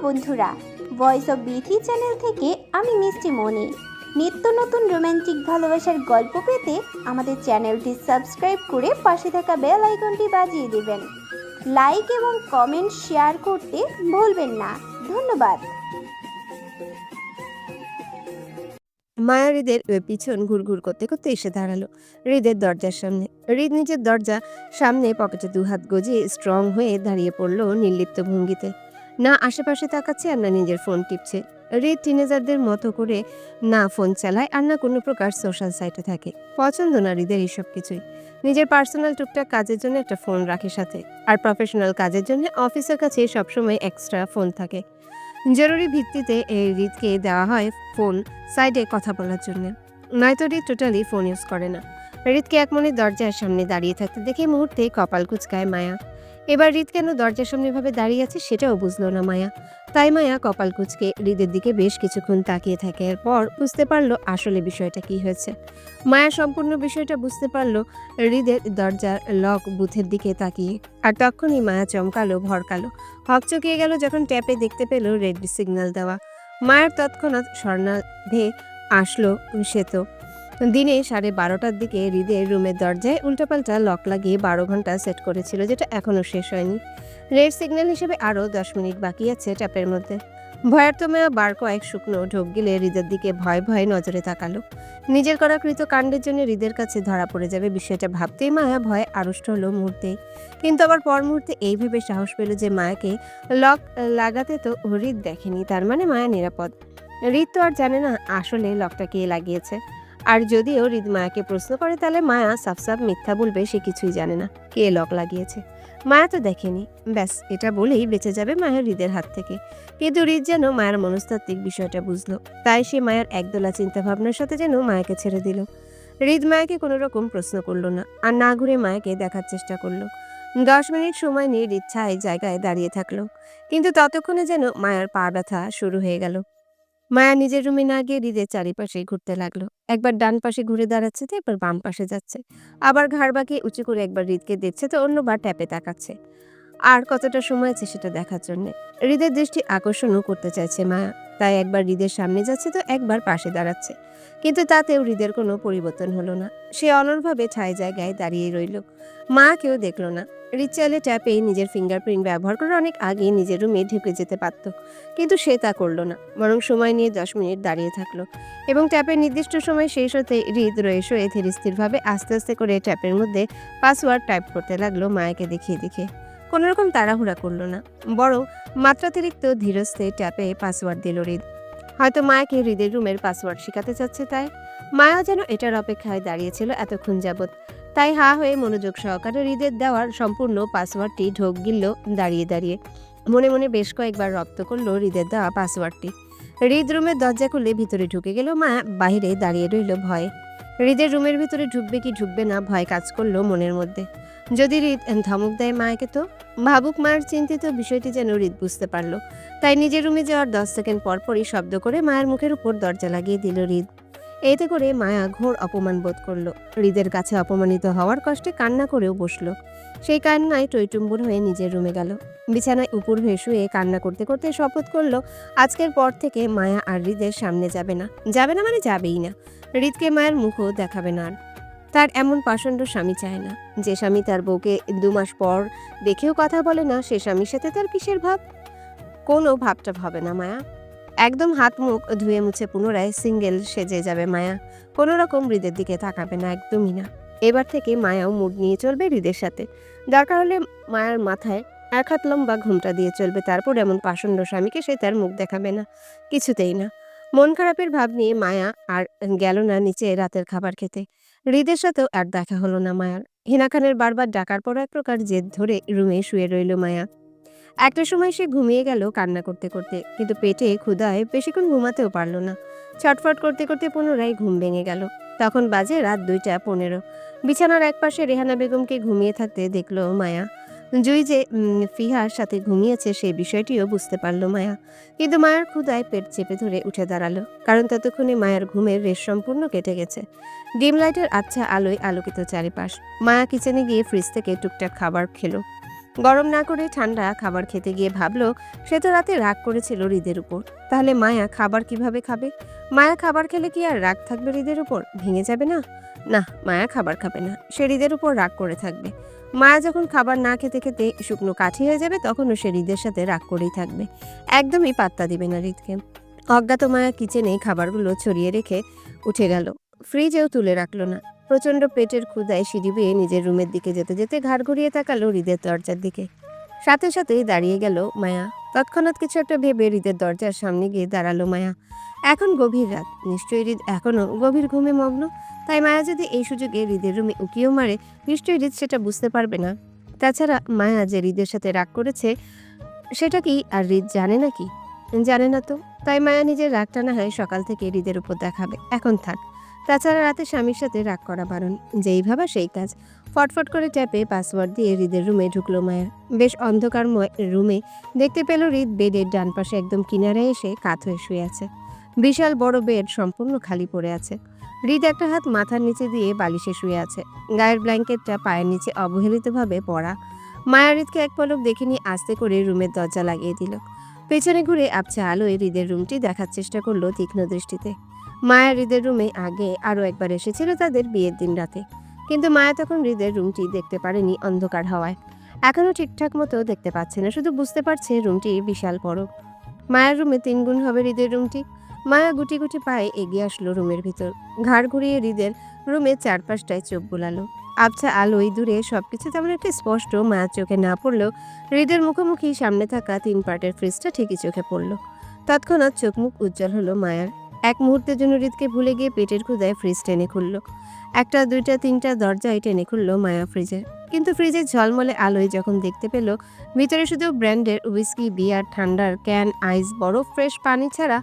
বন্ধুরা, voice of Bithi channel থেকে আমি মিষ্টি মনি। নিত্য নতুন রোমান্টিক ভালোবাসার গল্প পেতে আমাদের চ্যানেলটি সাবস্ক্রাইব করে পাশে থাকা বেল আইকনটি বাজিয়ে দেবেন। লাইক এবং কমেন্ট শেয়ার করতে ভুলবেন না। ধন্যবাদ। মায়া হৃদের পিছন ঘুরঘুর করতে করতে এসে দাঁড়ালো হৃদের দরজার সামনে। হৃদ নিজের দরজা সামনে পকেটে দুহাত গজিয়ে স্ট্রং হয়ে দাঁড়িয়ে পড়লো নির্লিপ্ত ভঙ্গিতে। না আশেপাশে তাকাচ্ছে আর না নিজের ফোন টিপছে। হৃদ টিনেজারদের মতো করে না ফোন চালায় আর না কোনো প্রকার সোশ্যাল সাইটে থাকে। পছন্দ না হৃদের এইসব কিছুই। নিজের পার্সোনাল টুকটাক কাজের জন্য একটা ফোন রাখে সাথে, আর প্রফেশনাল কাজের জন্য অফিসের কাছে সবসময় এক্সট্রা ফোন থাকে। জরুরি ভিত্তিতে এই হৃদকে দেওয়া হয় ফোন সাইডে কথা বলার জন্য, নয়তো হৃদ টোটালি ফোন ইউজ করে না। হৃদকে এক মনে দরজার সামনে দাঁড়িয়ে থাকতে দেখে মুহূর্তে কপাল কুঁচকায় মায়া। এবার হৃদ কেন দরজার সামনে ভাবে দাঁড়িয়ে আছে সেটাও বুঝলো না মায়া। তাই মায়া কপাল কুঁচকে হৃদের দিকে বেশ কিছুক্ষণ তাকিয়ে থাকে। এরপর বুঝতে পারলো আসলে বিষয়টা কি হয়েছে। মায়া সম্পূর্ণ বিষয়টা বুঝতে পারলো হৃদের দরজার লক বুথের দিকে তাকিয়ে। আর তখনই মায়া চমকালো, ভরকালো, হকচকিয়ে গেল যখন ট্যাপে দেখতে পেল রেড সিগন্যাল দেওয়া। মায়ের তৎক্ষণাৎ স্বর্ণাভে আসলো সে তো দিনে 12:30টার দিকে হৃদের রুমের দরজায় উল্টাপাল্টা লক লাগিয়ে 12 ঘন্টা সেট করেছিল, যেটা এখনও শেষ হয়নি। রেড সিগন্যাল হিসেবে আরও 10 মিনিট বাকি আছে ট্যাপের মধ্যে। ভয়ার্ত মেয়া বার কয়েক শুকনো ঢোক গিলে হৃদের দিকে ভয় ভয়ে নজরে তাকালো। নিজের করা কৃতকাণ্ডের জন্য হৃদের কাছে ধরা পড়ে যাবে বিষয়টা ভাবতেই মায়া ভয়ে আড়ষ্ট হলো মুহূর্তেই। কিন্তু আবার পর মুহূর্তে এই ভেবে সাহস পেল যে মায়াকে লক লাগাতে তো হৃদ দেখেনি, তার মানে মায়া নিরাপদ। হৃদ তো আর জানে না আসলে লকটা কে লাগিয়েছে। আর যদিও হৃদ মায়াকে প্রশ্ন করে তাহলে মায়া সাফ সাফ মিথ্যা বলবে সে কিছুই জানে না, কে লক লাগিয়েছে। মায়া তো দেখেনি, ব্যাস এটা বলেই বেঁচে যাবে মায়া হৃদের হাত থেকে। কিন্তু হৃদ যেন মায়ের মনস্তাত্ত্বিক বিষয়টা বুঝলো, তাই সে মায়ের একদলা চিন্তাভাবনার সাথে যেন মায়াকে ছেড়ে দিল। হৃদ মায়াকে কোনো রকম প্রশ্ন করলো না, আর না ঘুরে মায়াকে দেখার চেষ্টা করলো। 10 মিনিট সময় নিয়ে হৃদ ছায় জায়গায় দাঁড়িয়ে থাকলো, কিন্তু ততক্ষণে যেন মায়ার পা ব্যথা শুরু হয়ে গেল। মায়া নিজের রুমে না গিয়ে হৃদের চারিপাশে ঘুরতে লাগলো। একবার ডান পাশে ঘুরে দাঁড়াচ্ছে, তো এবার বাম পাশে যাচ্ছে, আবার ঘাড় বাঁকিয়ে উঁচু করে একবার হৃদকে দেখছে, তো অন্যবার ট্যাপে তাকাচ্ছে। আর কতটা সময় আছে সেটা দেখার জন্য হৃদের দৃষ্টি আকর্ষণও করতে চাইছে মায়া, তাই একবার হৃদের সামনে যাচ্ছে তো একবার পাশে দাঁড়াচ্ছে। কিন্তু তাতেও হৃদের কোনো পরিবর্তন হলো না, সে অনড়ভাবে ঠায় জায়গায় দাঁড়িয়ে রইল। মা কেউ দেখলো না। হৃদ চাইলে ট্যাপে নিজের ফিঙ্গারপ্রিন্ট ব্যবহার করে অনেক আগেই নিজের রুমে ঢুকে যেতে পারত, কিন্তু সে তা করলো না, বরং সময় নিয়ে 10 মিনিট দাঁড়িয়ে থাকলো। এবং ট্যাপের নির্দিষ্ট সময় শেষ হতে হৃদ রয়ে শোয়ে ধীর স্থিরভাবে আস্তে আস্তে করে ট্যাপের মধ্যে পাসওয়ার্ড টাইপ করতে লাগলো মায়াকে দেখিয়ে দেখে। কোনোরকম তাড়াহুড়া করলো না, বরং মাত্রাতিরিক্ত ধীরস্থে ট্যাপে পাসওয়ার্ড দিল হৃদ। হয়তো মায়াকে হৃদের রুমের পাসওয়ার্ড শেখাতে চাচ্ছে তাই। মায়া যেন এটার অপেক্ষায় দাঁড়িয়েছিল এতক্ষণ যাবৎ, তাই হা হয়ে মনোযোগ সহকারে হৃদের দেওয়ার সম্পূর্ণ পাসওয়ার্ডটি ঢোক গিলল দাঁড়িয়ে দাঁড়িয়ে। মনে মনে বেশ কয়েকবার রপ্ত করলো হৃদের দেওয়া পাসওয়ার্ডটি। হৃদ রুমের দরজা খুলে ভিতরে ঢুকে গেল মায়া, বাহিরে দাঁড়িয়ে রইল ভয়ে। হৃদের রুমের ভিতরে ঢুকবে কি ঢুকবে না ভয় কাজ করলো মনের মধ্যে। যদি হৃদ ধমক দেয় মায়াকে তো ভাবুক, মায়ের চিন্তিত বিষয়টি যেন হৃদ বুঝতে পারলো, তাই নিজের রুমে যাওয়ার 10 সেকেন্ড পরপরই শব্দ করে মায়ের মুখের উপর দরজা লাগিয়ে দিল হৃদ। এতে করে মায়া ঘোর অপমান বোধ করলো। হৃদের কাছে অপমানিত হওয়ার কষ্টে কান্না করেও বসলো। সেই কান্নায় টইটুম্বুর হয়ে নিজের রুমে গেল। বিছানায় উপর হয়ে শুয়ে কান্না করতে করতে শপথ করলো আজকের পর থেকে মায়া আর হৃদের সামনে যাবে না। যাবে না মানে যাবেই না। হৃদকে মায়ের মুখও দেখাবে না আর। তার এমন পাষণ্ড স্বামী চায় না। যে স্বামী তার বউকে 2 মাস পর দেখেও কথা বলে না, সে স্বামীর সাথে তার কিসের ভাব? কোনো ভাবটা হবে না মায়া। একদম হাত মুখ ধুয়ে মুছে পুনরায় সিঙ্গেল সেজে যাবে মায়া। কোনো রকম হৃদের দিকে তাকাবে না, একদমই না। এবার থেকে মায়াও মুড নিয়ে চলবে হৃদের সাথে। দরকার হলে মায়ার মাথায় 1 হাত লম্বা ঘোমটা দিয়ে চলবে, তারপর এমন পাষণ্ড স্বামীকে সে তার মুখ দেখাবে না, কিছুতেই না। মন খারাপের ভাব নিয়ে মায়া আর গেল না নিচে রাতের খাবার খেতে। হৃদের সাথেও আর দেখা হলো না মায়ার। হিনা খানের বারবার ডাকার পর এক প্রকার জেদ ধরে রুমে শুয়ে রইল মায়া। একটা সময় সে ঘুমিয়ে গেল কান্না করতে করতে, কিন্তু পেটে ক্ষুধায় বেশিক্ষণ ঘুমাতেও পারল না। ছটফট করতে করতে পুনরায় ঘুম ভেঙে গেল। তখন বাজে রাত 2:15। বিছানার একপাশে রেহানা বেগমকে ঘুমিয়ে থাকতে দেখলো মায়া। জুই যে ফিহার সাথে ঘুমিয়েছে সেই বিষয়টিও বুঝতে পারল মায়া। কিন্তু মায়ের ক্ষুধায় পেট চেপে ধরে উঠে দাঁড়ালো, কারণ ততক্ষণে মায়ের ঘুমের রেশ সম্পূর্ণ কেটে গেছে। ডিম লাইটের আচ্ছা আলোয় আলোকিত চারিপাশ। মায়া কিচেনে গিয়ে ফ্রিজ থেকে টুকটাক খাবার খেলো। গরম না করে ঠান্ডা খাবার খেতে গিয়ে ভাবলো সে তো রাতে রাগ করেছিল হৃদের উপর। তাহলে মায়া খাবার কিভাবে খাবে? মায়া খাবার খেলে কি আর রাগ থাকবে হৃদের উপর? ভেঙে যাবে না? না, মায়া খাবার খাবে না, সে হৃদের উপর রাগ করে থাকবে। মায়া যখন খাবার না খেতে খেতে শুকনো কাঠি হয়ে যাবে তখনও সে হৃদের সাথে রাগ করেই থাকবে, একদমই পাত্তা দিবে না হৃদকে। অজ্ঞাত মায়া কিচেনে খাবারগুলো ছড়িয়ে রেখে উঠে গেল, ফ্রিজেও তুলে রাখলো না। প্রচন্ড পেটের ক্ষুধায় সিঁড়ি বেয়ে নিজের রুমের দিকে যেতে যেতে ঘাড় ঘুরিয়ে তাকালো হৃদের দরজার দিকে। সাথে সাথেই দাঁড়িয়ে গেল মায়া। তৎক্ষণাৎ কিছু একটা ভেবে হৃদের দরজার সামনে গিয়ে দাঁড়ালো মায়া। এখন গভীর রাত, নিশ্চয়ই হৃদ এখনো গভীর ঘুমে মগ্ন। তাই মায়া যদি এই সুযোগে হৃদের রুমে উকিও মারে, নিশ্চয়ই হৃদ সেটা বুঝতে পারবে না। তাছাড়া মায়া যে হৃদের সাথে রাগ করেছে সেটা কি আর হৃদ জানে নাকি? জানে না তো। তাই মায়া নিজের রাগটা না হয় সকাল থেকে হৃদের উপর দেখাবে, এখন থাক। তাছাড়া রাতে স্বামীর সাথে রাগ করা বারণ, যেই ভাবা সেই কাজ। ফটফট করে ট্যাপে পাসওয়ার্ড দিয়ে হৃদের রুমে ঢুকলো মায়া। বেশ অন্ধকারময় রুমে দেখতে পেল হৃদ বেডের ডান পাশে একদম কিনারে এসে কাত হয়ে শুয়ে আছে। বিশাল বড় বেড সম্পূর্ণ খালি পড়ে আছে। হৃদ একটা হাত মাথার নিচে দিয়ে বালিশে শুয়ে আছে, গায়ের ব্ল্যাঙ্কেটটা পায়ের নিচে অবহেলিতভাবে পড়া। মায়া হৃদকে এক পলক দেখে নিয়ে আস্তে করে রুমের দরজা লাগিয়ে দিল। পেছনে ঘুরে আবছা আলোয় হৃদের রুমটি দেখার চেষ্টা করলো তীক্ষ্ণ দৃষ্টিতে। মায়া হৃদের রুমে আগে আরও একবার এসেছিল তাদের বিয়ের দিন রাতে, কিন্তু মায়া তখন হৃদের রুমটি দেখতে পারেনি অন্ধকার হওয়ায়। এখনও ঠিকঠাক মতো দেখতে পাচ্ছে না, শুধু বুঝতে পারছে রুমটি বিশাল বড়। মায়ের রুমে 3 গুণ হবে হৃদের রুমটি। মায়া গুটি গুটি পায়ে এগিয়ে আসলো রুমের ভিতর, ঘাড় ঘুরিয়ে হৃদের রুমের চারপাশটায় চোখ বুলালো। আবছা আলোয় দূরে সবকিছু তেমন একটা স্পষ্ট মায়ার চোখে না পড়লেও হৃদের মুখোমুখি সামনে থাকা 3 পার্টের ফ্রিজটা ঠিকই চোখে পড়ল। তৎক্ষণাৎ চোখ মুখ উজ্জ্বল হলো মায়ার। এক মুহূর্তের জন্য হৃদকে ভুলে গিয়ে পেটের ক্ষুদায় ফ্রিজ টেনে খুলল। একটা, দুইটা, তিনটা দরজায় টেনে খুলল মায়া ফ্রিজের। কিন্তু ফ্রিজের ঝলমলে আলোয় যখন দেখতে পেল ভিতরে শুধু ব্র্যান্ডের উইস্কি, বিয়ার, ঠান্ডার ক্যান, আইস, বরফ, ফ্রেশ পানি ছাড়া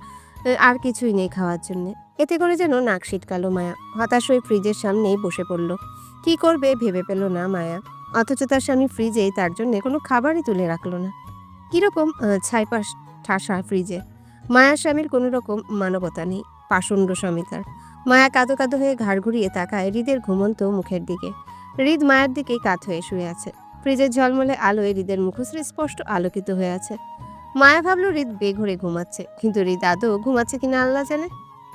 আর কিছুই নেই খাওয়ার জন্য। এতে করে যেন নাক সিটকালো মায়া। হতাশ হয়ে ফ্রিজের সামনেই বসে পড়ল। কি করবে ভেবে পেল না মায়া। অথচ তার স্বামী ফ্রিজেই তার জন্য কোনো খাবারই তুলে রাখলো না। কিরকম ছাইপাশ ঠাসা ফ্রিজে। মায়ার স্বামীর কোনো রকম মানবতা নেই, পাষণ্ড স্বামী তার। মায়া কাঁদো কাঁদো হয়ে ঘাড় ঘুরিয়ে তাকায় হৃদের ঘুমন্ত মুখের দিকে। হৃদ মায়ার দিকেই কাত হয়ে শুয়ে আছে। ফ্রিজের ঝলমলে আলোয় হৃদের মুখশ্রী স্পষ্ট আলোকিত হয়ে আছে। মায়া ভাবল হৃদ বেঘরে ঘুমাচ্ছে, কিন্তু হৃদ আদৌ ঘুমাচ্ছে কিনা আল্লাহ জানে।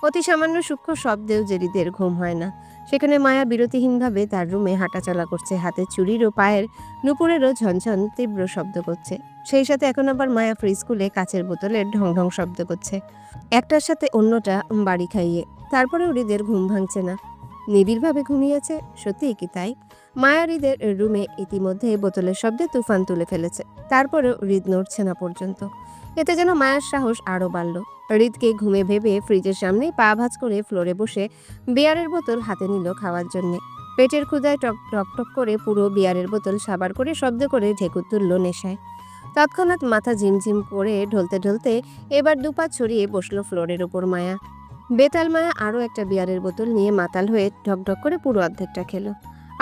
অতি সামান্য সূক্ষ্ম শব্দেও যে হৃদের ঘুম হয় না। সেখানে মায়া বিরতিহীনভাবে তার রুমে হাঁটাচলা করছে, হাতের চুড়ির ও পায়ের নুপুরেরও ঝনঝন তীব্র শব্দ করছে। সেই সাথে এখন আবার মায়া ফ্রিজ খুলে কাচের বোতলের ঢং ঢং শব্দ করছে, একটার সাথে অন্যটা বাড়ি খাইয়ে। তারপরেও হৃদের ঘুম ভাঙছে না, নিবিড়ভাবে ঘুমিয়েছে। সত্যিই কি তাই? মায়া হৃদের রুমে ইতিমধ্যে বোতলের শব্দে তুফান তুলে ফেলেছে, তারপরেও হৃদ নড়ছে না পর্যন্ত। এতে যেন মায়ার সাহস আরও বাড়ল। হৃদকে ঘুমে ভেবে ফ্রিজের সামনে পা ভাঁজ করে ফ্লোরে বসে বিয়ারের বোতল হাতে নিল খাওয়ার জন্যে। পেটের ক্ষুধায় টক টক টক করে পুরো বিয়ারের বোতল সাবার করে শব্দ করে ঢেকুর তুলল নেশায়। তৎক্ষণাৎ মাথা ঝিমঝিম করে ঢলতে ঢলতে এবার দুপা ছড়িয়ে বসলো ফ্লোরের ওপর মায়া। বেতাল মায়া আরও একটা বিয়ারের বোতল নিয়ে মাতাল হয়ে ঢকঢক করে পুরো অর্ধেকটা খেলো।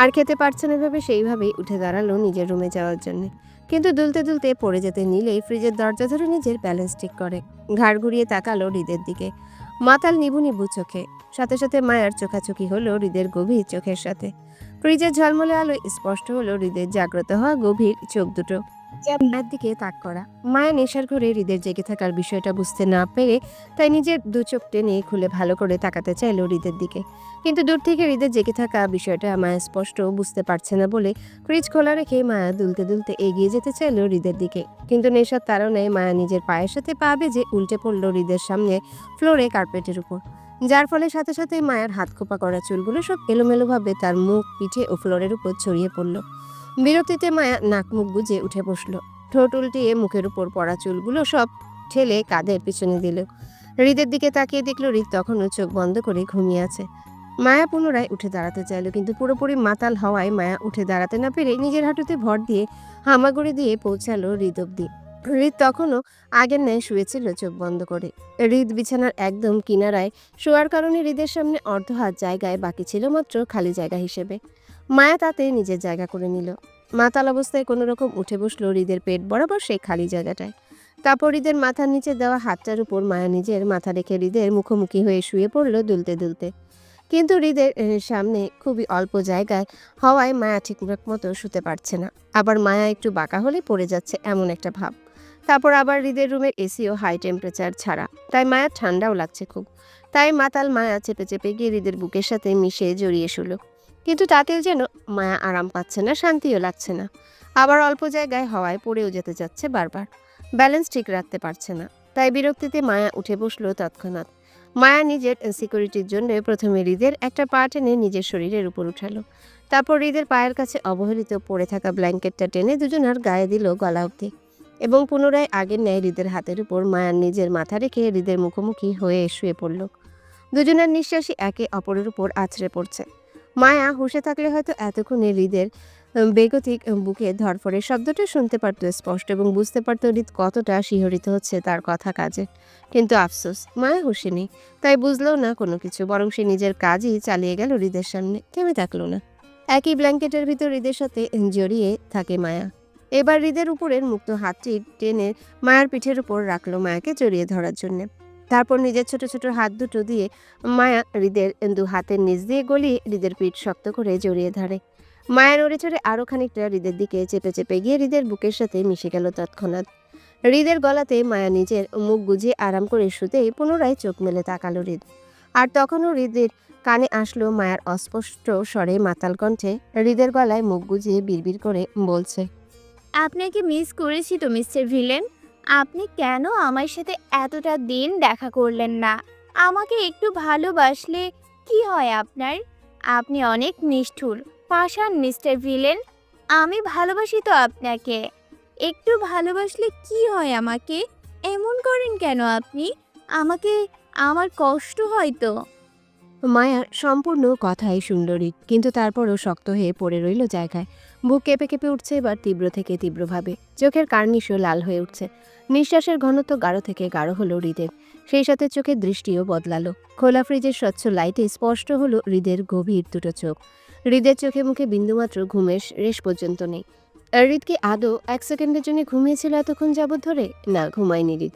আর খেতে পারছে না ভেবে সেইভাবেই উঠে দাঁড়ালো নিজের রুমে যাওয়ার জন্য। কিন্তু দুলতে দুলতে পড়ে যেতে নিলেই ফ্রিজের দরজা ধরে নিজের ব্যালেন্স ঠিক করে ঘাড় ঘুরিয়ে তাকালো হৃদের দিকে, মাতাল নিবু নিবু চোখে। সাথে সাথে মায়ার চোখাচোখি হলো হৃদের গভীর চোখের সাথে। ফ্রিজের ঝলমলে আলোয় স্পষ্ট হলো হৃদের জাগ্রত হওয়া গভীর চোখ দুটো মায়ের দিকে তাক করা। মায়া নেশার ঘরে হৃদের জেগে থাকার বিষয়টা বুঝতে না পেরে তাই নিজের দু চোখ টেনে খুলে ভালো করে তাকাতে চাইলো হৃদের দিকে। কিন্তু দূর থেকে হৃদের জেগে থাকা বিষয়টা মায়া স্পষ্ট বুঝতে পারছে না বলে ফ্রিজ খোলা রেখে মায়া দুলতে দুলতে এগিয়ে যেতে চাইলো হৃদের দিকে। কিন্তু নেশার তাড়নায় মায়া নিজের পায়ের সাথে পা বেজে উল্টে পড়লো হৃদের সামনে ফ্লোরে কার্পেটের উপর, যার ফলে সাথে সাথে মায়ের হাত খোপা করা চুলগুলো সব এলোমেলোভাবে তার মুখ, পিঠে ও ফ্লোরের উপর ছড়িয়ে পড়ল। বিরক্তিতে মায়া নাক মুখ গুজে উঠে বসলো, ঠোঁট উল্টিয়ে মুখের উপর পড়া চুলগুলো সব ঠেলে কাঁধের পিছনে দিল। হৃদের দিকে তাকিয়ে দেখলো হৃদ তখনও চোখ বন্ধ করে ঘুমিয়ে আছে। মায়া পুনরায় উঠে দাঁড়াতে চাইল, কিন্তু পুরোপুরি মাতাল হওয়ায় মায়া উঠে দাঁড়াতে না পেরে নিজের হাঁটুতে ভর দিয়ে হামাগুড়ি দিয়ে পৌঁছালো হৃদ অব্দি। হৃদ তখনও আগের ন্যায় শুয়েছিল চোখ বন্ধ করে। হৃদ বিছানার একদম কিনারায় শোয়ার কারণে হৃদের সামনে অর্ধ হাত জায়গায় বাকি ছিল মাত্র খালি জায়গা হিসেবে। মায়া তাতে নিজের জায়গা করে নিল। মাতাল অবস্থায় কোনো রকম উঠে বসলো হৃদের পেট বরাবর সেই খালি জায়গাটায়। তারপর হৃদের মাথার নিচে দেওয়া হাতটার উপর মায়া নিজের মাথা রেখে হৃদের মুখোমুখি হয়ে শুয়ে পড়ল দুলতে দুলতে। কিন্তু হৃদের সামনে খুবই অল্প জায়গায় হওয়ায় মায়া ঠিকঠাক মতো শুতে পারছে না। আবার মায়া একটু বাঁকা হলে পড়ে যাচ্ছে এমন একটা ভাব। তারপর আবার হৃদের রুমের এসিও হাই টেম্পারেচার ছাড়া, তাই মায়ার ঠান্ডাও লাগছে খুব। তাই মাতাল মায়া চেপে চেপে গিয়ে হৃদের বুকের সাথে মিশে জড়িয়ে শুলো। কিন্তু তাতেও যেন মায়া আরাম পাচ্ছে না, শান্তিও লাগছে না। আবার অল্প জায়গায় হওয়ায় পড়েও যেতে যাচ্ছে বারবার, ব্যালেন্স ঠিক রাখতে পারছে না। তাই বিরক্তিতে মায়া উঠে বসলো তৎক্ষণাৎ। মায়া নিজের সিকিউরিটির জন্য প্রথমে হৃদের একটা পা টেনে নিজের শরীরের উপর উঠালো। তারপর হৃদের পায়ের কাছে অবহেলিত পড়ে থাকা ব্ল্যাঙ্কেটটা টেনে দুজনার গায়ে দিল গলা অবধি, এবং পুনরায় আগের ন্যায় হৃদের হাতের উপর মায়ার নিজের মাথা রেখে হৃদের মুখোমুখি হয়ে শুয়ে পড়ল। দুজনের নিঃশ্বাসই একে অপরের উপর আছড়ে পড়ছে। মায়া হুঁশে থাকলে হয়তো এতক্ষণে হৃদের বেগতিক বুকে ধরফরের শব্দটা শুনতে পারত স্পষ্ট, এবং বুঝতে পারত হৃদ কতটা শিহরিত হচ্ছে তার কথা কাজে। কিন্তু আফসোস, মায়া হুঁশে নেই, তাই বুঝলো না কোনো কিছু, বরং সে নিজের কাজই চালিয়ে গেল হৃদের সামনে, থেমে থাকলো না। একই ব্ল্যাঙ্কেটের ভিতর হৃদের সাথে জড়িয়ে থাকে মায়া। এবার হৃদের উপরের মুক্ত হাতটি টেনে মায়ার পিঠের উপর রাখলো মায়াকে জড়িয়ে ধরার জন্যে। তারপর নিজের ছোট ছোট হাত দুটো দিয়ে মায়া হৃদের দু হাতের নিচ দিয়ে গলিয়ে হৃদের পিঠ শক্ত করে জড়িয়ে ধরে। মায়া নড়ে চড়ে আরো খানিকটা হৃদের দিকে চেপে চেপে গিয়ে হৃদের বুকের সাথে মিশে গেল তৎক্ষণাৎ। হৃদের গলাতে মায়া নিজের মুখ গুজিয়ে আরাম করে শুতেই পুনরায় চোখ মেলে তাকালো হৃদ। আর তখনও হৃদের কানে আসলো মায়ার অস্পষ্ট স্বরে মাতাল কণ্ঠে হৃদের গলায় মুখ গুজিয়ে বিড়বিড় করে বলছে, আপনাকে মিস করেছি তো মিস্টার ভিলেন। আপনি কেন আমার সাথে এতটা দিন দেখা করলেন না? আমাকে একটু ভালোবাসলে কি হয় আপনার? আপনি অনেক নিষ্ঠুর, পাষাণ মিস্টার ভিলেন। আমি ভালোবাসি তো আপনাকে। একটু ভালোবাসলে কি হয় আমাকে? এমন করেন কেন আপনি? আমাকে আমার কষ্ট হয় তো। মায়ার সম্পূর্ণ কথাই শুনল হৃদ, কিন্তু তারপরও শক্ত হয়ে পড়ে রইল জায়গায়। বুক কেঁপে কেঁপে উঠছে এবার তীব্র থেকে তীব্রভাবে, চোখের কার্নিশও লাল হয়ে উঠছে। নিঃশ্বাসের ঘনত্ব গাঢ় থেকে গাঢ় হলো হৃদের, সেই সাথে চোখের দৃষ্টিও বদলালো। খোলা ফ্রিজের স্বচ্ছ লাইটে স্পষ্ট হলো হৃদের গভীর দুটো চোখ। হৃদের চোখে মুখে বিন্দুমাত্র ঘুমের রেশ পর্যন্ত নেই। হৃদ কি আদৌ এক সেকেন্ডের জন্য ঘুমিয়েছিল এতক্ষণ যাবৎ ধরে? না, ঘুমায়নি হৃদ,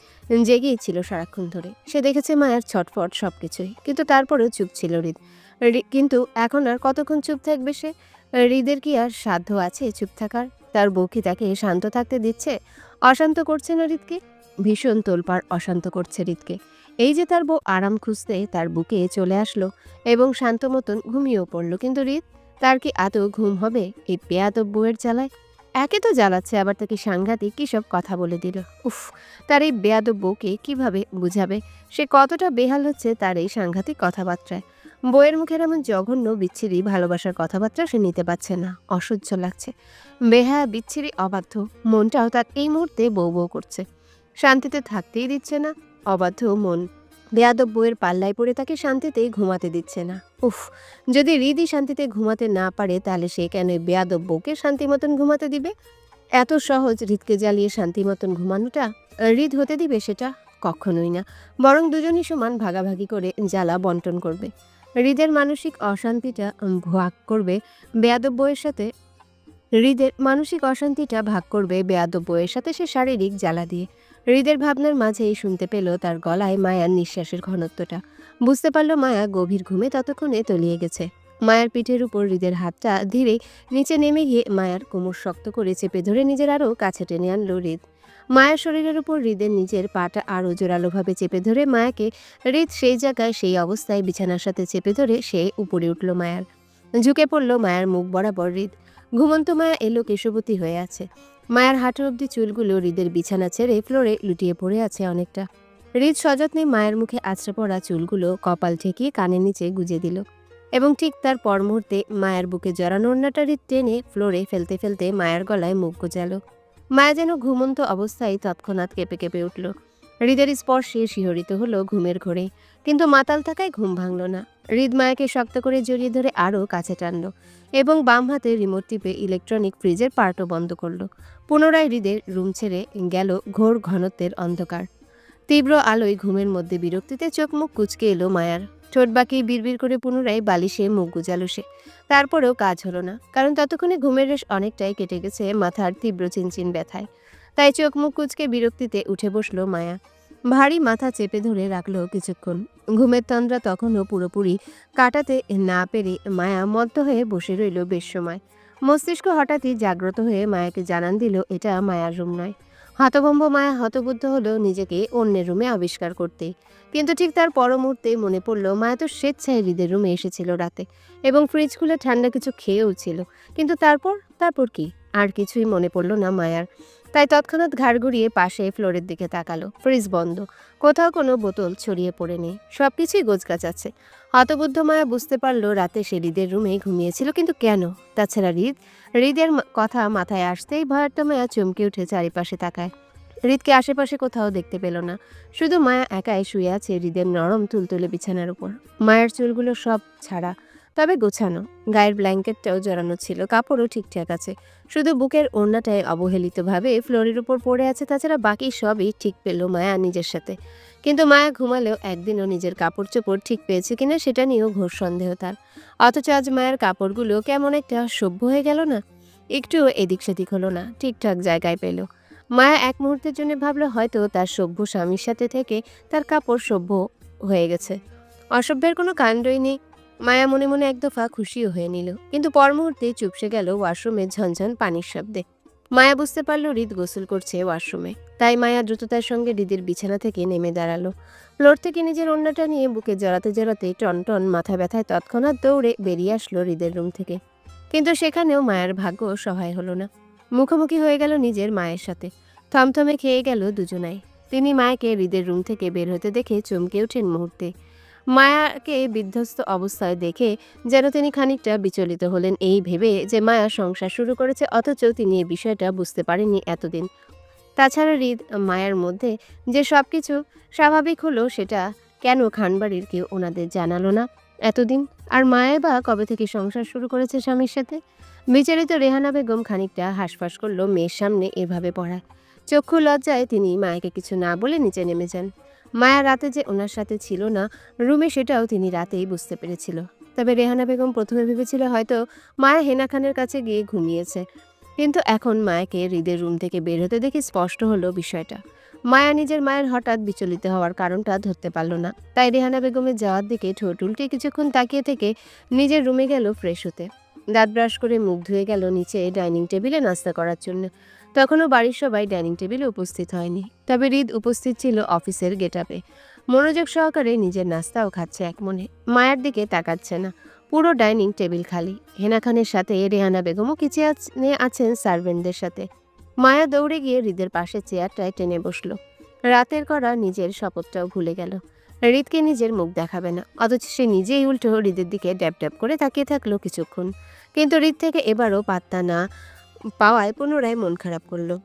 জেগেই ছিল সারাক্ষণ ধরে। সে দেখেছে মায়ের ছটফট সবকিছুই, কিন্তু তারপরেও চুপ ছিল হৃদ। কিন্তু এখন আর কতক্ষণ চুপ থাকবে সে? হৃদের কি আর সাধ্য আছে চুপ থাকার? তার বউ কি তাকে শান্ত থাকতে দিচ্ছে? অশান্ত করছে না হৃদকে? ভীষণ তোলপাড় অশান্ত করছে হৃদকে। এই যে তার বউ আরাম খুঁজতে তার বুকে চলে আসলো এবং শান্ত মতন ঘুমিয়েও পড়লো, কিন্তু হৃদ, তার কি আদৌ ঘুম হবে এই বেয়াদব বউয়ের জ্বালায়? একে তো জ্বালাচ্ছে, আবার তাকে সাংঘাতিক কী সব কথা বলে দিল। উফ, তার এই বেয়াদব বউকে কিভাবে বুঝাবে সে কতটা বেহাল হচ্ছে তার এই সাংঘাতিক কথাবার্তায়? বউয়ের মুখের এমন জঘন্য বিচ্ছিরি ভালোবাসার কথাবার্তা সে নিতে পারছে না, অসহ্য লাগছে। বেহায়া, বিচ্ছিরি, অবাধ্য মনটাও তার এই মুহূর্তে বউ বউ করছে, শান্তিতে থাকতেই দিচ্ছে না। অবাধ্য মন বেয়াদব বউয়ের পাল্লায় পড়ে তাকে শান্তিতে ঘুমাতে দিচ্ছে না। উফ, যদি হৃদই শান্তিতে ঘুমাতে না পারে, তাহলে সে কেন বেয়াদব বউকে শান্তি মতন ঘুমাতে দিবে? এত সহজ হৃদকে জ্বালিয়ে শান্তি মতন ঘুমানোটা? হৃদ হতে দিবে সেটা? কখনোই না। বরং দুজনই সমান ভাগাভাগি করে জ্বালা বন্টন করবে। হৃদের মানসিক অশান্তিটা ভাগ করবে বেয়াদব বউয়ের সাথে। হৃদের মানসিক অশান্তিটা ভাগ করবে বেয়াদব বউয়ের সাথে সে শারীরিক জ্বালা দিয়ে। হৃদের ভাবনার মাঝেই শুনতে পেল তার গলায় মায়ার নিঃশ্বাসের ঘনত্বটা। বুঝতে পারল মায়া গভীর ঘুমে ততক্ষণে তলিয়ে গেছে। মায়ার পিঠের উপর হৃদের হাতটা ধীরে নিচে নেমে গিয়ে মায়ার কোমর শক্ত করে চেপে ধরে নিজের আরও কাছে টেনে আনলো হৃদ। মায়ার শরীরের উপর হৃদের নিজের পাটা আরও জোরালোভাবে চেপে ধরে মায়াকে হৃদ সেই জায়গায় সেই অবস্থায় বিছানার সাথে চেপে ধরে সে উপরে উঠল মায়ার। ঝুঁকে পড়ল মায়ার মুখ বরাবর হৃদ। ঘুমন্ত মায়া এলো কেশবতী হয়ে আছে। মায়ার হাঁটু অব্দি চুলগুলো হৃদের বিছানা ছেড়ে ফ্লোরে লুটিয়ে পড়ে আছে অনেকটা। হৃদ সযত্নে মায়ের মুখে আছড়ে পড়া চুলগুলো কপাল ঠেকিয়ে কানের নিচে গুজে দিল, এবং ঠিক তার পর মুহূর্তে মায়ের বুকে জড়ানো ওড়নাটা হৃদ টেনে ফ্লোরে ফেলতে ফেলতে মায়ের গলায় মুখ গোজালো। মায়া যেন ঘুমন্ত অবস্থায় তৎক্ষণাৎ কেঁপে কেঁপে উঠল। হৃদের স্পর্শে শিহরিত হলো ঘুমের ঘোরে, কিন্তু মাতাল থাকায় ঘুম ভাঙল না। হৃদ মায়াকে শক্ত করে জড়িয়ে ধরে আরও কাছে টানল, এবং বাম হাতে রিমোট টিপে ইলেকট্রনিক ফ্রিজের পার্টও বন্ধ করলো। পুনরায় হৃদের রুম ছেড়ে গেল ঘোর ঘনত্বের অন্ধকার। তীব্র আলোয় ঘুমের মধ্যে বিরক্তিতে চোখ মুখ কুঁচকে এলো মায়ার। ঠোঁট বাঁকিয়ে বিড়বিড় করে পুনরায় বালিশে মুখ গুজালো সে। তারপরেও কাজ হলো না, কারণ ততক্ষণে ঘুমের রেশ অনেকটাই কেটে গেছে মাথার তীব্র চিনচিন ব্যথায়। তাই চোখ মুখ কুঁচকে বিরক্তিতে উঠে বসলো মায়া। ভারী মাথা চেপে ধরে রাখলো কিছুক্ষণ। ঘুমের তন্দ্রা তখনও পুরোপুরি কাটাতে না পেরে মায়া মত্ত হয়ে বসে রইল বেশ সময়। মস্তিষ্ক হঠাৎই জাগ্রত হয়ে মায়াকে জানান দিল এটা মায়ার রুম নয়। হতভম্ব মায়া হতবুদ্ধ হলো নিজেকে অন্যের রুমে আবিষ্কার করতে। কিন্তু ঠিক তার পর মুহূর্তে মনে পড়ল মায়া তো স্বেচ্ছায় হৃদের রুমে এসেছিল রাতে এবং ফ্রিজ খুলে ঠান্ডা কিছু খেয়েও ছিল। কিন্তু তারপর কি? আর কিছুই মনে পড়ল না মায়ার। তাই তৎক্ষণাৎ ঘাড় ঘুরিয়ে পাশে ফ্লোরের দিকে তাকালো। ফ্রিজ বন্ধ, কোথাও কোনো বোতল ছড়িয়ে পড়ে নেই, সবকিছুই গোছগাছ আছে। হতবুদ্ধ মায়া বুঝতে পারলো রাতে সে হৃদের রুমে ঘুমিয়েছিল, কিন্তু কেন? তাছাড়া হৃদের কথা মাথায় আসতেই ভয়ার্ত মায়া চমকে উঠে চারিপাশে তাকায়। হৃদকে আশেপাশে কোথাও দেখতে পেল না। শুধু মায়া একাই শুয়ে আছে হৃদের নরম তুলতুলে বিছানার উপর। মায়ের চুলগুলো সব ছাড়া, তবে গোছানো। গায়ের ব্ল্যাঙ্কেটটাও জড়ানো ছিল, কাপড়ও ঠিকঠাক আছে। শুধু বুকের ওড়নাটায় অবহেলিতভাবে ফ্লোরের উপর পড়ে আছে। তাছাড়া বাকি সবই ঠিক পেল মায়া নিজের সাথে। কিন্তু মায়া ঘুমালেও একদিনও নিজের কাপড় চোপড় ঠিক পেয়েছে কিনা সেটা নিয়েও ঘোর সন্দেহ তার। অথচ আজ মায়ের কাপড়গুলো কেমন একটা সভ্য হয়ে গেল না, একটুও এদিক সেদিক হলো না, ঠিকঠাক জায়গায় পেল। মায়া এক মুহূর্তের জন্য ভাবলো হয়তো তার সভ্য স্বামীর সাথে থেকে তার কাপড় সভ্য হয়ে গেছে। অসভ্যের কোনো কাণ্ডই নেই। মায়া মনে মনে এক দফা খুশিও হয়ে নিল, কিন্তু পর মুহূর্তে চুপসে গেল ওয়াশরুমের ঝনঝন পানির শব্দে। মায়া বুঝতে পারল হৃদ গোসল করছে ওয়াশরুমে। তাই মায়া দ্রুততার সঙ্গে হৃদের বিছানা থেকে নেমে দাঁড়ালো। ফ্লোর থেকে নিজের ওড়নাটা নিয়ে বুকে জড়াতে জড়াতে টনটন মাথা ব্যথায় তৎক্ষণাৎ দৌড়ে বেরিয়ে আসলো হৃদের রুম থেকে। কিন্তু সেখানেও মায়ের ভাগ্য সহায় হলো না। মুখোমুখি হয়ে গেল নিজের মায়ের সাথে। থমথমে খেয়ে গেল দুজনাই। তিনি মায়াকে হৃদের রুম থেকে বের হতে দেখে চমকে ওঠেন মুহূর্তে। মায়াকে বিধ্বস্ত অবস্থায় দেখে যেন তিনি খানিকটা বিচলিত হলেন, এই ভেবে যে মায়া সংসার শুরু করেছে, অথচ তিনি এই বিষয়টা বুঝতে পারেননি এতদিন। তাছাড়া হৃদ মায়ার মধ্যে যে সবকিছু স্বাভাবিক হলো সেটা কেন খানবাড়ির কেউ ওনাদের জানালো না এতদিন? আর মায়া বা কবে থেকে সংসার শুরু করেছে স্বামীর সাথে? বিচারিত রেহানা বেগম খানিকটা হাঁসফাঁস করলো মেয়ের সামনে এভাবে পড়ায়। চক্ষু লজ্জায় তিনি মায়াকে কিছু না বলে নিচে নেমে যান। মায়া রাতে যে ওনার সাথে ছিল না রুমে, সেটাও তিনি রাতেই বুঝতে পেরেছিল। তবে রেহানা বেগম প্রথমে ভেবেছিল হয়তো মায়া হেনা খানের কাছে গিয়ে ঘুমিয়েছে। কিন্তু এখন মায়াকে হৃদের রুম থেকে বের হতে দেখে স্পষ্ট হলো বিষয়টা। মায়া নিজের মায়ের হঠাৎ বিচলিত হওয়ার কারণটা ধরতে পারল না। তাই রেহানা বেগমের যাওয়ার দিকে ঠোঁট উল্টে কিছুক্ষণ তাকিয়ে থেকে নিজের রুমে গেল ফ্রেশ হতে। দাঁত ব্রাশ করে মুখ ধুয়ে গেল নিচে ডাইনিং টেবিলে নাস্তা করার জন্য। তখনও বাড়ির সবাই ডাইনিং টেবিলে উপস্থিত হয়নি। তবে হৃদ উপস্থিত ছিল অফিসের গেটআপে। মনোযোগ সহকারে নিজের নাস্তাও খাচ্ছে এক মনে, মায়ের দিকে তাকাচ্ছে না। পুরো ডাইনিং টেবিল খালি। হেনা খানের সাথে রেহানা বেগমও কিচেনে আছেন সার্ভেন্টদের সাথে। মায়া দৌড়ে গিয়ে হৃদের পাশে চেয়ারটায় টেনে বসল। রাতের করা নিজের শপথটাও ভুলে গেল। হৃদকে নিজের মুখ দেখাবে না, অথচ সে নিজেই উল্টো হৃদের দিকে ড্যাব ড্যাব করে তাকিয়ে থাকলো কিছুক্ষণ। কিন্তু হৃদ থেকে এবারও পাত্তা না পাওয়ায় পুনরায় মন খারাপ করলো।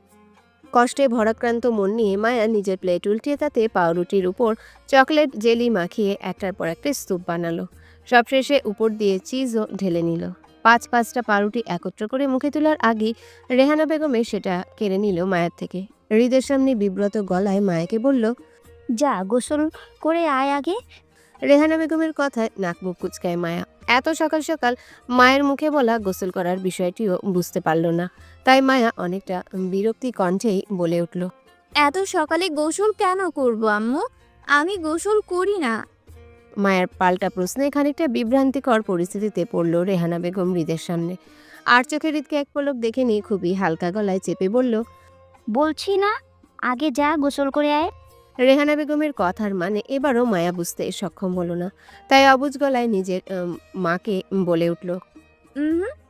কষ্টে ভরাক্রান্ত মন নিয়ে মায়া নিজের প্লেট উল্টিয়ে তাতে পাউরুটির উপর চকলেট জেলি মাখিয়ে একটার পর একটা স্তূপ বানালো। সবশেষে উপর দিয়ে চিজও ঢেলে নিল। 5-5টা পাউরুটি একত্র করে মুখে তোলার আগেই রেহানা বেগমে সেটা কেড়ে নিল মায়ের থেকে। হৃদের সামনে বিব্রত গলায় মায়াকে বলল, যা গোসল করে আয় আগে। রেহানা বেগমের কথায় নাক মুখ কুচকায় মায়া। এত সকাল সকাল মায়ের মুখে বলা গোসল করার বিষয়টিও বুঝতে পারল না। তাই মায়া অনেকটা বিরক্তি কণ্ঠেই বলে উঠল, এত সকালে গোসল কেন করব আম্মু? আমি গোসল করি না। মায়ের পাল্টা প্রশ্নে খানিকটা বিভ্রান্তিকর পরিস্থিতিতে পড়ল রেহানা বেগম হৃদের সামনে। আর চোখে হৃদকে এক পলক দেখে নিয়ে খুবই হালকা গলায় চেপে বলল, বলছি না আগে যা গোসল করে আয়। রেহানা বেগমের কথার মানে এবারও মায়া বুঝতে সক্ষম হলো না। তাই অবুঝ গলায় নিজের মাকে বলে উঠল,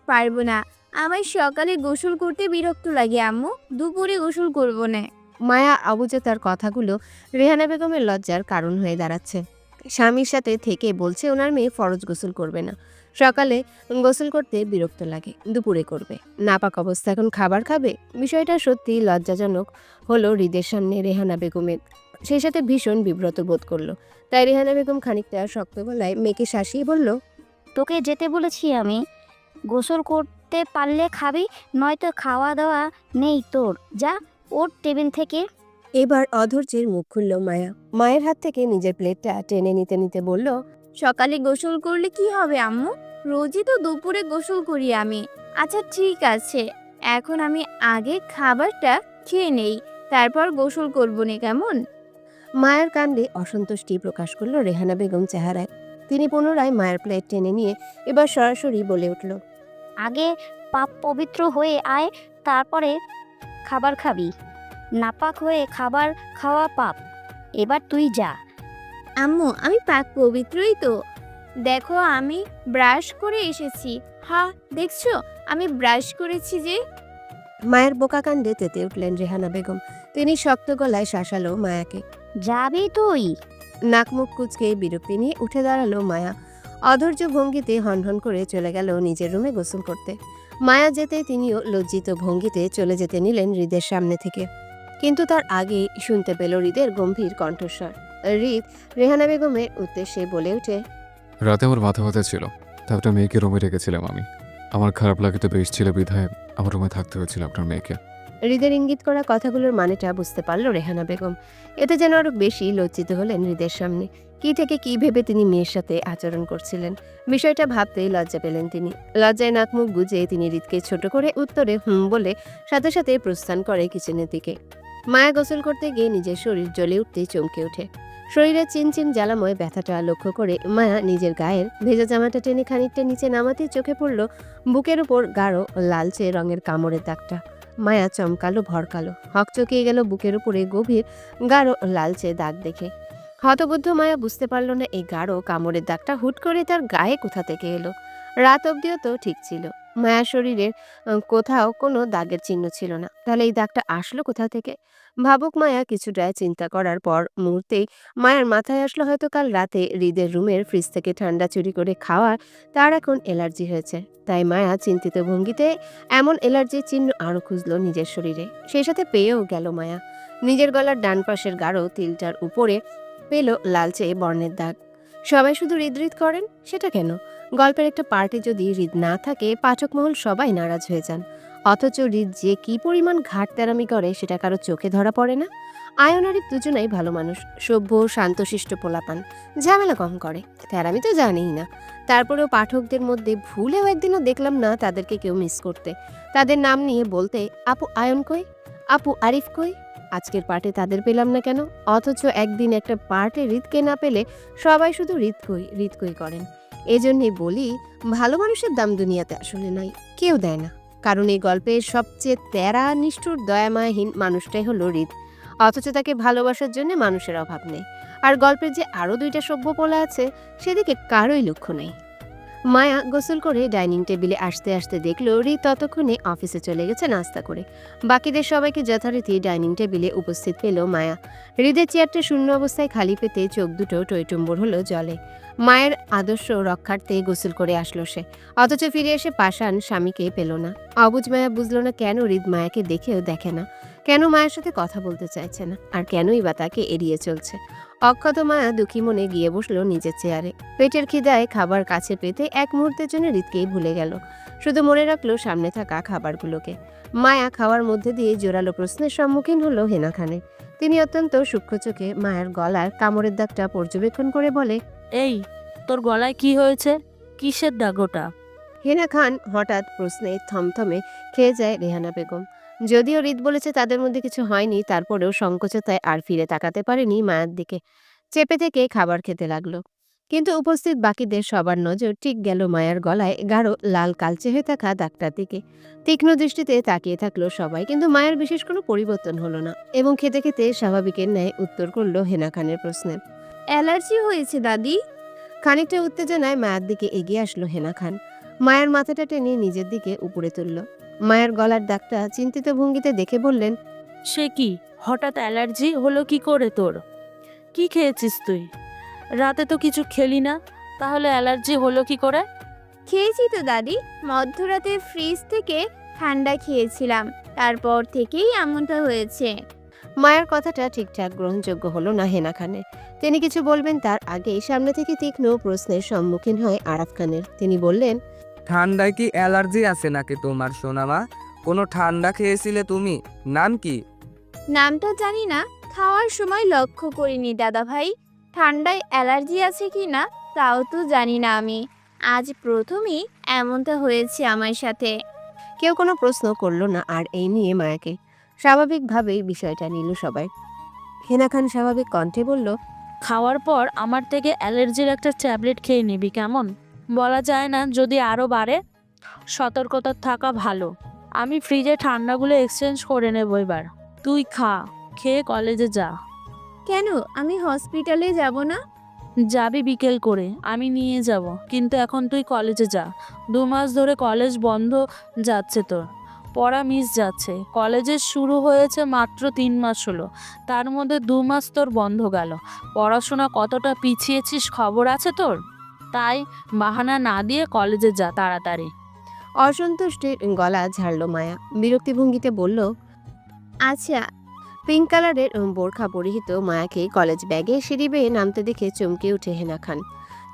পারবো না, আমার সকালে গোসল করতে বিরক্ত লাগে আম্মু, দুপুরে গোসল করব না। মায়া অবুঝতার কথাগুলো রেহানা বেগমের লজ্জার কারণ হয়ে দাঁড়াচ্ছে। স্বামীর সাথে থেকে বলছে ওনার মেয়ে ফরজ গোসল করবে না, সকালে গোসল করতে বিরক্ত লাগে, দুপুরে করবে, নাপাক অবস্থা এখন খাবার খাবে। বিষয়টা সত্যি লজ্জাজনক হলো হৃদের সামনে রেহানা বেগমের। সেই সাথে ভীষণ বিব্রত বোধ করলো। তাই রেহানা বেগম খানিকটা শক্ত গলায় মেয়েকে শাসিয়ে বলল, তোকে যেতে বলেছি আমি, গোসল করতে পারলে খাবি, নয়তো খাওয়া দাওয়া নেই তোর, যা ওর টেবিল থেকে। এবার অধৈর্যের মুখ খুলল মায়া। মায়ের হাত থেকে নিজের প্লেটটা টেনে নিতে নিতে বলল, সকালে গোসল করলে কি হবে আম্মু? রোজই তো দুপুরে গোসল করি আমি। আচ্ছা ঠিক আছে, এখন আমি আগে খাবারটা খেয়ে নেই, তারপর গোসল করবো না কেমন? মায়ের কাণ্ডে অসন্তুষ্টি প্রকাশ করল রেহানা বেগম চেহারায়। তিনি পুনরায় মায়ের প্লেট টেনে নিয়ে এবার সরাসরি বলে উঠল, আগে পাপ পবিত্র হয়ে আয়, তারপরে খাবার খাবি। নাপাক হয়ে খাবার খাওয়া পাপ। এবার তুই যা। আম্মু আমি পাক পবিত্রই তো। দেখো আমি ব্রাশ করে এসেছি। হ্যাঁ দেখছো আমি ব্রাশ করেছি যে। মায়ের বোকা কাণ্ডে তেতে উঠলেন রেহানা বেগম। তিনি শক্ত গলায় শাসালো মায়াকে। যাবি তুই? নাক মুখ কুচকে বিরক্তি নিয়ে উঠে দাঁড়ালো মায়া। অধৈর্য ভঙ্গিতে হনহন করে চলে গেল নিজের রুমে গোসল করতে। মায়া যেতে তিনিও লজ্জিত ভঙ্গিতে চলে যেতে নিলেন হৃদের সামনে থেকে। কিন্তু তার আগেই শুনতে পেল হৃদের গম্ভীর কণ্ঠস্বর। হৃদ রেহানা বেগমের উদ্দেশ্যে বলে ওঠে, রাতে আমার মাথা ব্যথা ছিল, তারপরে মেয়েকে রুমে রেখেছিলাম আমি। আমার খারাপ লাগে তো বেশ ছিল বিধায় আমার রুমে থাকতে হয়েছিল আপনার মেয়েকে। হৃদের ইঙ্গিত করা কথাগুলোর মানেটা বুঝতে পারল রেহানা বেগম। এতে যেন আরো বেশি লজ্জিত হলেন হৃদের সামনে। কি থেকে কি ভেবে তিনি মেয়ের সাথে আচরণ করছিলেন, বিষয়টা ভাবতেই লজ্জা পেলেন তিনি। লজ্জায় নাক মুখ গুজে তিনি হৃদকে ছোট করে উত্তরে বলে সাথে সাথে প্রস্থান করে কিচেনের দিকে। মায়া গোসল করতে গিয়ে নিজের শরীর জ্বলে উঠতেই চমকে ওঠে। শরীরে চিনচিন জ্বালাময় ব্যথাটা লক্ষ্য করে মায়া নিজের গায়ের ভেজা জামাটা টেনে খানিকটা নিচে নামাতেই চোখে পড়ল বুকের উপর গাঢ় লালচে রঙের কামড়ের দাগটা। মায়া চমকালো, ভরকালো, হকচকিয়ে গেল বুকের উপরে গভীর গাঢ় লালচে দাগ দেখে। হতবুদ্ধ মায়া বুঝতে পারল না এই গাঢ় কামড়ের দাগটা হুট করে তার গায়ে কোথা থেকে এলো। রাত অবধিও তো ঠিক ছিল। মায়ার শরীরের কোথাও কোনো দাগের চিহ্ন ছিল না, তাহলে এই দাগটা আসলো কোথা থেকে? ভাবুক মায়া কিছুটা চিন্তা করার পর মুহূর্তেই মায়ার মাথায় আসলো হয়তো কাল রাতে হৃদের রুমের ফ্রিজ থেকে ঠান্ডা চুরি করে খাওয়া তার এখন অ্যালার্জি হয়েছে। তাই মায়া চিন্তিত ভঙ্গিতে এমন অ্যালার্জির চিহ্ন আরও খুঁজলো নিজের শরীরে। সেই সাথে পেয়েও গেল মায়া। নিজের গলার ডান পাশের গাঢ় তিলটার উপরে পেল লালচে বর্ণের দাগ। সবাই শুধু হৃদ করেন, সেটা কেন? গল্পের একটা পার্টে যদি হৃদ না থাকে পাঠক মহল সবাই নারাজ হয়ে যান, অথচ হৃদ যে কি পরিমাণ ঘাট তেরামি করে সেটা কারো চোখে ধরা পড়ে না। আয়ন আর হৃদ দুজনাই ভালো মানুষ, সভ্য শান্তশিষ্ট পোলাপান, ঝামেলা কম করে, তেরামি তো জানেই না। তারপরেও পাঠকদের মধ্যে ভুলেও একদিনও দেখলাম না তাদেরকে কেউ মিস করতে, তাদের নাম নিয়ে বলতে, আপু আয়ন কই, আপু আরিফ কই। আজকের পার্টে তাদের পেলাম না কেন? অথচ একদিন একটা পার্টে হৃদকে না পেলে সবাই শুধু হৃদ কই করেন। এজন্যই বলি ভালো মানুষের দাম দুনিয়াতে আসলে নাই, কেউ দেয় না। কারণ এই গল্পের সবচেয়ে তেরা নিষ্ঠুর দয়ামায়াহীন মানুষটাই হলো হৃদ, অথচ তাকে ভালোবাসার জন্য মানুষের অভাব নেই। আর গল্পের যে আরও দুইটা সভ্য পোলা আছে সেদিকে কারোই লক্ষ্য নেই। মায়া গোসল করে ডাইনিং টেবিলে আসতে আসতে দেখল হৃদ ততক্ষণে অফিসে চলে গেছে নাস্তা করে। বাকিদের সবাইকে যথারীতি ডাইনিং টেবিলে উপস্থিত পেল মায়া। হৃদের চেয়ারটা শূন্য অবস্থায় খালি পেতে চোখ দুটো টইটুম্বর হলো জলে। মায়ের আদর্শ রক্ষার্থে গোসল করে আসলো সে, অথচ ফিরে এসে পাষাণ স্বামীকে পেল না। অবুঝ মায়া বুঝল না কেন হৃদ মায়াকে দেখেও দেখে না, কেন মায়ের সাথে কথা বলতে চাইছে না, আর কেনই বা তাকে এড়িয়ে চলছে। অক্ষত মায়া দুঃখী মনে গিয়ে বসলো নিজের চেয়ারে। পেটের খিদায় খাবার কাছে পেতে এক মুহূর্তের জন্য হৃদকেই ভুলে গেল, শুধু মনে রাখলো সামনে থাকা খাবারগুলোকে। মায়া খাওয়ার মধ্যে দিয়ে জোরালো প্রশ্নের সম্মুখীন হলো হেনা খানের। তিনি অত্যন্ত সূক্ষ্ম চোখে মায়ের গলার কামড়ের দাগটা পর্যবেক্ষণ করে বলে, এই তোর গলায় কি হয়েছে? কিসের দাগ ওটা? হেনা খান হঠাৎ প্রশ্নে থমথমে খেয়ে যায় রেহানা বেগম। যদিও হৃদ বলেছে তাদের মধ্যে কিছু হয়নি, তারপরেও সংকোচতায় আর ফিরে তাকাতে পারেনি মায়ের দিকে। চেপে থেকে খাবার খেতে লাগলো। কিন্তু উপস্থিত বাকিদের সবার নজর ঠিক গেল মায়ের গলায় গাঢ় লাল কালচে হয়ে থাকা দাগটার দিকে। তীক্ষ্ণ দৃষ্টিতে তাকিয়ে থাকলো সবাই, কিন্তু মায়ের বিশেষ কোনো পরিবর্তন হলো না এবং খেতে খেতে স্বাভাবিকের ন্যায় উত্তর করলো হেনা খানের প্রশ্নে। অ্যালার্জি হয়েছে দাদি। খানিকটা উত্তেজনায় মায়ের দিকে এগিয়ে আসলো হেনা খান। মায়ের মাথাটা টেনে নিজের দিকে উপরে তুলল। মায়ের গলার দাগটা চিন্তিত ভঙ্গিতে দেখে বললেন, সে কি হঠাৎ অ্যালার্জি হলো কি করে তোর? কি খেয়েছিস তুই? রাতে তো কিছু খেলি না, তাহলে অ্যালার্জি হলো কি করে? খেয়েছি তো দাদি, মধ্যরাতে ফ্রিজ থেকে ঠান্ডা খেয়েছিলাম, তারপর থেকেই এমনটা হয়েছে। মায়ের কথাটা ঠিকঠাক গ্রহণযোগ্য হলো না হেনা খানের। তিনি কিছু বলবেন তার আগেই সামনে থেকে তীক্ষ্ণ প্রশ্নের সম্মুখীন হয় আরাফ খানের। তিনি বললেন, ঠান্ডায় কি অ্যালার্জি আছে নাকি তোমার সোনামা? কোনো ঠান্ডা খেয়েছিলে তুমি? নাম কি? নামটা জানি না, খাওয়ার সময় লক্ষ্য করিনি দাদা ভাই। ঠান্ডায় অ্যালার্জি আছে কি না তাও তো জানি না আমি। আজ প্রথমই এমনটা হয়েছে আমার সাথে। কেউ কোনো প্রশ্ন করলো না আর এই নিয়ে মায়াকে। স্বাভাবিকভাবেই বিষয়টা নিল সবাই। হেনা খান স্বাভাবিক কণ্ঠে বলল, খাওয়ার পর আমার থেকে অ্যালার্জির একটা ট্যাবলেট খেয়ে নিবি কেমন? বলা যায় না যদি আরও বাড়ে। সতর্কতা থাকা ভালো। আমি ফ্রিজে ঠান্ডাগুলো এক্সচেঞ্জ করে নেবো এবার। তুই খা, খেয়ে কলেজে যা। কেন আমি হসপিটালে যাব না? যাবি বিকেল করে, আমি নিয়ে যাব, কিন্তু এখন তুই কলেজে যা। 2 মাস ধরে কলেজ বন্ধ যাচ্ছে তোর, পড়া মিস যাচ্ছে। কলেজে শুরু হয়েছে মাত্র 3 মাস হলো, তার মধ্যে 2 মাস তোর বন্ধ গেল। পড়াশোনা কতটা পিছিয়েছিস খবর আছে তোর? তাই বাহানা না দিয়ে কলেজে যা তাড়াতাড়ি। অসন্তুষ্টির গলা ঝাড়ল মায়া। বিরক্তি ভঙ্গিতে বলল, আচ্ছা। পিঙ্ক কালারের বোরখা পরিহিত মায়াকে কলেজ ব্যাগে সিঁড়ি বেয়ে নামতে দেখে চমকে উঠে হেনা খান।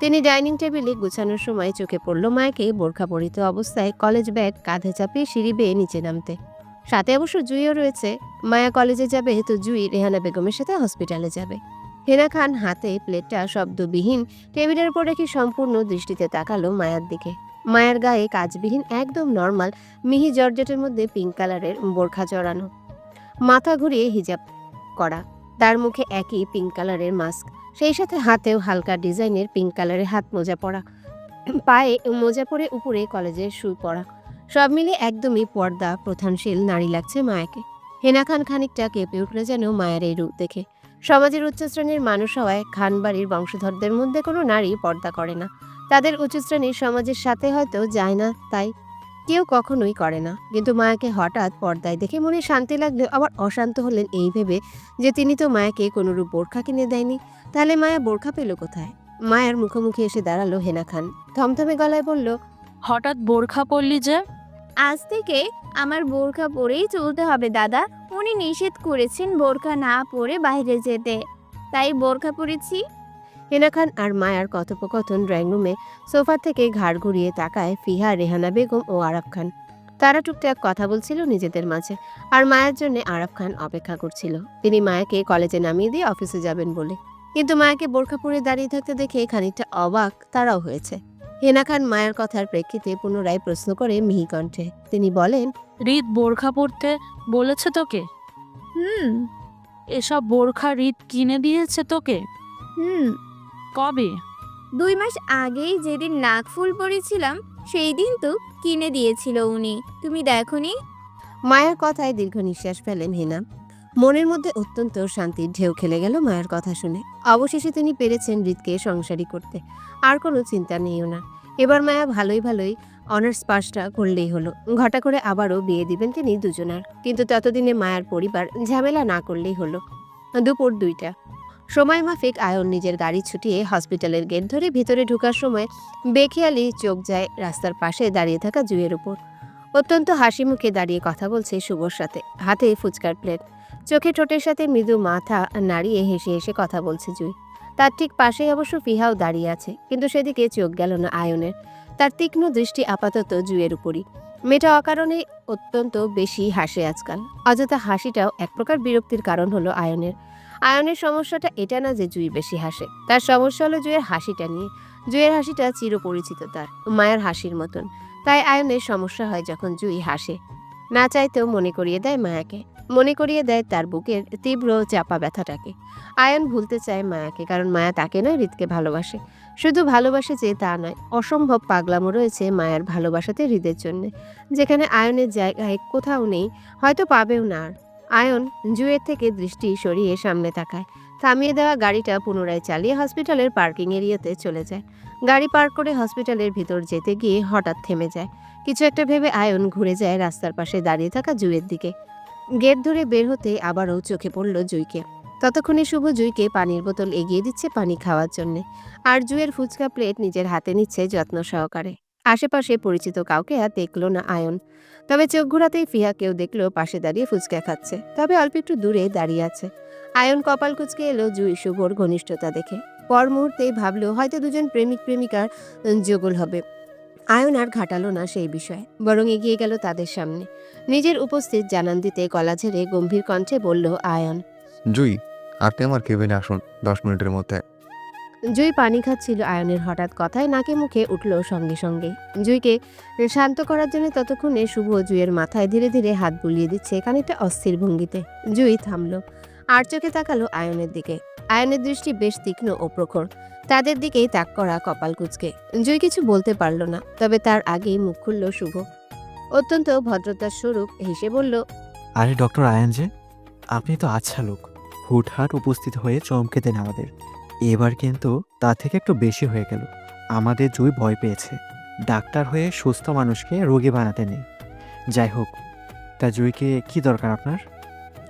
তিনি ডাইনিং টেবিলে গুছানোর সময় চোখে পড়ল মায়াকে বোরখা পরিহিত অবস্থায় কলেজ ব্যাগ কাঁধে চাপিয়ে সিঁড়ি বেয়ে নিচে নামতে। সাথে অবশ্য জুইও রয়েছে। মায়া কলেজে যাবে তো জুই রেহানা বেগমের সাথে হসপিটালে যাবে। হেনা খান হাতে প্লেটটা শব্দবিহীন টেবিলের উপর রেখে সম্পূর্ণ দৃষ্টিতে তাকালো মায়ার দিকে। মায়ের গায়ে কাজবিহীন একদম নর্মাল মিহি জর্জেটের মধ্যে পিঙ্ক কালারের বোরখা জড়ানো, মাথা ঘুরিয়ে হিজাব করা, তার মুখে একই পিঙ্ক কালারের মাস্ক, সেই সাথে হাতেও হালকা ডিজাইনের পিঙ্ক কালারের হাত মোজা পরা, পায়ে মোজা পরে উপরে কলেজের শু পরা। সব মিলে একদমই পর্দা প্রধানশীল নারী লাগছে মায়াকে। হেনা খান খানিকটা কেঁপে উঠল যেন মায়ের এই রূপ দেখে। সমাজের উচ্চ শ্রেণীর মানুষ হওয়ায় খান বাড়ির বংশধরদের মধ্যে কোনো নারী পর্দা করে না। তাদের উচ্চ শ্রেণীর সমাজের সাথে হয়তো যায় না, তাই কেউ কখনোই করে না। কিন্তু মায়াকে হঠাৎ পর্দায় দেখে মনে শান্তি লাগলেও আবার অশান্ত হলেন এই ভেবে যে তিনি তো মায়াকে কোনোরূপ বোরখা কিনে দেয়নি। তাহলে মায়া বোরখা পেল কোথায়? মায়ের মুখোমুখি এসে দাঁড়ালো হেনা খান, থমথমে গলায় বলল, হঠাৎ বোরখা পরলি যে? আজ থেকে আমার বোরখা পরেই চলতে হবে দাদা। উনি নিষেধ করেছেন বোরখা না পরে বাইরে যেতে, তাই বোরখা পরেছি। হেনা খান আর মায়ার কথোপকথন ড্রয়িং রুমে সোফা থেকে ঘাড় ঘুরিয়ে তাকায় ফিহা, রেহানা বেগম ও আরাফ খান। তারা টুকটাক কথা বলছিল নিজেদের মাঝে, আর মায়ের জন্য আরাফ খান অপেক্ষা করছিল। তিনি মায়াকে কলেজে নামিয়ে দিয়ে অফিসে যাবেন বলে। কিন্তু মায়াকে বোরখা পরে দাঁড়িয়ে থাকতে দেখে খানিকটা অবাক তারাও হয়েছে। হেনা খান মায়ের কথার প্রেক্ষিতে পুনরায় প্রশ্ন করে মিহি কণ্ঠে। তিনি বলেন, রিত বোরখা পরতে বলেছে তোকে? হুম এসব বোরখা রিত কিনে দিয়েছে তোকে? হুম কবে? 2 মাস আগেই যেদিন নাকফুল পরেছিলাম সেই দিন তো কিনে দিয়েছিল উনি। তুমি দেখোনি? মায়ের কথায় দীর্ঘ নিঃশ্বাস ফেলেন হেনা। মনের মধ্যে অত্যন্ত শান্তির ঢেউ খেলে গেল মায়ের কথা শুনে। অবশেষে তিনি পেরেছেন রিতকে সংসারী করতে, আর কোনো চিন্তা নেই ওনার। এবার মায়া ভালোই ভালোই অনার্স পাসটা করলেই হলো। ঘটা করে আবারও বিয়ে দিবেন তিনি দুজনার। কিন্তু ততদিনে মায়ার পরিবার ঝামেলা না করলেই হলো। দুপুর 2টা সময় মাফিক আয়ন নিজের গাড়ি ছুটিয়ে হসপিটালের গেট ধরে ভিতরে ঢোকার সময় বেখেয়ালি চোখ যায় রাস্তার পাশে দাঁড়িয়ে থাকা জুইয়ের উপর। অত্যন্ত হাসি মুখে দাঁড়িয়ে কথা বলছে শুভর সাথে, হাতে ফুচকার প্লেট, চোখে ঠোঁটের সাথে মৃদু মাথা নাড়িয়ে হেসে হেসে কথা বলছে জুই। তার ঠিক পাশেই অবশ্য ফিহাও দাঁড়িয়ে আছে, কিন্তু সেদিকে চোখ গেল না আয়নের। তার তীক্ষ্ণ দৃষ্টি আপাতত জুইয়ের উপরই। মেয়েটা অকারণে অত্যন্ত বেশি হাসে আজকাল। অযথা হাসিটাও এক প্রকার বিরক্তির কারণ হলো আয়নের। আয়নের সমস্যাটা এটা না যে জুই বেশি হাসে, তার সমস্যা হলো জুইয়ের হাসিটা নিয়ে। জুইয়ের হাসিটা চিরপরিচিত তার, মায়ের হাসির মতন। তাই আয়নের সমস্যা হয় যখন জুই হাসে। না চাইতেও মনে করিয়ে দেয় মায়াকে, মনে করিয়ে দেয় তার বুকের তীব্র চাপা ব্যথাটাকে। আয়ন ভুলতে চায় মায়াকে, কারণ মায়া তাকে নয় হৃদকে ভালোবাসে। শুধু ভালোবাসে যে তা নয়, অসম্ভব পাগলামো রয়েছে মায়ার ভালোবাসাতে হৃদের জন্য, যেখানে আয়নের জায়গায় কোথাও নেই, হয়তো পাবেও না আর। আয়ন জুয়ের থেকে দৃষ্টি সরিয়ে সামনে তাকায়। থামিয়ে দেওয়া গাড়িটা পুনরায় চালিয়ে হসপিটালের পার্কিং এরিয়াতে চলে যায়। গাড়ি পার্ক করে হসপিটালের ভিতর যেতে গিয়ে হঠাৎ থেমে যায়। কিছু একটা ভেবে আয়ন ঘুরে যায় রাস্তার পাশে দাঁড়িয়ে থাকা জুইয়ের দিকে। গেট ধরে বের হতে আবারও চোখে পড়ল জুইকে। ততক্ষণে শুভ জুইকে পানির বোতল এগিয়ে দিচ্ছে পানি খাওয়ার জন্যে, আর জুইয়ের ফুচকা প্লেট নিজের হাতে নিচ্ছে যত্ন সহকারে। আশেপাশে পরিচিত কাউকে আর দেখল না আয়ন। তবে চোখ ঘোরাতেই ফিহাকেও দেখলো পাশে দাঁড়িয়ে ফুচকা খাচ্ছে, তবে অল্প একটু দূরে দাঁড়িয়ে আছে। আয়ন কপাল কুঁচকে এলো জুই শুভর ঘনিষ্ঠতা দেখে। পর মুহূর্তেই ভাবলো হয়তো দুজন প্রেমিক প্রেমিকার যোগল হবে। আয়ন আর ঘাটালো না সেই বিষয়ে, বরং এগিয়ে গেল তাদের সামনে। নিজের উপস্থিত জানান দিতে গলা ঝেড়ে গম্ভীর কণ্ঠে বলল আয়ন। জুই, আপনি আমার কেবিনে আসুন 10 মিনিটের মধ্যে। জুই পানি খাচ্ছিল আয়নের হঠাৎ কথায় নাকে মুখে উঠল সঙ্গে সঙ্গে। জুইকে শান্ত করার জন্য ততক্ষণে শুভ জুইয়ের মাথায় ধীরে ধীরে হাত বুলিয়ে দিচ্ছে খানিকটা অস্থির ভঙ্গিতে। জুই থামল। আর চোখে তাকালো আয়নের দিকে। আয়নের দৃষ্টি বেশ তীক্ষ্ণ ও প্রখর। তাদের দিকেই তাক করা কপাল কুঁচকে। জুই কিছু বলতে পারল না, তবে তার আগেই মুখ খুলল শুভ। অত্যন্ত ভদ্রতার স্বরূপ হেসে বলল, আরে ডক্টর আয়ান যে, আপনি তো আচ্ছা লোক, হুটহাট উপস্থিত হয়ে চমকে দেন আমাদের। এবার কিন্তু তা থেকে একটু বেশি হয়ে গেল। আমাদের জুই ভয় পেয়েছে। ডাক্তার হয়ে সুস্থ মানুষকে রোগী বানাতে নেই। যাই হোক, তা জুইকে কি দরকার আপনার?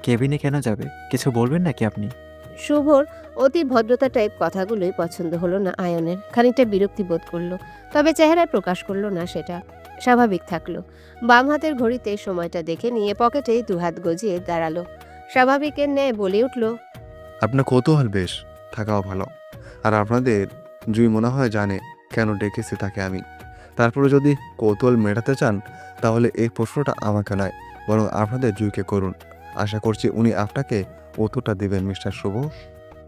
কেবিনে কেন যাবে? কিছু বলবেন নাকি আপনি? শুভর অতি ভদ্রতা টাইপ কথাগুলোই পছন্দ হলো না আয়নের। খানিকটা বিরক্তি বোধ করলো, তবে চেহারায় প্রকাশ করলো না সেটা। স্বাভাবিক থাকলো। বাম হাতের ঘড়িতে সময়টা দেখে নিয়ে পকেটে দুহাত গজিয়ে দাঁড়ালো। স্বাভাবিকের ন্যায় বলে উঠল, আপনার কৌতূহল বেশ, থাকাও ভালো। আর আপনাদের জুই মনে হয় জানে কেন ডেকেছি তাকে আমি। তারপরে যদি কৌতূহল মেটাতে চান তাহলে এই প্রশ্নটা আমাকে নয়, বরং আপনাদের জুইকে করুন। আশা করছি উনি আপনাকে উত্তরটা দেবেন মিস্টার শুভ।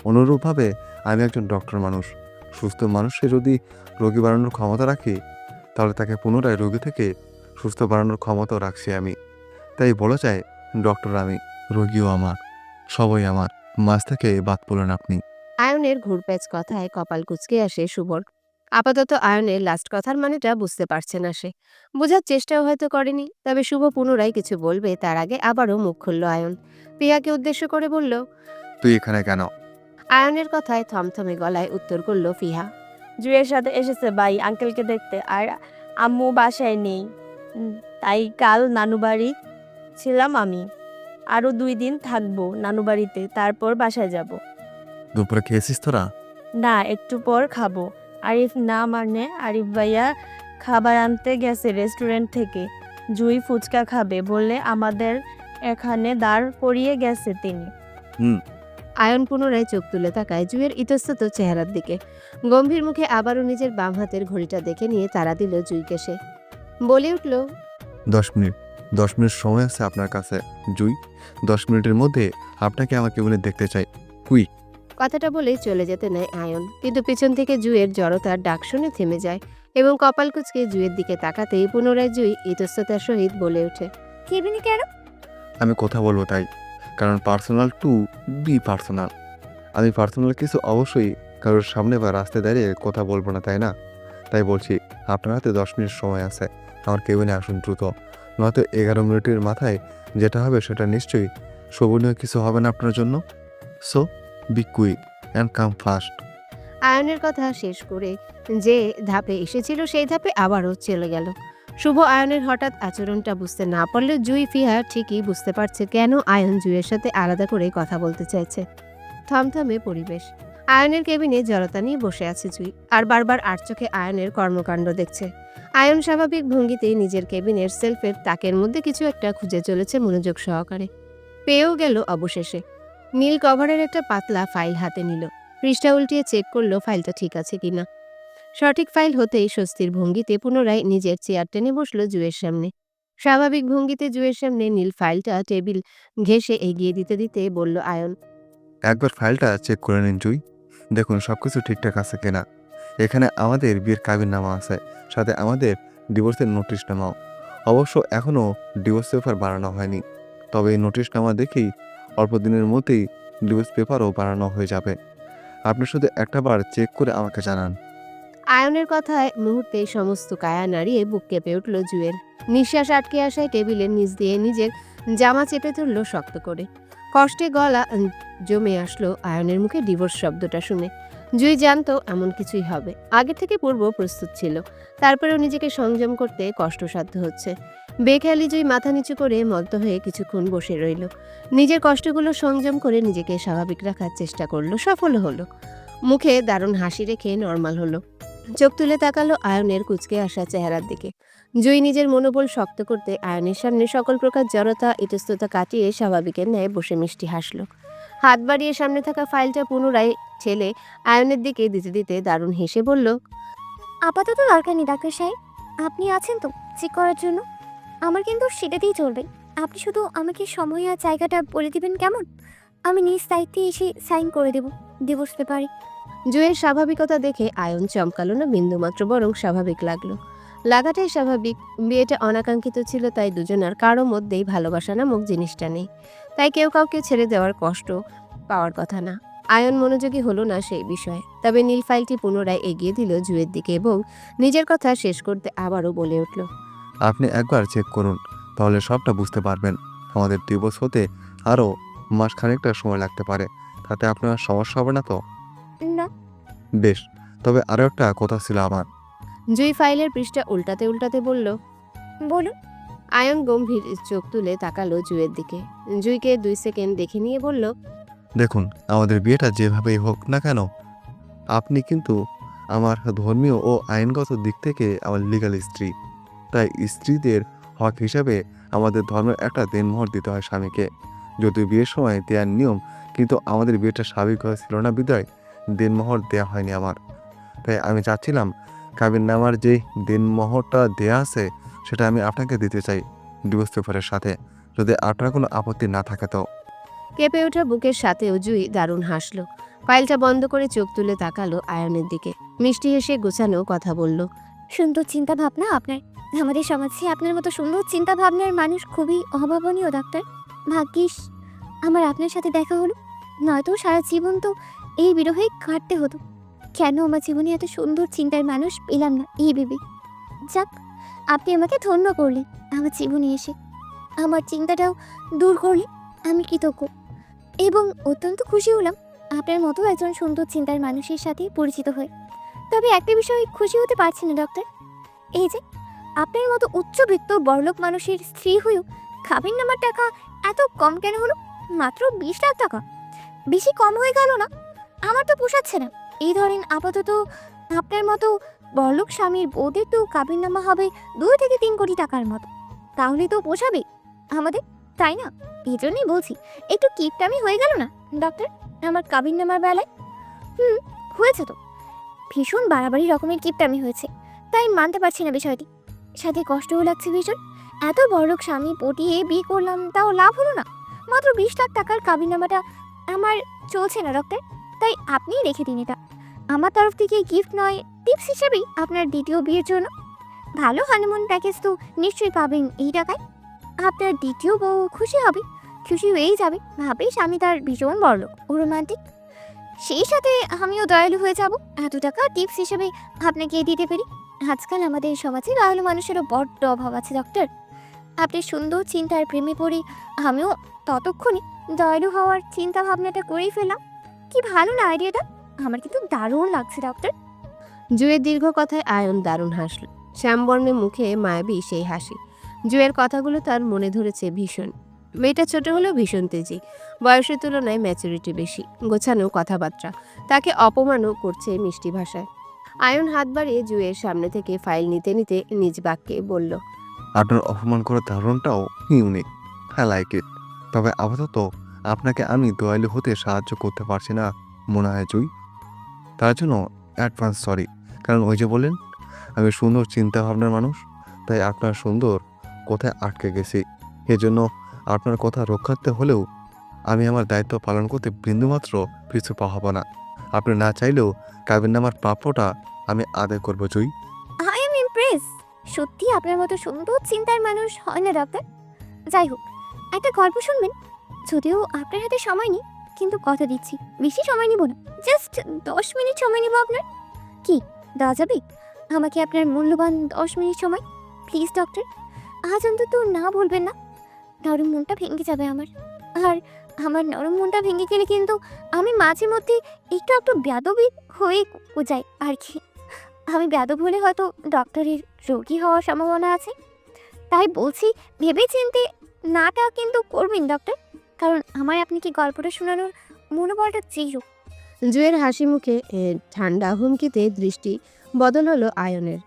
অনুরূপভাবে আমি একজন ডক্টর মানুষ। সুস্থ মানুষকে যদি রোগী বানানোর ক্ষমতা রাখি, তাহলে তাকে পুনরায় রোগী থেকে সুস্থ বানানোর ক্ষমতাও রাখছি আমি। তাই বলা যায় ডক্টর আমি, রোগীও আমার, সবই আমার। মাছ থেকে বাদ পড়লেন আপনি। আয়নের ঘুরপ্যাচ কথায় কপাল কুঁচকে আসে শুভর। আপাতত আয়নের লাস্ট কথার মানেটা বুঝতে পারছে না সে। বোঝার চেষ্টাও হয়তো করেনি। তবে শুভ পুনরায় কিছু বলবে তার আগে আবারও মুখ খুলল আয়ন। পিয়াকে উদ্দেশ্য করে বলল, তুই এখানে কেন? আয়নের কথায় থমথমে গলায় উত্তর করল ফিহা। জুয়ের সাথে এসেছে ভাই আঙ্কেলকে দেখতে, আর আম্মু বাসায় নেই। তাই কাল নানু বাড়ি ছিলাম আমি। আরও 2 দিন থাকবো নানু বাড়িতে, তারপর বাসায় যাব। দুপুরে খেয়েছিস তোরা? না, একটু পর খাবো। আরিফ না মানে আরিফ ভাইয়া খাবার আনতে গেছে রেস্টুরেন্ট থেকে। জুই ফুচকা খাবে বলে আমাদের এখানে দাঁড় করিয়ে গেছে তিনি। আয়ন পুনরায় চোখ তুলে তাকায় জুইয়ের ইতস্তত চেহারার দিকে। গম্ভীর মুখে আবারও নিজের বাম হাতের ঘড়িটা দেখে নিয়ে তাড়া দিল জুইকে সে। বলে উঠল, 10 মিনিট 10 মিনিট সময় আছে আপনার কাছে জুই। 10 মিনিটের মধ্যে আপনাকে আমার কেবিনে দেখতে চাই। কুই। কথাটা বলেই চলে যেতে নেয় আয়ন, কিন্তু পিছন থেকে জুইয়ের জড়তার ডাক শুনে থেমে যায় এবং কপাল কুঁচকে জুইয়ের দিকে তাকাতেই পুনরায় জুই ইতস্ততার সহিত বলে ওঠে, কেবিনে কেন? আমি কথা বলবো তাই, কারণ পার্সোনাল টু বি পার্সোনাল। আমি পার্সোনাল কিছু অবশ্যই কারোর সামনে বা রাস্তায় দাঁড়িয়ে কথা বলবো না, তাই না? তাই বলছি আপনার হাতে 10 মিনিট সময় আছে। আমার কেবিনে আসুন দ্রুত, নয়তো 11 মিনিটের মাথায় যেটা হবে সেটা নিশ্চয়ই শোভনীয় কিছু হবে না আপনার জন্য। So be quick and come fast. আয়নের কথা শেষ করে যে ধাপে এসেছিল সেই ধাপে আবারও চলে গেল। শুভ আয়নের হঠাৎ আচরণটা বুঝতে না পারলেও জুই ফিহা ঠিকই বুঝতে পারছে কেন আয়ন জুইয়ের সাথে আলাদা করে কথা বলতে চাইছে। থমথমে পরিবেশ। আয়নের কেবিনে জড়তা নিয়ে বসে আছে জুই, আর বারবার আর চোখে আয়নের কর্মকাণ্ড দেখছে। আয়ন স্বাভাবিক ভঙ্গিতেই নিজের কেবিনের সেলফের তাকের মধ্যে কিছু একটা খুঁজে চলেছে মনোযোগ সহকারে। পেয়েও গেল অবশেষে। নীল কভারের একটা পাতলা ফাইল হাতে নিল। পৃষ্ঠা উল্টিয়ে চেক করলো ফাইলটা ঠিক আছে কিনা। সঠিক ফাইল হতেই স্বস্তির ভঙ্গিতে পুনরায় নিজের চেয়ার টেনে বসলো জুয়ের সামনে। স্বাভাবিক ভঙ্গিতে জুয়ের সামনে নীল ফাইলটা টেবিল ঘেঁষে এগিয়ে দিতে দিতে বলল আয়ন, একবার ফাইলটা চেক করে নিন জুই, দেখুন সবকিছু ঠিকঠাক আছে কিনা। এখানে আমাদের বিয়ের কাবিননামা আছে, সাথে আমাদের ডিভোর্সের নোটিশনামাও। অবশ্য এখনও ডিভোর্স পেপার বানানো হয়নি, তবে এই নোটিশনামা দেখেই অল্প দিনের মধ্যেই ডিভোর্স পেপারও বানানো হয়ে যাবে। আপনি শুধু একটাবার চেক করে আমাকে জানান। আয়নের কথায় মুহূর্তে সমস্ত কায়া নাড়িয়ে বুক কেঁপে উঠল জুয়ের। নিঃশ্বাস আটকে আসায় টেবিলের নিচ দিয়ে নিজের জামা চেপে ধরল শক্ত করে। কষ্টে গলা জমে আসলো আয়নের মুখে ডিভোর্স শব্দটা শুনে। জুই জানতো এমন কিছুই হবে, আগে থেকে পূর্ব প্রস্তুত ছিল। তারপরেও নিজেকে সংযম করতে কষ্টসাধ্য হচ্ছে। বেখেয়ালি জুই মাথা নিচু করে মত্ত হয়ে কিছুক্ষণ বসে রইল। নিজের কষ্টগুলো সংযম করে নিজেকে স্বাভাবিক রাখার চেষ্টা করলো, সফল হলো। মুখে দারুণ হাসি রেখে নর্মাল হলো। চোখ তুলে তাকালো আয়নের কুঁচকে আসা চেহারার দিকে। জুই নিজের মনোবল শক্ত করতে আয়নের সামনে সকল প্রকার জড়তা ইতস্ততা কাটিয়ে স্বাভাবিকের ন্যায় বসে মিষ্টি হাসলো। হাত বাড়িয়ে সামনে থাকা ফাইলটা পুনরায় ঠেলে আয়নের দিকে দিতে দিতে দারুণ হেসে বলল, আপাতত দরকার নেই ডাক্তার সাহেব, আপনি আছেন তো চেক করার জন্য? আমার কিন্তু সেটাতেই চলবে। আপনি শুধু আমাকে সময় আর জায়গাটা বলে দিবেন কেমন? আমি নিজ দায়িত্বে এসে সাইন করে দেব ডিভোর্স পেপারে। জুয়ের স্বাভাবিকতা দেখে আয়ন চমকালো না বিন্দুমাত্র, বরং স্বাভাবিক লাগলো। লাগাটাই স্বাভাবিক। বিয়েটা অনাকাঙ্ক্ষিত ছিল, তাই দুজনের কারো মধ্যেই ভালোবাসা নামক জিনিসটা নেই। তাই কেউ কাউকে ছেড়ে দেওয়ার কষ্ট পাওয়ার কথা না। আয়ন মনোযোগী হলো না সেই বিষয়ে। তবে নীল ফাইলটি পুনরায় এগিয়ে দিল জুয়ের দিকে এবং নিজের কথা শেষ করতে আবারও বলে উঠল, আপনি একবার চেক করুন, তাহলে সবটা বুঝতে পারবেন। আমাদের ডিভোর্স হতে আরও মাস খানিকটা সময় লাগতে পারে। তাতে আপনার সমস্যা হবে না তো? না। বেশ, তবে আরও একটা কথা ছিল আমার। জুই ফাইলের পৃষ্ঠা উল্টাতে উল্টাতে বলল। বলুন। আয়ন গম্ভীর চোখ তুলে তাকালো জুয়ের দিকে। জুইকে 2 সেকেন্ড দেখে নিয়ে বলল, দেখুন, আমাদের বিয়েটা যেভাবেই হোক না কেন, আপনি কিন্তু আমার ধর্মীয় ও আইনগত দিক থেকে আমার লিগ্যাল স্ত্রী। তাই স্ত্রীদের হক হিসাবে আমাদের ধর্মের একটা দেনমোহর দিতে হয় স্বামীকে। যদিও বিয়ের সময় দেওয়ার নিয়ম, কিন্তু আমাদের বিয়েটা স্বাভাবিক ছিল না বিদায় দেনমোহর দেওয়া হয়নি আমার। তাই আমি চাচ্ছিলাম কাবিননামার যে দেনমোহরটা দেয়া আছে সেটা আমি আপনাকে দিতে চাই ডিভোর্স পেপারের সাথে, যদি আপনার কোনো আপত্তি না থাকে তো। কেঁপে ওঠা বুকের সাথেও জুই দারুণ হাসলো। ফাইলটা বন্ধ করে চোখ তুলে তাকালো আয়নের দিকে। মিষ্টি হেসে গোছানো কথা বলল, সুন্দর চিন্তা ভাবনা আপনার। আমাদের সমাজে আপনার মতো সুন্দর চিন্তা ভাবনার মানুষ খুবই অভাবনীয় ডাক্তার। ভাগ্যিস আমার আপনার সাথে দেখা হলো, নয়তো সারা জীবন তো এই বিরহে কাটতে হতো। কেন আমার জীবনে এত সুন্দর চিন্তার মানুষ পেলাম না এই ভেবে। যাক, আপনি আমাকে ধন্য করলেন আমার জীবনে এসে, আমার চিন্তাটাও দূর করলেন। আমি কৃতজ্ঞ এবং অত্যন্ত খুশি হলাম আপনার মতো একজন সুন্দর চিন্তার মানুষের সাথে পরিচিত হয়ে। তবে একটা বিষয়ে খুশি হতে পারছি না ডক্টর, এই যে আপনার মতো উচ্চবিত্ত বড়লোক মানুষের স্ত্রী হয়েও খাবিননামার টাকা এত কম কেন হলো? মাত্র 20 লাখ টাকা। বেশি কম হয়ে গেল না? আমার তো পোষাচ্ছে না। এই ধরেন আপাতত আপনার মতো বড়লোক স্বামীর বউদের তো কাবিননামা হবে 2 থেকে 3 কোটি টাকার মতো। তাহলে তো পোষাবে আমাদের, তাই না? এই জন্যই বলছি, একটু কিপটামি হয়ে গেল না ডক্টর আমার কাবিননামার বেলায়? হয়েছে তো, ভীষণ বাড়াবাড়ি রকমের কিপটামি হয়েছে। তাই মানতে পারছি না বিষয়টি, সাথে কষ্টও লাগছে ভীষণ। এত বড়লোক স্বামী পটিয়ে বিয়ে করলাম, তাও লাভ হলো না। মাত্র 20 লাখ টাকার কাবিননামাটা আমার চলছে না ডক্টর। তাই আপনিই রেখে দিন এটা। আমার তরফ থেকে গিফট নয়, টিপস হিসেবেই আপনার দ্বিতীয় বিয়ের জন্য। ভালো হানিমুন প্যাকেজ তো নিশ্চয়ই পাবেন এই টাকায়। আপনার দ্বিতীয় বউ খুশি হবে, খুশি হয়েই যাবে, ভাবে স্বামী তার ভীষণ বড়লোক ও রোমান্টিক। সেই সাথে আমিও দয়ালু হয়ে যাব, এত টাকা টিপস হিসেবে আপনাকে দিতে পারি। আজকাল আমাদের সমাজে দয়ালু মানুষেরও বড্ড অভাব আছে ডক্টর। আপনি সুন্দর চিন্তার প্রেমে পড়ে আমিও ততক্ষণে দয়ালু হওয়ার চিন্তা ভাবনাটা করেই ফেললাম। কি ভালো না আইডিয়াটা? আমার কিন্তু দারুণ লাগছে ডক্টর। জুয়ের দীর্ঘ কথায় আয়ন দারুণ হাসল। শ্যামবর্ণের মুখে মায়াবী সেই হাসি। জুয়ের কথাগুলো তার মনে ধরেছে ভীষণ। মেয়েটা ছোট হলেও ভীষণ তেজি, বয়সের তুলনায় ম্যাচুরিটি বেশি, গোছানো কথাবার্তা, তাকে অপমানও করছে মিষ্টি ভাষায়। আয়ন হাত বাড়িয়ে জুয়ের সামনে থেকে ফাইল নিতে নিতে নিজ বাক্যে বলল, আপনার অপমান করার ধারণটাও ইউনিক, আই লাইক ইট। তবে আপাতত আপনাকে আমি দয়ালু হতে সাহায্য করতে পারছি না মনে হয় জুই। তার জন্য অ্যাডভান্স সরি। কারণ ওই যে বললেন আমি সুন্দর চিন্তা ভাবনার মানুষ, তাই আপনার সুন্দর কোথায় আটকে গেছি। এজন্য আপনার কথা রক্ষার্থে হলেও আমি আমার দায়িত্ব পালন করতে বিন্দুমাত্র পিছু পা হব না। আপনি না চাইলেও কাবিননামার প্রাপ্যটা আমি আদায় করবো জুই। I am Impress. সত্যি আপনার মতো সুন্দর চিন্তার মানুষ হয় না ডক্টর। যাই হোক, একটা গল্প শুনবেন? যদিও আপনার হাতে সময় নেই, কিন্তু কথা দিচ্ছি বেশি সময় নিব না, জাস্ট 10 মিনিট সময় নিব আপনার। কি দেওয়া যাবে আমাকে আপনার মূল্যবান 10 মিনিট সময়? প্লিজ ডক্টর, আজ অন্তত না বলবেন না। নরম মনটা ভেঙে যাবে আমার। আর আমার নরম মনটা ভেঙে গেলে কিন্তু আমি মাঝে মধ্যে একটু বেয়াদবি হয়ে যাই আর কি। আমি বেয়াদব হলে হয়তো ডক্টরের রোগী হওয়ার সম্ভাবনা আছে। তাই বলছি, ভেবে চিনতে নাটা কিন্তু করবেন ডক্টর, কারণ আমার আপনাকে গল্পটা শোনানোর মনোবলটা চেয়েও। জুয়ের হাসি মুখে ঠান্ডা হুমকিতে দৃষ্টি বদল হলো আয়নের।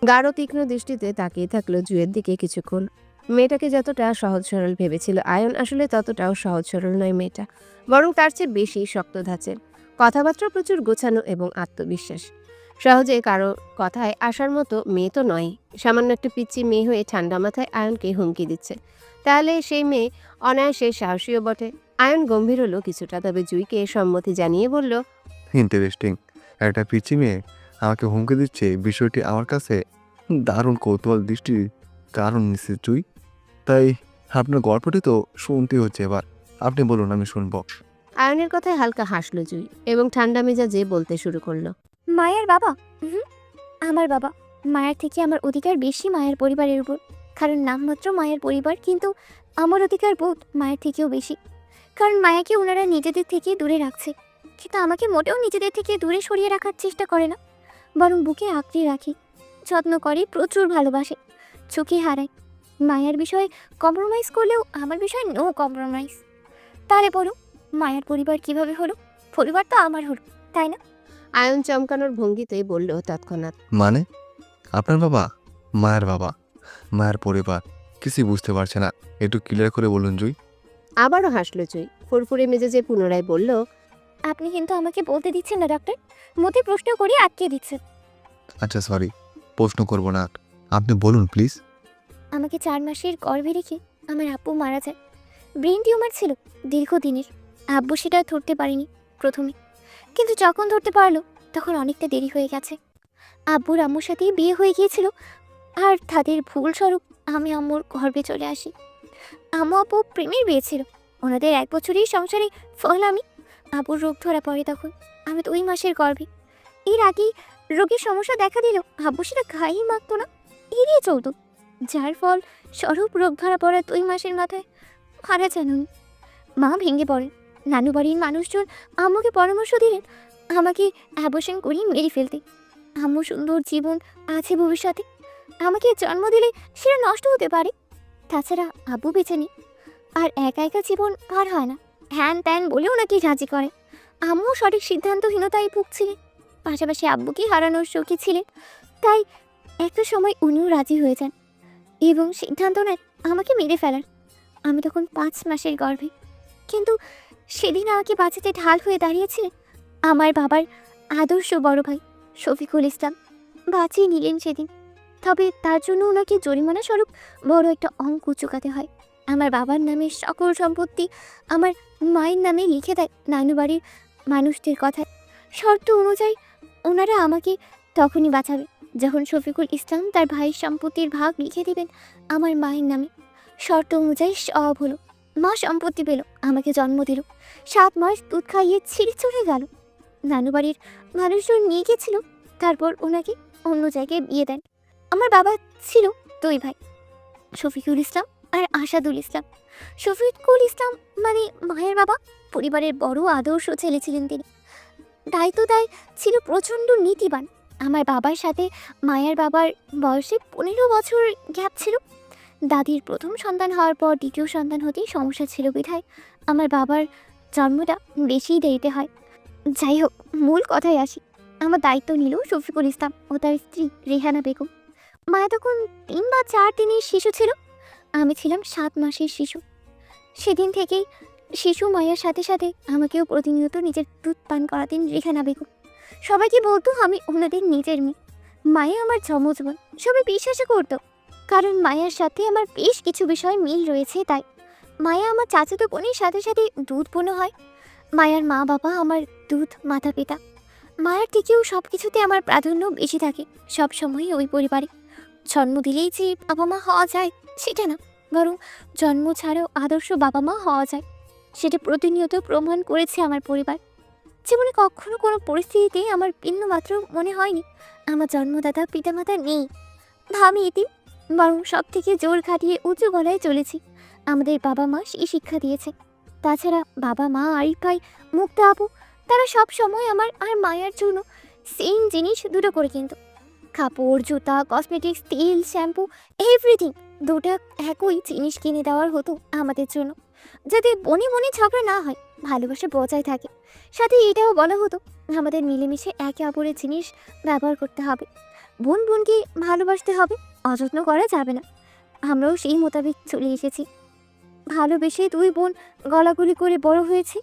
গাঢ় তীক্ষ্ণ দৃষ্টিতে তাকিয়ে থাকলো জুয়ের দিকে কিছুক্ষণ। মেয়েটাকে যতটা সহজ সরল ভেবেছিল আয়ন, আসলে ততটাও সহজ সরল নয় মেয়েটা, বরং তার চেয়ে বেশি শক্ত ধাঁচের। কথাবার্তা প্রচুর গোছানো এবং আত্মবিশ্বাস। সহজে কারো কথায় আসার মতো মেয়ে তো নয়। সামান্য একটা পিচ্চি মেয়ে হয়ে ঠান্ডা মাথায় আয়নকে হুমকি দিচ্ছে, তাহলে সেই মেয়ে অনায়াসে সাহসীও বটে। আয়ন গম্ভীর হলো কিছুটা, তবে জুইকে সম্মতি জানিয়ে বলল, ইন্টারেস্টিং, একটা পিচি মেয়ে আমাকে হুমকি দিচ্ছে, বিষয়টি আমার কাছে দারুণ কৌতূহল দৃষ্টি কারণ মিসেস জুই। তাই আপনার গল্পটি তো শুনতে হচ্ছে এবার। আপনি বলুন, আমি শুনবো। আয়নের কথায় হালকা হাসলো জুই এবং ঠান্ডা মেজাজে বলতে শুরু করলো। মায়ের বাবা? আমার বাবা। মায়ের থেকে আমার অধিকার বেশি মায়ের পরিবারের উপর, কারণ নামমাত্র মায়ের পরিবার, কিন্তু আমার অধিকার বোধ মায়ের থেকেও বেশি, কারণ মায়াকে ওনারা নিজেদের থেকে দূরে রাখছে, কিন্তু আমাকে মোটেও নিজেদের থেকে দূরে সরিয়ে রাখার চেষ্টা করে না, বরং বুকে আঁকড়ে রাখি, যত্ন করে, প্রচুর ভালোবাসে, চোখে হারায়। মায়ের বিষয়ে কম্প্রোমাইজ করলেও আমার বিষয়ে নো কম্প্রোমাইজ। তাহলে বলো, মায়ের পরিবার কিভাবে হলো? পরিবার তো আমার হলো, তাই না? আয়ন চমকানোর ভঙ্গিতে বলল তৎক্ষণাৎ। মানে আপনার বাবা মায়ের বাবা, মায়ের পরিবার, কিছুই বুঝতে পারছে না, একটু ক্লিয়ার করে বলুন জুই। আবারও হাসলো জুই ফুরফুরে মেজাজে পুনরায় বলল। আপনি কিন্তু আমাকে বলতে দিচ্ছেন না ডাক্তার, মতে প্রশ্ন করে আটকে দিচ্ছেন। আচ্ছা সরি, প্রশ্ন করব না, আপনি বলুন প্লিজ। আমাকে 4 মাসের গর্ভে রেখে আমার আব্বু মারা যায়। ব্রেন টিউমার ছিল দীর্ঘদিনের। আব্বু সেটা ধরতে পারিনি প্রথমে, কিন্তু যখন ধরতে পারলো তখন অনেকটা দেরি হয়ে গেছে। আব্বুর আম্মুর সাথেই বিয়ে হয়ে গিয়েছিল, আর তাদের ভুল স্বরূপ আমি আম্মুর গর্ভে চলে আসি। আম্মু আব্বু প্রেমের বিয়ে ছিল, ওনাদের 1 বছরের সংসারে ফল আমি। আব্বুর রোগ ধরা পড়ে তখন, আমি 2 মাসের গর্ভে। এর আগেই রোগের সমস্যা দেখা দিল, আব্বু সেটা গায়েই মাখতো না, এড়িয়ে চলতো, যার ফল স্বরূপ রোগ ধরা পড়া 2 মাসের মাথায় মারা যান উনি। মা ভেঙে পড়েন। নানু বাড়ির মানুষজন আম্মুকে পরামর্শ দিলেন আমাকে অ্যাবর্শন করিয়ে মেরে ফেলতে। আম্মু সুন্দর জীবন আছে ভবিষ্যতে, আমাকে জন্ম দিলে সেটা নষ্ট হতে পারে। তাছাড়া আব্বু বেঁচে নেই, আর একা একা জীবন পার হয় না, হ্যান ত্যান বলে ওনাকে রাজি করে। আম্মু সঠিক সিদ্ধান্তহীনতায় ভুগছিলেন, পাশাপাশি আব্বুকে হারানোর শোকে ছিলেন। তাই একটা সময় উনিও রাজি হয়ে যান এবং সিদ্ধান্ত নেন আমাকে মেরে ফেলার। আমি তখন 5 মাসের গর্ভে, কিন্তু সেদিন আমাকে বাঁচাতে ঢাল হয়ে দাঁড়িয়েছিলেন আমার বাবার আদর্শ বড় ভাই শফিকুল ইসলাম। বাঁচিয়ে নিলেন সেদিন, তবে তার জন্য ওনাকে জরিমানা স্বরূপ বড় একটা অঙ্ক চুকাতে হয়। আমার বাবার নামে সকল সম্পত্তি আমার মায়ের নামে লিখে দেয় নানু বাড়ির মানুষদের কথায়। শর্ত অনুযায়ী ওনারা আমাকে তখনই বাঁচাবে যখন শফিকুল ইসলাম তার ভাইয়ের সম্পত্তির ভাগ লিখে দেবেন আমার মায়ের নামে। শর্ত অনুযায়ী সব হলো, মা সম্পত্তি পেল, আমাকে জন্ম দিল, 7 মাস দুধ খাইয়ে ছিঁড়ে চলে গেল। নানু বাড়ির মানুষজন নিয়ে গেছিল, তারপর ওনাকে অন্য জায়গায় বিয়ে দেন। আমার বাবা ছিল 2 ভাই, শফিকুল ইসলাম আর আসাদুল ইসলাম। শফিকুল ইসলাম মানে মায়ের বাবা, পরিবারের বড় আদর্শ ছেলে ছিলেন তিনি। দায়িত্বদায় ছিল প্রচণ্ড নীতিবান। আমার বাবার সাথে মায়ের বাবার বয়সে 15 বছর গ্যাপ ছিল। দাদির প্রথম সন্তান হওয়ার পর দ্বিতীয় সন্তান হতেই সমস্যা ছিল বিধায় আমার বাবার জন্মটা বেশিই দেরিতে হয়। যাই হোক, মূল কথায় আসি। আমার দায়িত্ব নিল শফিকুল ইসলাম ও তার স্ত্রী রেহানা বেগম। মায়া তখন 3 বা 4 দিনের শিশু ছিল, আমি ছিলাম 7 মাসের শিশু। সেদিন থেকেই শিশু মায়ের সাথে সাথে আমাকেও প্রতিনিয়ত নিজের দুধ পান করাতেন রেহানা বেগম। সবাইকে বলতো আমি ওনাদের নিজের মেয়ে। মায়া আমার যমজ বোন, সবাই বিশ্বাসও করতো, কারণ মায়ার সাথে আমার বেশ কিছু বিষয় মিল রয়েছে। তাই মায়া আমার চাচাতো বোনের সাথে সাথে দুধ বোনও হয়। মায়ার মা বাবা আমার দুধ মাতা পিতা। মায়ের থেকেও সব কিছুতে আমার প্রাধান্য বেশি থাকে সব সময়ই ওই পরিবারে। জন্ম দিলেই যে বাবা মা হওয়া যায় সেটা না, বরং জন্ম ছাড়াও আদর্শ বাবা মা হওয়া যায়, সেটা প্রতিনিয়ত প্রমাণ করেছে আমার পরিবার। জীবনে কখনো কোনো পরিস্থিতিতে আমার বিন্দুমাত্র মনে হয়নি আমার জন্মদাতা পিতামাতা নেই বা আমি এতিম, বরং সব থেকে জোর খাটিয়ে উঁচু গলায় চলেছি। আমাদের বাবা মা সেই শিক্ষা দিয়েছে। তাছাড়া বাবা মা, আরিফ ভাই, মুক্তা আপু, তারা সব সময় আমার আর মায়ের জন্য সেম জিনিস দুটো করে কিনত। কাপড়, জুতা, কসমেটিক্স, তেল, শ্যাম্পু, এভরিথিং দুটো একই জিনিস কিনে দেওয়ার হতো আমাদের জন্য, যাতে বনে বনে ঝগড়া না হয়, ভালোবাসা বজায় থাকে। সাথে এটাও বলা হতো আমাদের মিলেমিশে একে অপরের জিনিস ব্যবহার করতে হবে, বোন বোনকে ভালোবাসতে হবে, অযত্ন করা যাবে না। আমরাও সেই মোতাবেক চলে এসেছি। ভালোবেসে 2 বোন গলাগলি করে বড় হয়েছি।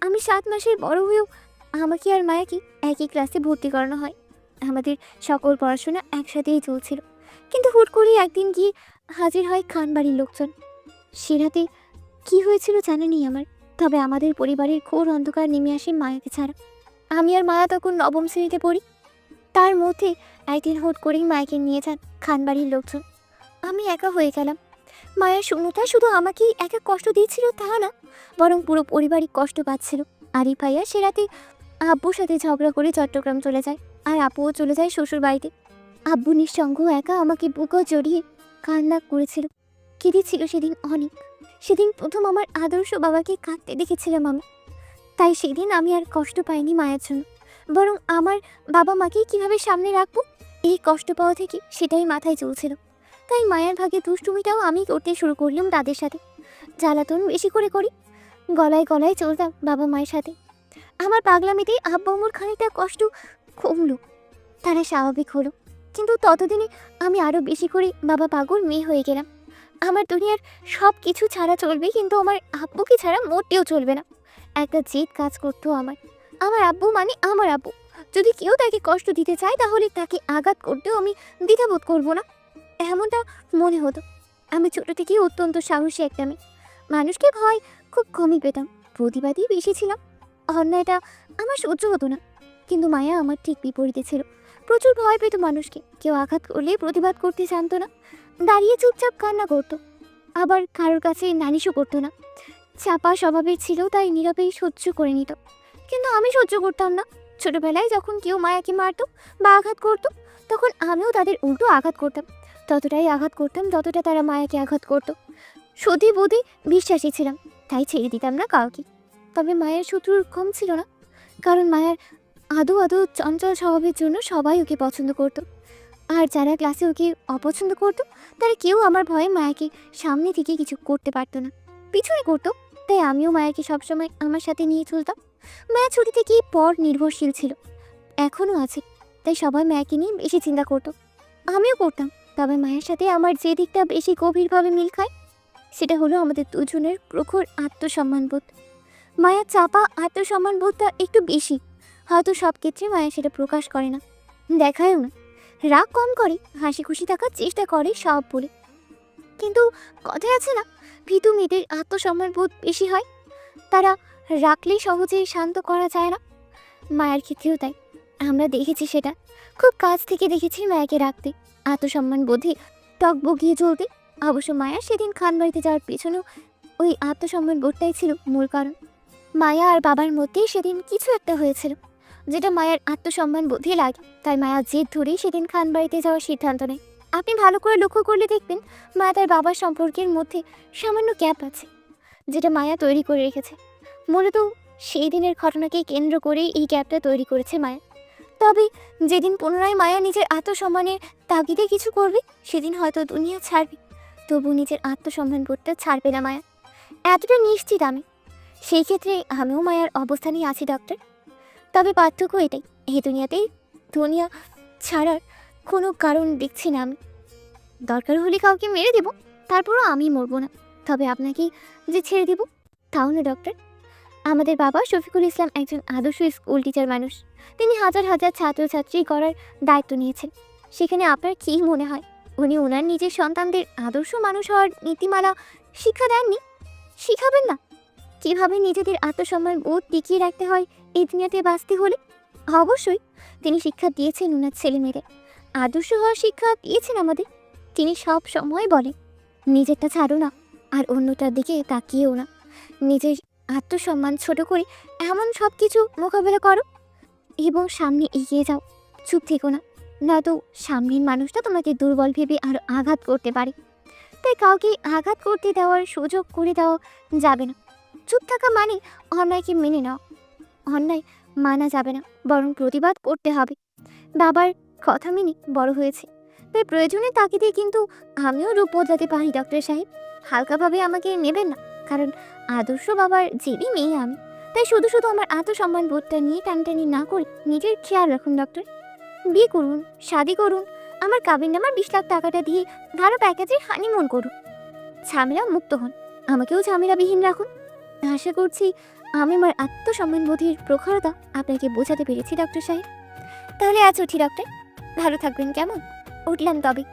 আমি 7 মাসের বড় হয়েও আমাকে আর মায়াকে একই ক্লাসে ভর্তি করানো হয়। আমাদের সকল পড়াশোনা একসাথেই চলছিল, কিন্তু হুট করে একদিন গিয়ে হাজির হয় খান বাড়ির লোকজন। সে রাতে কী হয়েছিল জানেনি আমার, তবে আমাদের পরিবারের ঘোর অন্ধকার নেমে আসে মায়াকে ছাড়া। আমি আর মায়া তখন 9ম শ্রেণীতে পড়ি। তার মধ্যে একদিন হুট করেই মায়াকে নিয়ে যান খানবাড়ির লোকজন। আমি একা হয়ে গেলাম। মায়ার শূন্যতা শুধু আমাকেই একা কষ্ট দিয়েছিল তা না, বরং পুরো পরিবারই কষ্ট পাচ্ছিল। আরিফ ভাইয়া সে রাতে আব্বুর সাথে ঝগড়া করে চট্টগ্রাম চলে যায়, আর আপুও চলে যায় শ্বশুর বাড়িতে। আব্বু নিঃসঙ্গ একা আমাকে বুকও জড়িয়ে কান্না করেছিল, কেঁদেছিল সেদিন অনেক। সেদিন প্রথম আমার আদর্শ বাবাকে কাঁদতে দেখেছিলাম আমি। তাই সেদিন আমি আর কষ্ট পাইনি মায়ের জন্য, বরং আমার বাবা মাকেই কীভাবে সামনে রাখবো এই কষ্ট পাওয়া থেকে সেটাই মাথায় চলছিল। তাই মায়ের ভাগে দুষ্টুমিটাও আমি করতে শুরু করলাম তাদের সাথে। জ্বালাতন বেশি করে করি, গলায় গলায় চলতাম বাবা মায়ের সাথে। আমার পাগলামিতেই আব্বু আম্মুর খানিকটা কষ্ট কমলো, তারা স্বাভাবিক হলো। কিন্তু ততদিনে আমি আরও বেশি করে বাবা পাগল মেয়ে হয়ে গেলাম। আমার দুনিয়ার সব কিছু ছাড়া চলবে, কিন্তু আমার আব্বুকে ছাড়া মোটেও চলবে না। একটা জেদ কাজ করতো আমার আব্বু মানে আমার আব্বু। যদি কেউ তাকে কষ্ট দিতে চায় তাহলে তাকে আঘাত করতেও আমি দ্বিধাবোধ করবো না, এমনটা মনে হতো। আমি ছোটো থেকেই অত্যন্ত সাহসী একটা মেয়ে, মানুষকে ভয় খুব কমই পেতাম, প্রতিবাদী বেশি ছিলাম। অন্যায়টা আমার সহ্য হতো না। কিন্তু মায়া আমার ঠিক বিপরীতে ছিল, প্রচুর ভয় পেত মানুষকে। কেউ আঘাত করলে প্রতিবাদ করতে জানতো না, দাঁড়িয়ে চুপচাপ কান্না করতো, আবার কারোর কাছে নালিশও করতো না। চাপা স্বভাবের ছিল, তাই নীরবেই সহ্য করে নিত। কিন্তু আমি সহ্য করতাম না। ছোটবেলায় যখন কেউ মায়াকে মারতো বা আঘাত করতো, তখন আমিও তাদের উল্টো আঘাত করতাম। ততটাই আঘাত করতাম যতটা তারা মায়াকে আঘাত করতো। সতী বোধে বিশ্বাসী ছিলাম, তাই ছেড়ে দিতাম না কাউকে। তবে মায়ের শত্রুর কম ছিল না, কারণ মায়ের আদৌ চঞ্চল স্বভাবের জন্য সবাই ওকে পছন্দ করতো। আর যারা ক্লাসে ওকে অপছন্দ করতো তারা কেউ আমার ভয়ে মায়াকে সামনে থেকে কিছু করতে পারতো না, পিছনে করতো। তাই আমিও মায়াকে সবসময় আমার সাথে নিয়ে চলতাম। মায়া ছুটি থেকে পর নির্ভরশীল ছিল, এখনও আছে। তাই সবাই মায়াকে নিয়ে বেশি চিন্তা করতো, আমিও করতাম। তবে মায়ের সাথে আমার যে দিকটা বেশি গভীরভাবে মিল খায় সেটা হলো আমাদের দুজনের প্রখর আত্মসম্মানবোধ। মায়ার চাপা আত্মসম্মানবোধটা একটু বেশি, হয়তো সব ক্ষেত্রে মায়া সেটা প্রকাশ করে না, দেখায়ও না। রাগ কম করে, হাসি খুশি থাকার চেষ্টা করে সব বলে। কিন্তু কথায় আছে না, ভীতু মেয়েদের আত্মসম্মানবোধ বেশি হয়, তারা রাখলে সহজে শান্ত করা যায় না। মায়ের ক্ষেত্রেও তাই, আমরা দেখেছি সেটা, খুব কাছ থেকে দেখেছি মায়াকে রাখতে, আত্মসম্মান বোধে টক বগিয়ে চলতে। অবশ্য মায়া সেদিন খানবাড়িতে যাওয়ার পেছনেও ওই আত্মসম্মান বোধটাই ছিল মূল কারণ। মায়া আর বাবার মধ্যেই সেদিন কিছু একটা হয়েছিল যেটা মায়ার আত্মসম্মান বোধে লাগে। তাই মায়া জেদ ধরেই সেদিন খানবাড়িতে যাওয়ার সিদ্ধান্ত নেয়। আপনি ভালো করে লক্ষ্য করলে দেখবেন মায়া তার বাবার সম্পর্কের মধ্যে সামান্য গ্যাপ আছে, যেটা মায়া তৈরি করে রেখেছে। মূলত সেই দিনের ঘটনাকে কেন্দ্র করেই এই গ্যাপটা তৈরি করেছে মায়া। তবে যেদিন পুনরায় মায়া নিজের আত্মসম্মানের তাগিদে কিছু করবে সেদিন হয়তো দুনিয়া ছাড়বে, তবু নিজের আত্মসম্মান বোধটা ছাড়বে না মায়া, এতটা নিশ্চিত আমি। সেই ক্ষেত্রে আমিও মায়ার অবস্থানেই আছি ডক্টর। তবে পার্থক্য এটাই, এই দুনিয়াতেই দুনিয়া ছাড়ার কোনো কারণ দেখছি না আমি। দরকার হলে কাউকে মেরে দেব, তারপরও আমি মরবো না। তবে আপনাকে যে ছেড়ে দেব তাও না ডক্টর। আমাদের বাবা শফিকুল ইসলাম একজন আদর্শ স্কুল টিচার মানুষ। তিনি হাজার হাজার ছাত্রছাত্রী করার দায়িত্ব নিয়েছেন। সেখানে আপনার কী মনে হয় উনি ওনার নিজের সন্তানদের আদর্শ মানুষ হওয়ার নীতিমালা শিক্ষা দেননি? শিখাবেন না কীভাবে নিজেদের আত্মসম্মান বোধ টিকিয়ে রাখতে হয় এই দুনিয়াতে বাঁচতে হলে? অবশ্যই তিনি শিক্ষা দিয়েছেন ওনার ছেলেমেয়েদের, আদর্শ হওয়ার শিক্ষা দিয়েছেন আমাদের। তিনি সব সময় বলেন, নিজেরটা ছাড়ো না আর অন্যটার দিকে তাকিয়েও না, নিজের আত্মসম্মান ছোট করে এমন সব কিছু মোকাবেলা করো এবং সামনে এগিয়ে যাও, চুপ থেকো না, নয়তো সামনের মানুষটা তোমাকে দুর্বল ভেবে আরও আঘাত করতে পারে। তাই কাউকে আঘাত করতে দেওয়ার সুযোগ করে দেওয়া যাবে না। চুপ থাকা মানে অন্যায়কে মেনে নাও, অন্যায় মানা যাবে না, বরং প্রতিবাদ করতে হবে। বাবার কথা মেনে বড় হয়েছে, তাই প্রয়োজনের তাগিদে কিন্তু আমিও রূপ বদলাতে পারি ডক্টর সাহেব। হালকাভাবে আমাকে নেবেন না, কারণ আদর্শ বাবার জেদি মেয়ে আমি। তাই শুধু শুধু আমার আত্মসম্মান বোধটা নিয়ে টানটানি না করে নিজের খেয়াল রাখুন ডক্টর। বিয়ে করুন, শাদি করুন, আমার কাবিননামার 20 লাখ টাকাটা দিয়ে ভালো প্যাকেজে হানিমুন করুন, ঝামেলা মুক্ত হন, আমাকেও ঝামেলাবিহীন রাখুন। আশা করছি আমি আমার আত্মসম্মান বোধের প্রখরতা আপনাকে বোঝাতে পেরেছি ডক্টর সাহেব। তাহলে আজ উঠি ডক্টর, ভালো থাকবেন কেমন? উঠলাম তবে।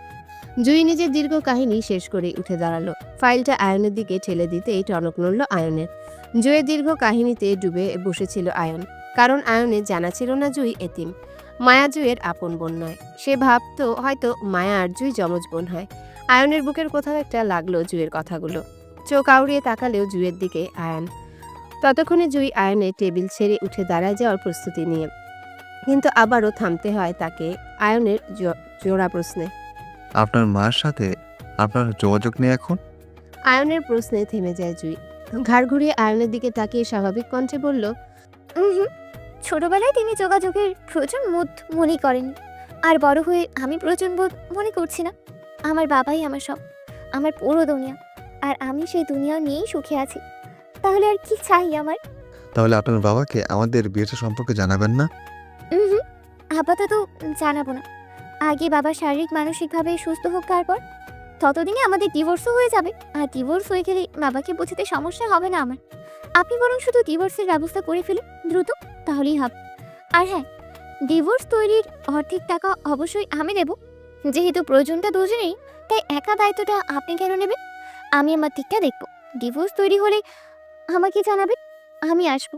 জুই নিজের দীর্ঘ কাহিনী শেষ করে উঠে দাঁড়ালো। ফাইলটা আয়নের দিকে ঠেলে দিতেই টনক নড়ল আয়নের। জুইয়ের দীর্ঘ কাহিনীতে ডুবে বসেছিল আয়ন, কারণ আয়নের জানা ছিল না জুই এতিম। মায়া জুইয়ের আপন বোন নয়। সে ভাবতো হয়তো মায়া আর জুই যমজ বোন হয়। আয়নের বুকের কোথাও একটা লাগলো জুইয়ের কথাগুলো। চোখ আউড়িয়ে তাকালেও জুইয়ের দিকে আয়ান। ততক্ষণে জুই আয়নের টেবিল ছেড়ে উঠে দাঁড়ায় যাওয়ার প্রস্তুতি নিয়ে, কিন্তু আবারও থামতে হয় তাকে আয়নের জোড়া প্রশ্নে। আপনার মার সাথে আপনার যোগাযোগ নেই এখন? আয়নের প্রশ্নে থেমে যায় জুই। ঘাড় ঘুরিয়ে আয়নের দিকে তাকিয়ে স্বাভাবিক কণ্ঠে বলল, হুম, ছোটবেলায় তিনি যোগাযোগের প্রয়োজন বোধ মনে করেনি, আর বড় হয়ে আমি প্রয়োজন বোধ মনে করছি না। আমার বাবাই আমার সব, আমার পুরো দুনিয়া, আর আমি সেই দুনিয়া নিয়েই সুখে আছি। তাহলে আর কি চাই আমার? তাহলে আপনার বাবাকে আমাদের বিয়েটা সম্পর্কে জানাবেন না? হুম, আপাতত জানাবো না। আগে বাবা শারীরিক মানসিকভাবে সুস্থ হোক, তারপর ততদিনে আমাদের ডিভোর্সও হয়ে যাবে। আর ডিভোর্স হয়ে গেলে বাবাকে বোঝাতে সমস্যা হবে না আমার। আপনি বরং শুধু ডিভোর্সের ব্যবস্থা করে ফেলুন দ্রুত, তাহলেই হবে। আর হ্যাঁ, ডিভোর্স তৈরির অর্ধেক টাকা অবশ্যই আমি দেব। যেহেতু প্রয়োজনটা দুজনেই, তাই একা দায়িত্বটা আপনি কেন নেবেন? আমি আমার দিকটা দেখব। ডিভোর্স তৈরি হলে আমাকে জানাবেন, আমি আসবো।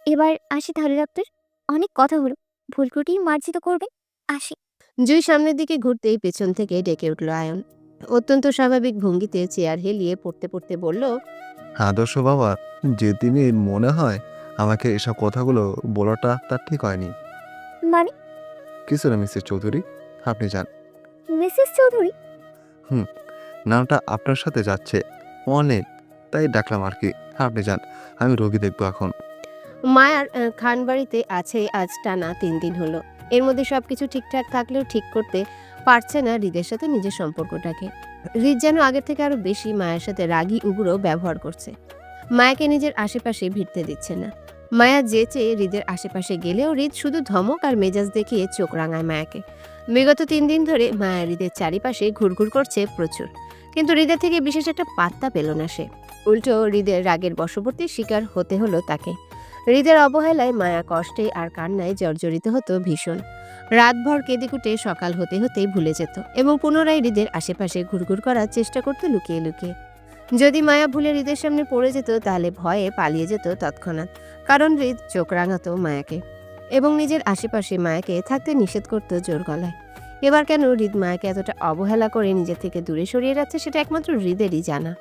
এবার আসি তাহলে ডাক্তার, অনেক কথা হলো, ভুল ত্রুটি মার্জিত করবেন। আসি। জুই সামনের দিকে ঘুরতেই পেছন থেকে ডেকে উঠল আয়ন। অত্যন্ত স্বাভাবিক ভঙ্গিতে চেয়ার হেলিয়ে পড়তে পড়তে বলল, আদর্শ বাবা যে তিনি মনে হয় আমাকে এসব কথাগুলো বলাটা তার ঠিক হয়নি। মানে? কিছু না মিসেস চৌধুরী, আপনি যান। মিসেস চৌধুরী? নামটা আপনার সাথে যাচ্ছে অনেক, তাই ডাকলাম আর কি। আপনি যান, আমি রোগী দেখবো এখন। মায়ার খানবাড়িতে আছে আজ টানা 3 দিন হলো। এর মধ্যে সবকিছু ঠিকঠাক থাকলেও ঠিক করতে পারছে না হৃদের সাথে নিজের সম্পর্কটাকে। হৃদ যেন আগের থেকে আরো বেশি মায়ের সাথে রাগী উগ্র ব্যবহার করছে। মায়াকে নিজের আশেপাশে ভিড়তে দিচ্ছে না। মায়া যেচে হৃদের আশেপাশে গেলেও হৃদ শুধু ধমক আর মেজাজ দেখিয়ে চোখ রাঙায় মায়াকে। বিগত 3 দিন ধরে মায়া হৃদের চারিপাশে ঘুরঘুর করছে প্রচুর, কিন্তু হৃদের থেকে বিশেষ একটা পাত্তা পেল না সে। উল্টো হৃদের রাগের বশবর্তী শিকার হতে হলো তাকে। হৃদের অবহেলায় মায়া কষ্টে আর কান্নায় জর্জরিত হতো ভীষণ। রাতভর কেঁদেকুটে সকাল হতে হতেই ভুলে যেত এবং পুনরায় হৃদের আশেপাশে ঘুরঘুর করার চেষ্টা করতে লুকিয়ে লুকিয়ে। যদি মায়া ভুলে হৃদের সামনে পড়ে যেত তাহলে ভয়ে পালিয়ে যেত তৎক্ষণাৎ, কারণ হৃদ চোখ রাঙাতো মায়াকে এবং নিজের আশেপাশে মায়াকে থাকতে নিষেধ করত জোর গলায়। এবার কেন হৃদ মায়াকে এতটা অবহেলা করে নিজের থেকে দূরে সরিয়ে যাচ্ছে সেটা একমাত্র হৃদেরই জানা।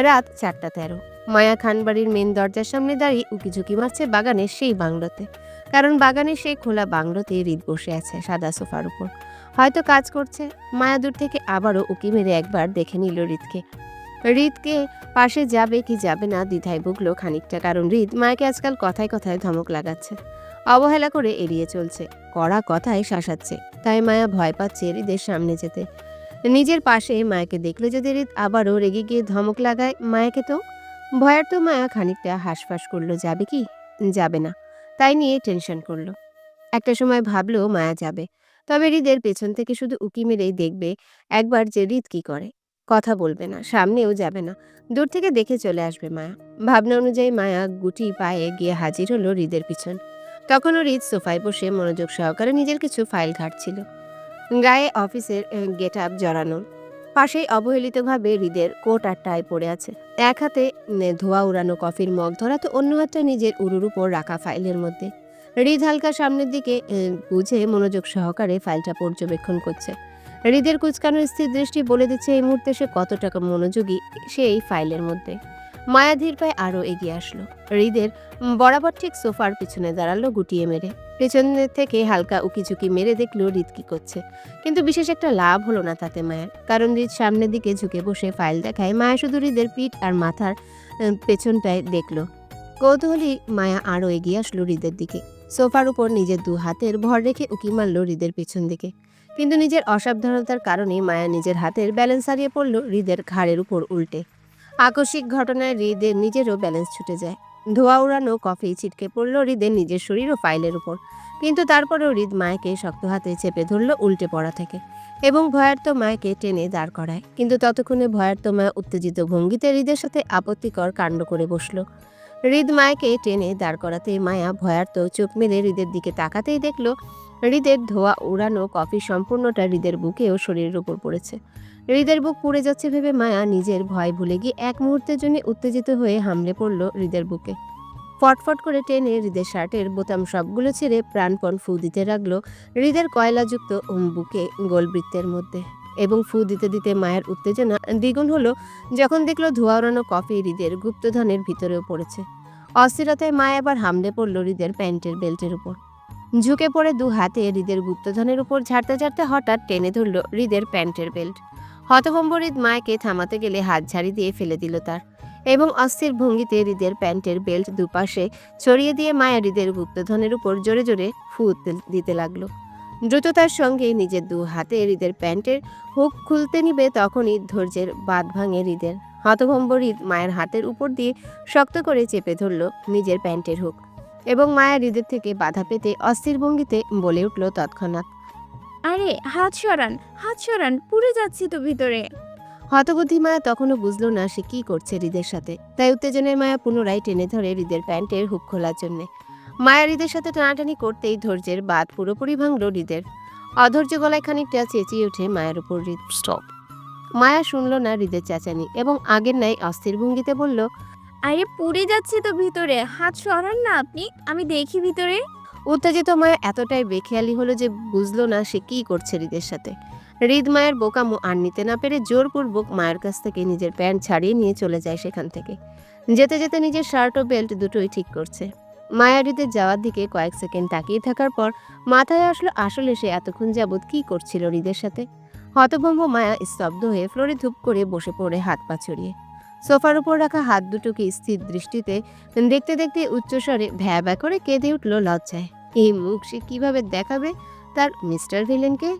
রাত 4:13। মায়া খানবাড়ির মেন দরজার সামনে দাঁড়িয়ে উকিঝুঁকি মারছে বাগানের সেই বাংলোতে, কারণ বাগানের সেই খোলা বাংলোতে হৃদ বসে আছে সাদা সোফার উপর, হয়তো কাজ করছে। মায়া দূর থেকে আবারও উকি মেরে একবার দেখে নিল হৃদকে পাশে যাবে কি যাবে না দ্বিধায় ভুগলো খানিকটা, কারণ হৃদ মায়াকে আজকাল কথায় কথায় ধমক লাগাচ্ছে, অবহেলা করে এড়িয়ে চলছে, কড়া কথায় শাসাচ্ছে। তাই মায়া ভয় পাচ্ছে হৃদের সামনে যেতে। নিজের পাশে মায়াকে দেখলো যদি হৃদ আবারও রেগে গিয়ে ধমক লাগায় মায়াকে, তো ভয়ার তো মায়া খানিকটা হাঁসফাঁস করলো, যাবে কি যাবে না তাই নিয়ে টেনশন করলো। একটা সময় ভাবলো মায়া যাবে, তবে হৃদের পেছন থেকে শুধু উকি মেরেই দেখবে একবার যে হৃদ কি করে। কথা বলবে না, সামনেও যাবে না, দূর থেকে দেখে চলে আসবে মায়া। ভাবনা অনুযায়ী মায়া গুটি পায়ে গিয়ে হাজির হলো হৃদের পিছন। তখনও হৃদ সোফায় বসে মনোযোগ সহকারে নিজের কিছু ফাইল ঘাঁটছিল, গায়ে অফিসের গেট আপ জড়ানো। পাশেই অবহেলিতভাবে হৃদের কোট আর টাই পড়ে আছে। এক হাতে ধোয়া উড়ানো কফির মগ ধরা, তো অন্য হাতটা নিজের উরুর উপর রাখা ফাইলের মধ্যে। হৃদ হালকা সামনের দিকে বুঝে মনোযোগ সহকারে ফাইলটা পর্যবেক্ষণ করছে। হৃদের কুচকানোর স্থির দৃষ্টি বলে দিচ্ছে এই মুহূর্তে সে কতটা মনোযোগী সেই ফাইলের মধ্যে। মায়া ধীর পায়ে আরও এগিয়ে আসলো, হৃদের বরাবর ঠিক সোফার পিছনে দাঁড়ালো গুটিয়ে মেরে। পেছনের থেকে হালকা উকিঝুঁকি মেরে দেখলো হৃদ কি করছে, কিন্তু বিশেষ একটা লাভ হলো না তাতে মায়ের, কারণ হৃদ সামনের দিকে ঝুঁকে বসে ফাইল দেখায়। মায়া শুধু হৃদের পিঠ আর মাথার পেছনটায় দেখলো। কৌতূহলী মায়া আরও এগিয়ে আসলো হৃদের দিকে। সোফার উপর নিজের 2 হাতের ভর রেখে উকি মারল হৃদের পেছন দিকে, কিন্তু নিজের অসাবধানতার কারণে মায়া নিজের হাতের ব্যালেন্স হারিয়ে পড়ল হৃদের ঘাড়ের উপর উল্টে। আকস্মিক ঘটনায় হৃদের নিজেরও ব্যালেন্স ছুটে যায়। ধোয়া উড়ানো কফি ছিটকে পড়ল হৃদের নিজের শরীর ও ফাইলের উপর, কিন্তু তারপরেও হৃদ মায়াকে শক্ত হাতে চেপে ধরল উল্টে পড়া থেকে এবং ভয়ার্ত মায়াকে টেনে দাঁড় করায়। কিন্তু ততক্ষণে ভয়ার্ত মায়া উত্তেজিত ভঙ্গিতে হৃদের সাথে আপত্তিকর কাণ্ড করে বসল। হৃদ মায়াকে টেনে দাঁড় করাতে মায়া ভয়ার্ত চোখ মেলে হৃদের দিকে তাকাতেই দেখল হৃদের ধোয়া উড়ানো কফি সম্পূর্ণটা হৃদের বুকে ও শরীরের উপর পড়েছে। হৃদের বুক পুড়ে যাচ্ছে ভেবে মায়া নিজের ভয় ভুলে গিয়ে এক মুহূর্তের জন্য উত্তেজিত হয়ে হামলে পড়ল হৃদের বুকে। ফটফট করে টেনে হৃদের শার্টের বোতাম সবগুলো ছেড়ে প্রাণপণ ফু দিতে লাগলো হৃদের কয়লাযুক্ত বুকে গোলবৃত্তের মধ্যে। এবং ফু দিতে দিতে মায়ের উত্তেজনা দ্বিগুণ হলো যখন দেখলো ধোঁয়া ওড়ানো কফি হৃদের গুপ্তধনের ভিতরেও পড়েছে। অস্থিরতায় মা এবার হামলে পড়ল হৃদের প্যান্টের বেল্টের উপর। ঝুঁকে পড়ে দু হাতে হৃদের গুপ্তধনের উপর ঝাড়তে ঝাড়তে হঠাৎ টেনে ধরল হৃদের প্যান্টের বেল্ট। হতভম্ব হৃদ মাকে থামাতে গেলে হাত ঝাড়ি দিয়ে ফেলে দিল তার, এবং অস্থির ভঙ্গিতে হৃদের প্যান্টের বেল্ট দুপাশে ছড়িয়ে দিয়ে মায়া হৃদের গুপ্তধনের উপর জোরে জোরে ফু দিতে লাগলো। দ্রুততার সঙ্গে নিজের দু হাতে হৃদের প্যান্টের হুক খুলতে নিবে তখনই ধৈর্যের বাঁধ ভাঙে হৃদের। হতভম্ব হৃদ মায়ের হাতের উপর দিয়ে শক্ত করে চেপে ধরল নিজের প্যান্টের হুক, এবং মায়া হৃদের থেকে বাধা পেতে অস্থির ভঙ্গিতে বলে উঠল তৎক্ষণাৎ, আরে হাত সরান, পুড়ে যাচ্ছি তো ভিতরে। হতবুদ্ধি মায়া তখনও বুঝলো না সে কি করছে হৃদের সাথে, তাই উত্তেজনায় মায়া পুনরায় টেনে ধরে হৃদের প্যান্টের হুক খোলার জন্যে। মায়া হৃদের সাথে টানাটানি করতেই ধৈর্যের বাঁধ পুরোপুরি ভাঙল হৃদের। অধৈর্য গলায় খানিকটা চেঁচিয়ে ওঠে মায়ের উপর হৃদ। স্টপ। মায়া শুনল না হৃদের চেঁচানি এবং আগের ন্যায় অস্থির ভঙ্গিতে বলল, আরে পুড়ে যাচ্ছি তো ভিতরে, হাত সরান না আপনি, আমি দেখি ভিতরে। উত্তেজিত মায়া এতটাই বেখেয়ালি হলো যে বুঝলো না সে কি করছে হৃদের সাথে। হৃদ মায়ের বোকামো আর নিতে না পেরে জোরপূর্বক মায়ের কাছ থেকে নিজের প্যান্ট ছাড়িয়ে নিয়ে চলে যায় সেখান থেকে। যেতে যেতে নিজের শার্ট ও বেল্ট দুটোই ঠিক করছে। মায়া হৃদের যাওয়ার দিকে কয়েক সেকেন্ড তাকিয়ে থাকার পর মাথায় আসলো আসলে সে এতক্ষণ যাবৎ কি করছিল হৃদের সাথে। হতভম্ব মায়া স্তব্ধ হয়ে ফ্লোরে ধূপ করে বসে পড়ে হাত পা ছড়িয়ে সোফার উপর রাখা হাত দুটোকে স্থির দৃষ্টিতে দেখতে দেখতে উচ্চস্বরে ভ্যা ভ্যা করে কেঁদে উঠল লজ্জায়। এই মুখ সে কিভাবে দেখাবে তার মিস্টার ভিলেনকে?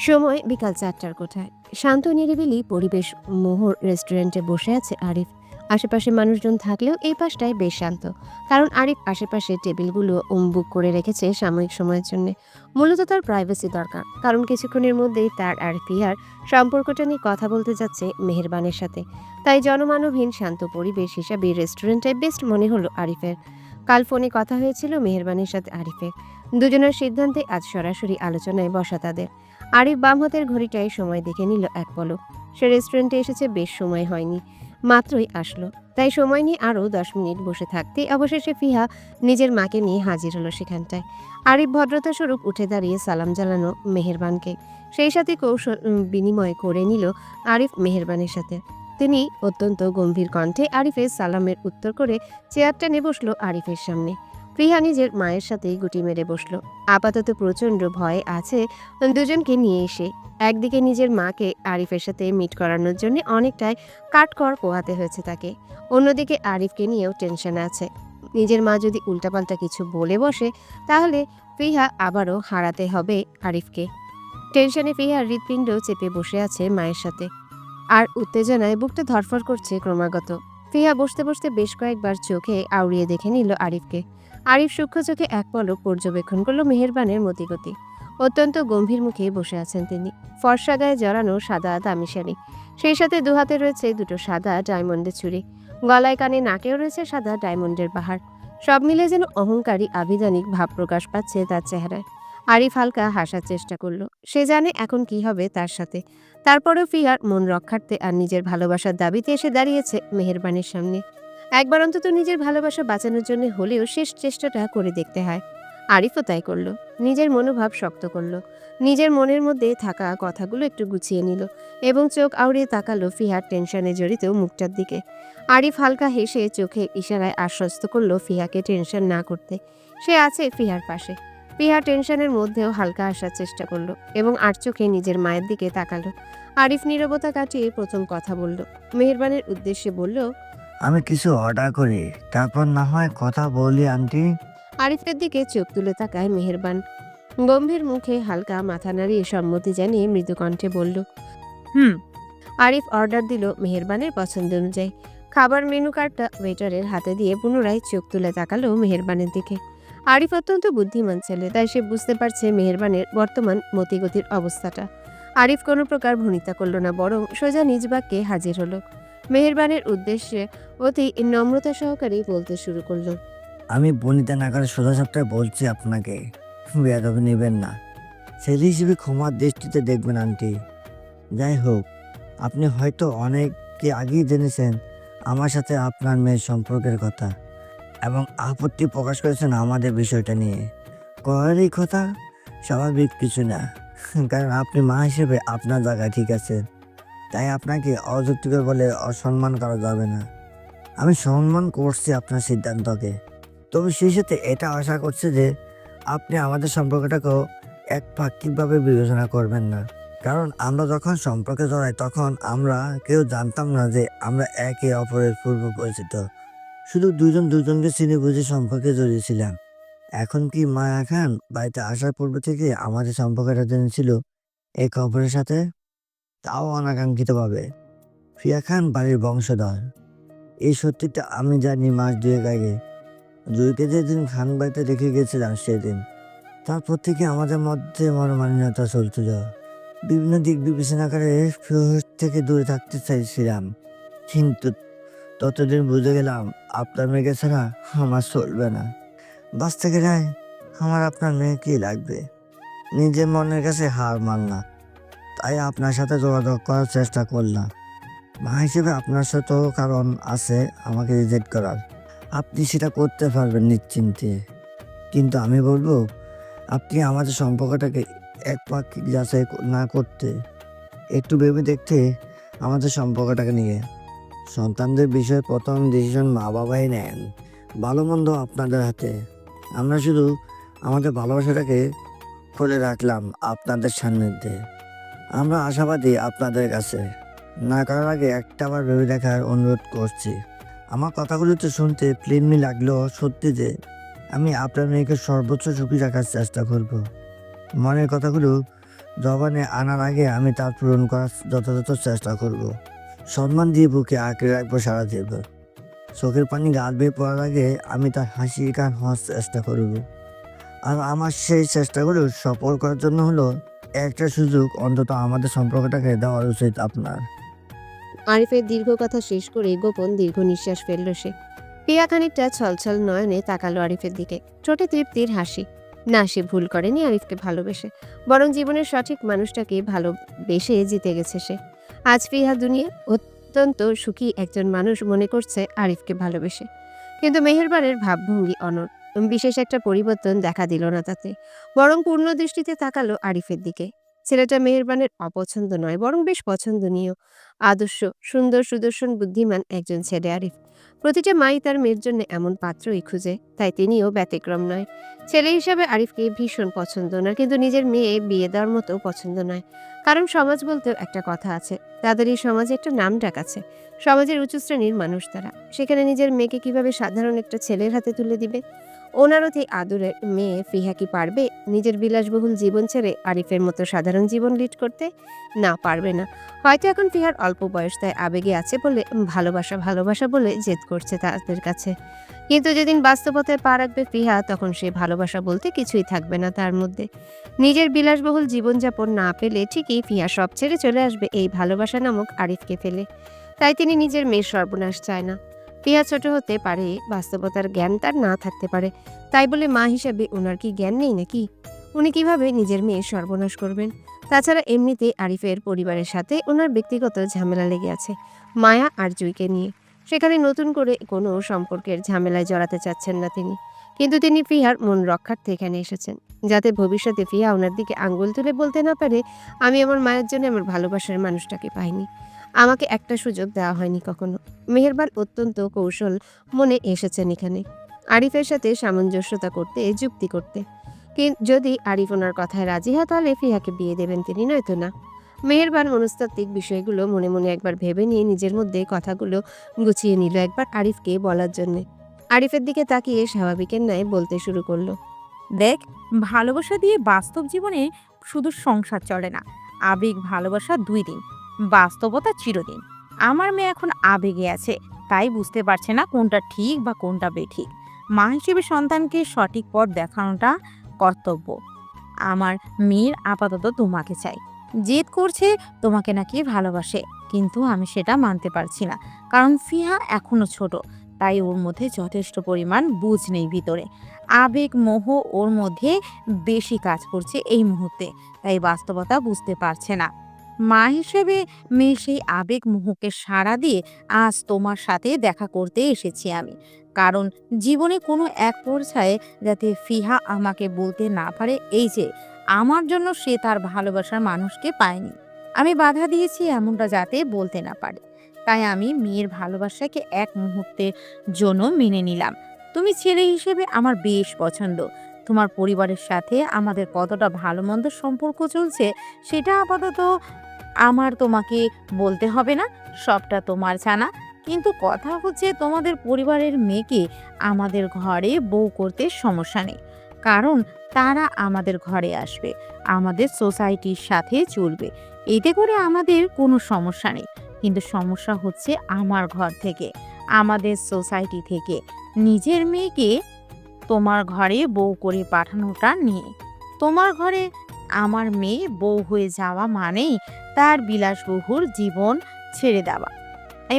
সময় বিকাল 4টার কোঠায়। শান্ত নিরিবিলি পরিবেশ মোহর রেস্টুরেন্টে বসে আছে আরিফ। আশেপাশে মানুষজন থাকলেও এই পাশটায় বেশ শান্ত, কারণ আরিফ আশেপাশে টেবিলগুলো বুক করে রেখেছে সাময়িক সময়ের জন্য। মূলত তার প্রাইভেসি দরকার, কারণ কিছুক্ষণের মধ্যেই তার আর ফিয়ার সম্পর্কটা নিয়ে কথা বলতে যাচ্ছে মেহেরবানের সাথে। তাই জনমানবহীন শান্ত পরিবেশ হিসাবে রেস্টুরেন্টটাই বেস্ট মনে হলো আরিফের। কাল ফোনে কথা হয়েছিল মেহেরবানের সাথে আরিফের। দুজনের সিদ্ধান্তে আজ সরাসরি আলোচনায় বসা তাদের। আরিফ বাম হাতের ঘড়িটায় সময় দেখে নিল এক পলক। সে রেস্টুরেন্টে এসেছে বেশ সময় হয়নি, মাত্রই আসলো, তাই সময় নিয়ে আরও 10 মিনিট বসে থাকতে অবশেষে ফিহা নিজের মাকে নিয়ে হাজির হলো সেখানটায়। আরিফ ভদ্রতা স্বরূপ উঠে দাঁড়িয়ে সালাম জানানো মেহেরবানকে, সেই সাথে কৌশল বিনিময় করে নিল আরিফ মেহেরবানের সাথে। তিনি অত্যন্ত গম্ভীর কণ্ঠে আরিফের সালামের উত্তর করে চেয়ার টেনে বসলো আরিফের সামনে। প্রিয়া নিজের মায়ের সাথেই গুটি মেরে বসলো। আপাতত প্রচণ্ড ভয় আছে দুজনকে নিয়ে এসে। একদিকে নিজের মাকে আরিফের সাথে মিট করানোর জন্য অনেকটাই কাঠখড় পোহাতে হয়েছে তাকে, অন্যদিকে আরিফকে নিয়েও টেনশন আছে। নিজের মা যদি উল্টাপাল্টা কিছু বলে বসে তাহলে ফিহা আবারও হারাতে হবে আরিফকে। টেনশনে ফিহার হৃৎপিণ্ড চেপে বসে আছে মায়ের সাথে, আর উত্তেজনায় বুকটা ধরফর করছে ক্রমাগত। ফিহা বসতে বসতে বেশ কয়েকবার চোখে আউড়িয়ে দেখে নিল আরিফকে। আরিফ সূক্ষ্ম চোখে এক পলক পর্যবেক্ষণ করল মেহেরবানের মতিগতি। অত্যন্ত গম্ভীর মুখে বসে আছেন তিনি। ফর্সা গায়ে জড়ানো সাদা দামি শাড়ি, সেই সাথে দুহাতে রয়েছে দুটো সাদা ডায়মন্ডের চুড়ি, গলায় কানে নাকেও রয়েছে সাদা ডায়মন্ডের বাহার। সব মিলে যেন অহংকারী আভিধানিক ভাব প্রকাশ পাচ্ছে তার চেহারায়। আরিফ হালকা হাসার চেষ্টা করলো। সে জানে এখন কি হবে তার সাথে। তারপরেও ফিয়ার মন রক্ষার্থে আর নিজের ভালোবাসার দাবিতে এসে দাঁড়িয়েছে মেহেরবানের সামনে। একবার অন্তত নিজের ভালোবাসা বাঁচানোর জন্য হলেও শেষ চেষ্টাটা করে দেখতে হয়। আরিফও তাই করলো। নিজের মনোভাব শক্ত করলো, নিজের মনের মধ্যে থাকা কথাগুলো একটু গুছিয়ে নিল এবং চোখ আউড়িয়ে তাকালো ফিহার টেনশনে জড়িত মুখটার দিকে। আরিফ হালকা হেসে চোখে ইশারায় আশ্বস্ত করলো ফিহাকে টেনশন না করতে। সে আছে ফিহার পাশে। ফিহা টেনশনের মধ্যেও হালকা আসার চেষ্টা করলো এবং আর চোখে নিজের মায়ের দিকে তাকালো। আরিফ নীরবতা কাটিয়ে প্রথম কথা বলল। মেহেরবানের উদ্দেশ্যে বলল, আমি কিছু অর্ডার করি, তারপর না হয় কথা বলি আন্টি। আরিফের দিকে চোখ তুলে তাকায় মেহেরবান। গম্ভীর মুখে হালকা মাথা নাড়িয়ে সম্মতি জানিয়ে মৃদু কণ্ঠে বলল, হুম। আরিফ অর্ডার দিল মেহেরবানের পছন্দ অনুযায়ী। খাবার মেনু কার্ডটা ওয়েটারের হাতে দিয়ে পুনরায় চোখ তুলে তাকালো মেহেরবানের দিকে। আরিফ অত্যন্ত বুদ্ধিমান ছেলে, তাই সে বুঝতে পারছে মেহেরবানের বর্তমান মতিগতির অবস্থাটা। আরিফ কোনো প্রকার ভনিতা করল না, বরং সোজা নিজ বাক্যে হাজির হলো। মেহেরবানের উদ্দেশ্যে অতি নম্রতা সহকারে বলতে শুরু করলো, আমি বনিতা নাকারে সোজা সাপটায় বলছি আপনাকে, বেয়াদবি নেবেন না। ছেলে হিসেবে ক্ষমার দৃষ্টিতে দেখবেন আন্টি। যাই হোক, আপনি হয়তো অনেককে আগেই জেনেছেন আমার সাথে আপনার মেয়ের সম্পর্কের কথা। এবং আপত্তি প্রকাশ করেছেন আমাদের বিষয়টা নিয়ে। করার এই কথা স্বাভাবিক কিছু না, কারণ আপনি মা হিসেবে আপনার জায়গায় ঠিক আছে, তাই আপনাকে অযৌক্তিক বলে অসম্মান করা যাবে না। আমি সম্মান করছি আপনার সিদ্ধান্তকে, তবে সেই সাথে এটা আশা করছি যে আপনি আমাদের সম্পর্কটাকেও একপাক্ষিকভাবে বিবেচনা করবেন না। কারণ আমরা যখন সম্পর্কে জড়াই তখন আমরা কেউ জানতাম না যে আমরা একে অপরের পূর্ব পরিচিত, শুধু দুজন দুজনকে চিনে বুঝে সম্পর্কে জড়িয়েছিলাম। এখন কি মায়া খান বাড়িতে আসার পূর্ব থেকে আমাদের সম্পর্কটা জেনেছিল একে অপরের সাথে, তাও অনাকাঙ্ক্ষিতভাবে? ফিয়া খান বাড়ির বংশধর, এই সত্যিটা আমি জানি মাস দুয়েক আগে। জুইকে যেদিন খান বাড়িতে রেখে গেছিলাম সেদিন, তারপর থেকে আমাদের মধ্যে মনোমালিন্যতা চলছিল। বিভিন্ন দিক বিবেচনা করে ফিরোজ থেকে দূরে থাকতে চাইছিলাম, কিন্তু ততদিন বুঝে গেলাম আপনার মেয়েকে ছাড়া আমার চলবে না। বাঁচতে গেলে আমার আপনার মেয়েকেই লাগবে। নিজের মনের কাছে হার মানলাম, তাই আপনার সাথে যোগাযোগ করার চেষ্টা করলাম। মা হিসেবে আপনার সাথেও কারণ আছে আমাকে রিজেক্ট করার, আপনি সেটা করতে পারবেন নিশ্চিন্তে। কিন্তু আমি বলবো আপনি আমাদের সম্পর্কটাকে একপাক্ষিক যাচাই না করতে একটু ভেবে দেখতে আমাদের সম্পর্কটাকে নিয়ে। সন্তানদের বিষয়ে প্রথম ডিসিশন মা বাবাই নেন, ভালো মন্দ আপনাদের হাতে। আমরা শুধু আমাদের ভালোবাসাটাকে খুলে রাখলাম আপনাদের সান্নিধ্যে। আমরা আশাবাদী আপনাদের কাছে। না করার আগে একটাবার ভেবে দেখার অনুরোধ করছি। আমার কথাগুলো তো শুনতে প্লেনলি লাগলেও সত্যি যে আমি আপনার মেয়েকে সর্বোচ্চ সুখী রাখার চেষ্টা করব। মনের কথাগুলো জবানে আনার আগে আমি তার পূরণ করার যথাযথ চেষ্টা করব। সম্মান দিয়ে বুকে আঁকড়ে রাখবো সারা জীবন। চোখের পানি গাল বেয়ে পড়ার আগে আমি তার হাসি গান হওয়ার চেষ্টা করব। আর আমার সেই চেষ্টাগুলো সফল করার জন্য হলো একটা সুযোগ অন্তত আমাদের সম্পর্কটাকে দেওয়া উচিত আপনার। আরিফের দীর্ঘ কথা শেষ করে গোপন দীর্ঘ নিঃশ্বাস ফেলল সে। পিয়া খানিকটা ছলছল নয়নে তাকালো আরিফের দিকে, ঠোঁটে তৃপ্তির হাসি। না, সে ভুল করেনি আরিফকে ভালোবেসে, বরং জীবনের সঠিক মানুষটাকে ভালোবেসে জিতে গেছে সে। আজ ফিহা দুনিয়া অত্যন্ত সুখী একজন মানুষ মনে করছে আরিফকে ভালোবেসে। কিন্তু মেহেরবানের ভাবভঙ্গি অনড়, বিশেষ একটা পরিবর্তন দেখা দিল না তাতে, বরং পূর্ণ দৃষ্টিতে তাকালো আরিফের দিকে। ছেলেটা মেহেরবানের অপছন্দ নয়, বরং বেশ পছন্দনীয়, আদর্শ, সুন্দর, সুদর্শন, বুদ্ধিমান একজন ছেলে আরিফ। প্রতিটা মাই তার মেয়ের জন্য এমন পাত্রই খুঁজে, তাই তিনিও ব্যতিক্রম নয়। ছেলে হিসাবে আরিফকে ভীষণ পছন্দ না, কিন্তু নিজের মেয়ে বিয়ে দেওয়ার মতো পছন্দ নয়। কারণ সমাজ বলতেও একটা কথা আছে, তাদের এই সমাজে একটা নাম ডাক আছে। সমাজের উঁচু শ্রেণীর মানুষ তারা, সেখানে নিজের মেয়েকে কিভাবে সাধারণ একটা ছেলের হাতে তুলে দিবে? ওনার অতি আদরের মেয়ে ফিহা কি পারবে নিজের বিলাসবহুল জীবন ছেড়ে আরিফের মতো সাধারণ জীবন লিড করতে? না, পারবে না। হয়তো এখন ফিহার অল্প বয়স, তাই আবেগে আছে বলে ভালোবাসা ভালোবাসা বলে জেদ করছে তাদের কাছে। কিন্তু যেদিন বাস্তবতায় পা রাখবে ফিহা, তখন সে ভালোবাসা বলতে কিছুই থাকবে না তার মধ্যে। নিজের বিলাসবহুল জীবনযাপন না পেলে ঠিকই ফিহা সব ছেড়ে চলে আসবে এই ভালোবাসা নামক আরিফকে ফেলে। তাই তিনি নিজের মেয়ের সর্বনাশ চায় না। ফিহা ছোট হতে পারে, বাস্তবতার জ্ঞান তার না থাকতে পারে, তাই বলে মা হিসাবে ওনার কি জ্ঞান নেই নাকি? উনি কিভাবে নিজের মেয়ের সর্বনাশ করবেন? তাছাড়া এমনিতে আরিফের পরিবারের সাথে ওনার ব্যক্তিগত ঝামেলা লেগে আছে মায়া আর জুইকে নিয়ে। সেখানে নতুন করে কোনো সম্পর্কের ঝামেলায় জড়াতে চাচ্ছেন না তিনি। কিন্তু তিনি ফিহার মন রক্ষার্থে এখানে এসেছেন, যাতে ভবিষ্যতে ফিহা ওনার দিকে আঙ্গুল তুলে বলতে না পারে, আমি আমার মায়ের জন্য আমার ভালোবাসার মানুষটাকে পাইনি, আমাকে একটা সুযোগ দেওয়া হয়নি কখনো। মেহেরবান অত্যন্ত কৌশল মনে এসেছেন এখানে আরিফের সাথে সামঞ্জস্যতা করতে, যুক্তি করতে। যদি আরিফ ওনার কথায় রাজি হয় তাহলে ফিহাকে বিয়ে দেবেন তিনি, নয়তো না। মেহেরবান মনস্তাত্ত্বিক বিষয়গুলো মনে মনে একবার ভেবে নিয়ে নিজের মধ্যে কথাগুলো গুছিয়ে নিল একবার আরিফকে বলার জন্যে। আরিফের দিকে তাকিয়ে স্বাভাবিকের ন্যায় বলতে শুরু করলো। দেখ, ভালোবাসা দিয়ে বাস্তব জীবনে শুধু সংসার চলে না। আবেগ ভালোবাসা 2 দিন, বাস্তবতা চিরদিন। আমার মেয়ে এখন আবেগে আছে, তাই বুঝতে পারছে না কোনটা ঠিক বা কোনটা বেঠিক। মা হিসেবে সন্তানকে সঠিক পথ দেখানোটা কর্তব্য। আমার মেয়ের আপাতত তোমাকে চাই, জেদ করছে তোমাকে নাকি ভালোবাসে, কিন্তু আমি সেটা মানতে পারছি না। কারণ ফিহা এখনো ছোট, তাই ওর মধ্যে যথেষ্ট পরিমাণ বুঝ নেই ভিতরে। আবেগ মোহ ওর মধ্যে বেশি কাজ করছে এই মুহূর্তে, তাই বাস্তবতা বুঝতে পারছে না। মা হিসেবে মেয়ে সেই আবেগ মোহকে সাড়া দিয়ে আজ তোমার সাথে দেখা করতে এসেছি আমি। কারণ জীবনে কোনো এক পর্যায়ে যাতে ফিহা আমাকে বলতে না পারে এই যে আমার জন্য সে তার ভালোবাসার মানুষকে পায়নি। আমি বাধা দিয়েছি এমনটা যাতে বলতে না পারে। তাই আমি মেয়ের ভালোবাসাকে এক মুহূর্তের জন্য মেনে নিলাম। তুমি ছেলে হিসেবে আমার বেশ পছন্দ। তোমার পরিবারের সাথে আমাদের কতটা ভালো মন্দ সম্পর্ক চলছে সেটা আপাতত আমার তোমাকে বলতে হবে না, সবটা তোমার জানা। কিন্তু কথা হচ্ছে তোমাদের পরিবারের মেয়েকে আমাদের ঘরে বউ করতে সমস্যা নেই, কারণ তারা আমাদের ঘরে আসবে, আমাদের সোসাইটির সাথে চলবে, এতে করে আমাদের কোনো সমস্যা নেই। কিন্তু সমস্যা হচ্ছে আমার ঘর থেকে, আমাদের সোসাইটি থেকে নিজের মেয়েকে তোমার ঘরে বউ করে পাঠানোটা নিয়ে। তোমার ঘরে আমার মেয়ে বউ হয়ে যাওয়া মানেই তার বিলাসবহুল জীবন ছেড়ে দেওয়া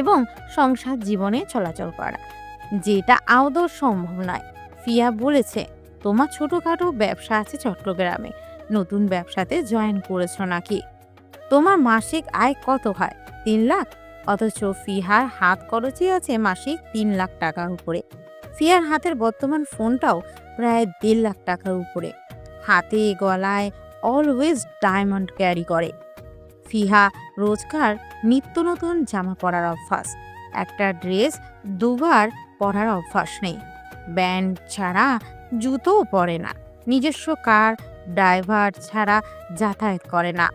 এবং সংসার জীবনে চলাচল করা, যেটা আদৌ সম্ভব নয়। ফিয়া বলেছে তোমার ছোটখাটো ব্যবসা আছে চট্টগ্রামে, নতুন ব্যবসাতে জয়েন করেছো নাকি? তোমার মাসিক আয় কত হয়? 3 লাখ। অথচ ফিহার হাত খরচই আছে মাসিক 3 লাখ টাকার উপরে। ফিয়ার হাতের বর্তমান ফোনটাও প্রায় 1.5 লাখ টাকার উপরে। হাতে গলায় অলওয়েজ ডায়মন্ড ক্যারি করে। ফিহা রোজকার নিত্য নতুন জামা পরার অভ্যাস, একটা ড্রেস 2বার পরার অভ্যাস নেই। ব্যান্ড ছাড়া জুতোও পরে না। নিজস্ব কার ড্রাইভার ছাড়া যাতায়াত করে না।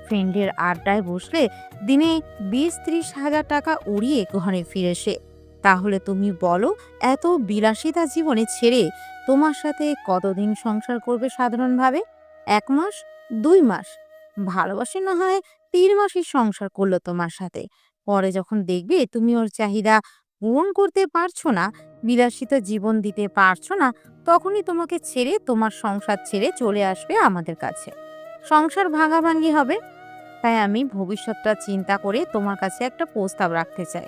ফ্রেন্ডের আড্ডায় বসলে দিনে 20-30 হাজার টাকা উড়িয়ে ঘরে ফিরে সে। তাহলে তুমি বলো, এত বিলাসিতা জীবনে ছেড়ে তোমার সাথে কতদিন সংসার করবে সাধারণভাবে? 1 মাস, 2 মাস? ভালোবাসে না হয় 3 মাসই সংসার করলো তোমার সাথে। পরে যখন দেখবে তুমি ওর চাহিদা পূরণ করতে পারছো না, বিলাসিতা জীবন দিতে পারছো না, তখনই তোমাকে ছেড়ে, তোমার সংসার ছেড়ে চলে আসবে আমাদের কাছে। সংসার ভাঙাভাঙি হবে। তাই আমি ভবিষ্যৎটা চিন্তা করে তোমার কাছে একটা প্রস্তাব রাখতে চাই।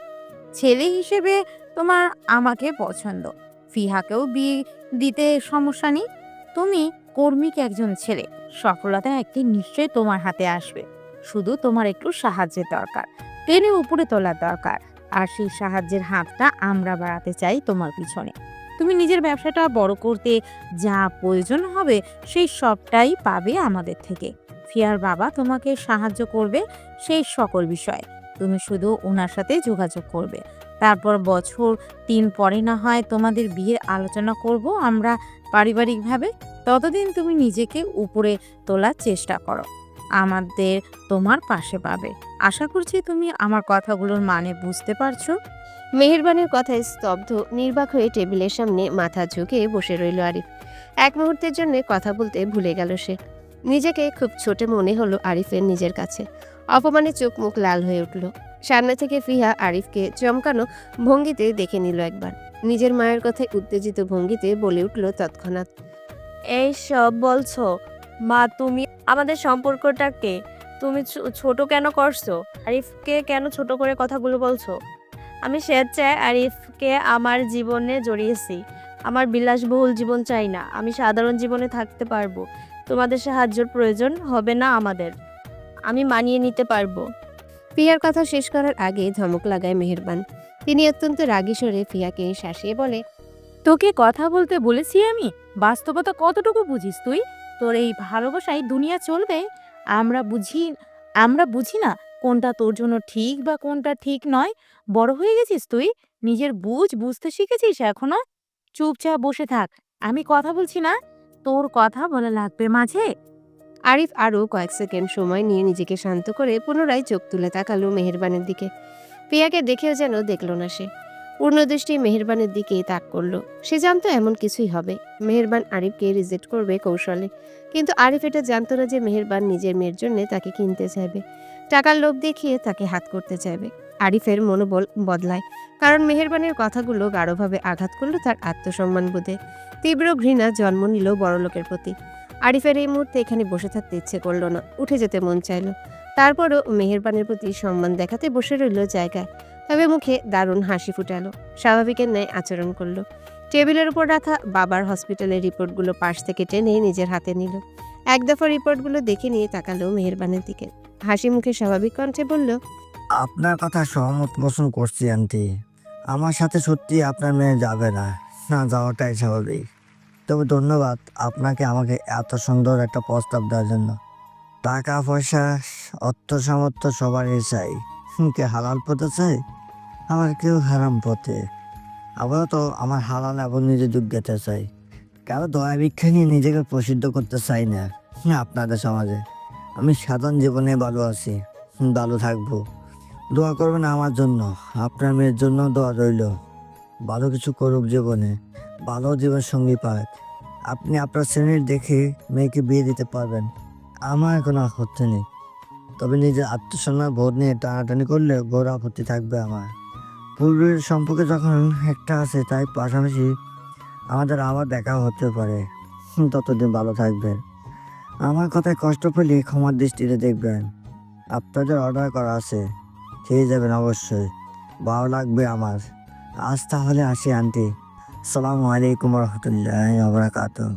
ছেলে হিসেবে তোমার আমাকে পছন্দ, ফিহাকেও বিয়ে দিতে সমস্যা নেই। তুমি কর্মিক একজন ছেলে, সফলতা একদিন নিশ্চয়ই তোমার হাতে আসবে। শুধু তোমার একটু সাহায্যের দরকার, টেনে উপরে তোলার দরকার। আর সেই সাহায্যের হাতটা আমরা বাড়াতে চাই তোমার পিছনে। তুমি নিজের ব্যবসাটা বড় করতে যা প্রয়োজন হবে সেই সবটাই পাবে আমাদের থেকে। ফিয়ার বাবা তোমাকে সাহায্য করবে সেই সকল বিষয়ে। তুমি শুধু ওনার সাথে যোগাযোগ করবে। তারপর বছর 3 পরে না হয় তোমাদের বিয়ের আলোচনা করব আমরা পারিবারিকভাবে। ততদিন তুমি নিজেকে উপরে তোলার চেষ্টা করো, আমাদের তোমার পাশে পাবে। আশা করছি তুমি আমার কথাগুলোর মানে বুঝতে পারছো। মেহেরবানের কথায় স্তব্ধ নির্বাক হয়ে টেবিলের সামনে মাথা ঝুঁকে বসে রইল আরিফ। এক মুহূর্তের জন্য কথা বলতে ভুলে গেল সে। নিজেকে খুব ছোট মনে হলো আরিফের নিজের কাছে। অপমানে চোখ মুখ লাল হয়ে উঠল। সামনে থেকে ফিহা আরিফকে চমকানো ভঙ্গিতে দেখে নিল একবার। নিজের মায়ের কথায় উত্তেজিত ভঙ্গিতে বলে উঠল তৎক্ষণাৎ, এই সব বলছো মা? তুমি আমাদের সম্পর্কটাকে তুমি ছোট কেন করছো? আরিফকে কেন ছোট করে কথাগুলো বলছো? আমি স্বেচ্ছায় আরিফকে আমার জীবনে জড়িয়েছি। আমার বিলাসবহুল জীবন চাই না, আমি সাধারণ জীবনে থাকতে পারবো। তোমাদের সাহায্যের প্রয়োজন হবে না আমাদের, আমি মানিয়ে নিতে পারবো। ফিয়ার কথা শেষ করার আগে ধমক লাগায় মেহেরবান। তিনি অত্যন্ত রাগী স্বরে ফিয়াকে শাসিয়ে বলে, তোকে কথা বলতে বলেছি আমি? বাস্তবতা কতটুকু বুঝিস তুই? তোর এই ভালোবাসায় দুনিয়া চলবে? আমরা বুঝি না কোনটা তোর জন্য ঠিক বা কোনটা ঠিক নয়। বড় হয়ে গেছিস তুই, নিজের বুঝতে শিখেছিস এখনো? চুপচাপ বসে থাক, আমি কথা বলছি না, তোর কথা বলা লাগবে মাঝে। আরিফ আরও কয়েক সেকেন্ড সময় নিয়ে নিজেকে শান্ত করে পুনরায় চোখ তুলে তাকালো মেহেরবানের দিকে। ফিয়াকে দেখেও যেন দেখল না সে। পূর্ণদৃষ্টি মেহেরবানের দিকে তাক করলো। সে জানতো এমন কিছুই হবে। মেহেরবান আরিফকে রিজেক্ট করবে কৌশলে। কিন্তু আরিফ এটা জানতো না যে মেহেরবান নিজের মেয়ের জন্য তাকে কিনতে চাইবে, টাকার লোভ দেখিয়ে তাকে হাত করতে চাইবে। আরিফের মনোবল বদলায়, কারণ মেহেরবানের কথাগুলো গাঢ়ভাবে আঘাত করলো তার আত্মসম্মান বোধে। তীব্র ঘৃণা জন্ম নিল বড়লোকের প্রতি। আরিফের এই মুহূর্তে এখানে বসে থাকতে ইচ্ছে করলো না, উঠে যেতে মন চাইলো। তারপরও মেহেরবানের প্রতি সম্মান দেখাতে বসে রইল জায়গায়। তবে মুখে দারুণ হাসি ফুটালো, স্বাভাবিকের ন্যায় আচরণ করলো। টেবিলের উপর রাখা বাবার হসপিটালের রিপোর্টগুলো পাশ থেকে টেনে নিজের হাতে নিল। এক দফা রিপোর্টগুলো দেখে নিয়ে তাকালো মেহেরবানের দিকে। হাসি মুখে স্বাভাবিক কণ্ঠে বলল, আপনার কথা সহমত পোষণ করছি আন্টি। আমার সাথে সত্যি আপনার মেয়ে যাবে না, না যাওয়াটাই স্বাভাবিক। তবে ধন্যবাদ আপনাকে আমাকে এত সুন্দর একটা প্রস্তাব দেওয়ার জন্য। টাকা পয়সা অর্থ সামর্থ্য সবারই চাই, কে হালাল পথে চাই, আবার কেউ হারাম পথে। আবার তো আমার হালাল এবং নিজের যোগ্যতা চাই, কারো দয়া ভিক্ষা নিয়ে নিজেকে প্রসিদ্ধ করতে চাই না আপনাদের সমাজে। আমি সাধারণ জীবনে ভালো আছি, ভালো থাকবো। দোয়া করবেন আমার জন্য, আপনার মেয়ের জন্য দোয়া রইল। ভালো কিছু করুক জীবনে, ভালো জীবন সঙ্গী পাক। আপনি আপনার শ্রেণীর দেখে মেয়েকে বিয়ে দিতে পারবেন, আমার কোনো আপত্তি নেই। তবে নিজের আত্মসম্মান বোধ নিয়ে টানাটানি করলে বড় আপত্তি থাকবে আমার। পূর্বের সম্পর্কে যখন একটা আছে, তাই পাশাপাশি আমাদের আবার দেখা হতে পারে। ততদিন ভালো থাকবেন। আমার কথায় কষ্ট পেলে ক্ষমার দৃষ্টিতে দেখবেন। আপনাদের অর্ডার করা আছে, খেয়ে যাবেন অবশ্যই, ভালো লাগবে আমার। আজ তাহলে আসি আন্টি। আসসালামু আলাইকুম রহমতুল্লাহ বারাকাতুহু।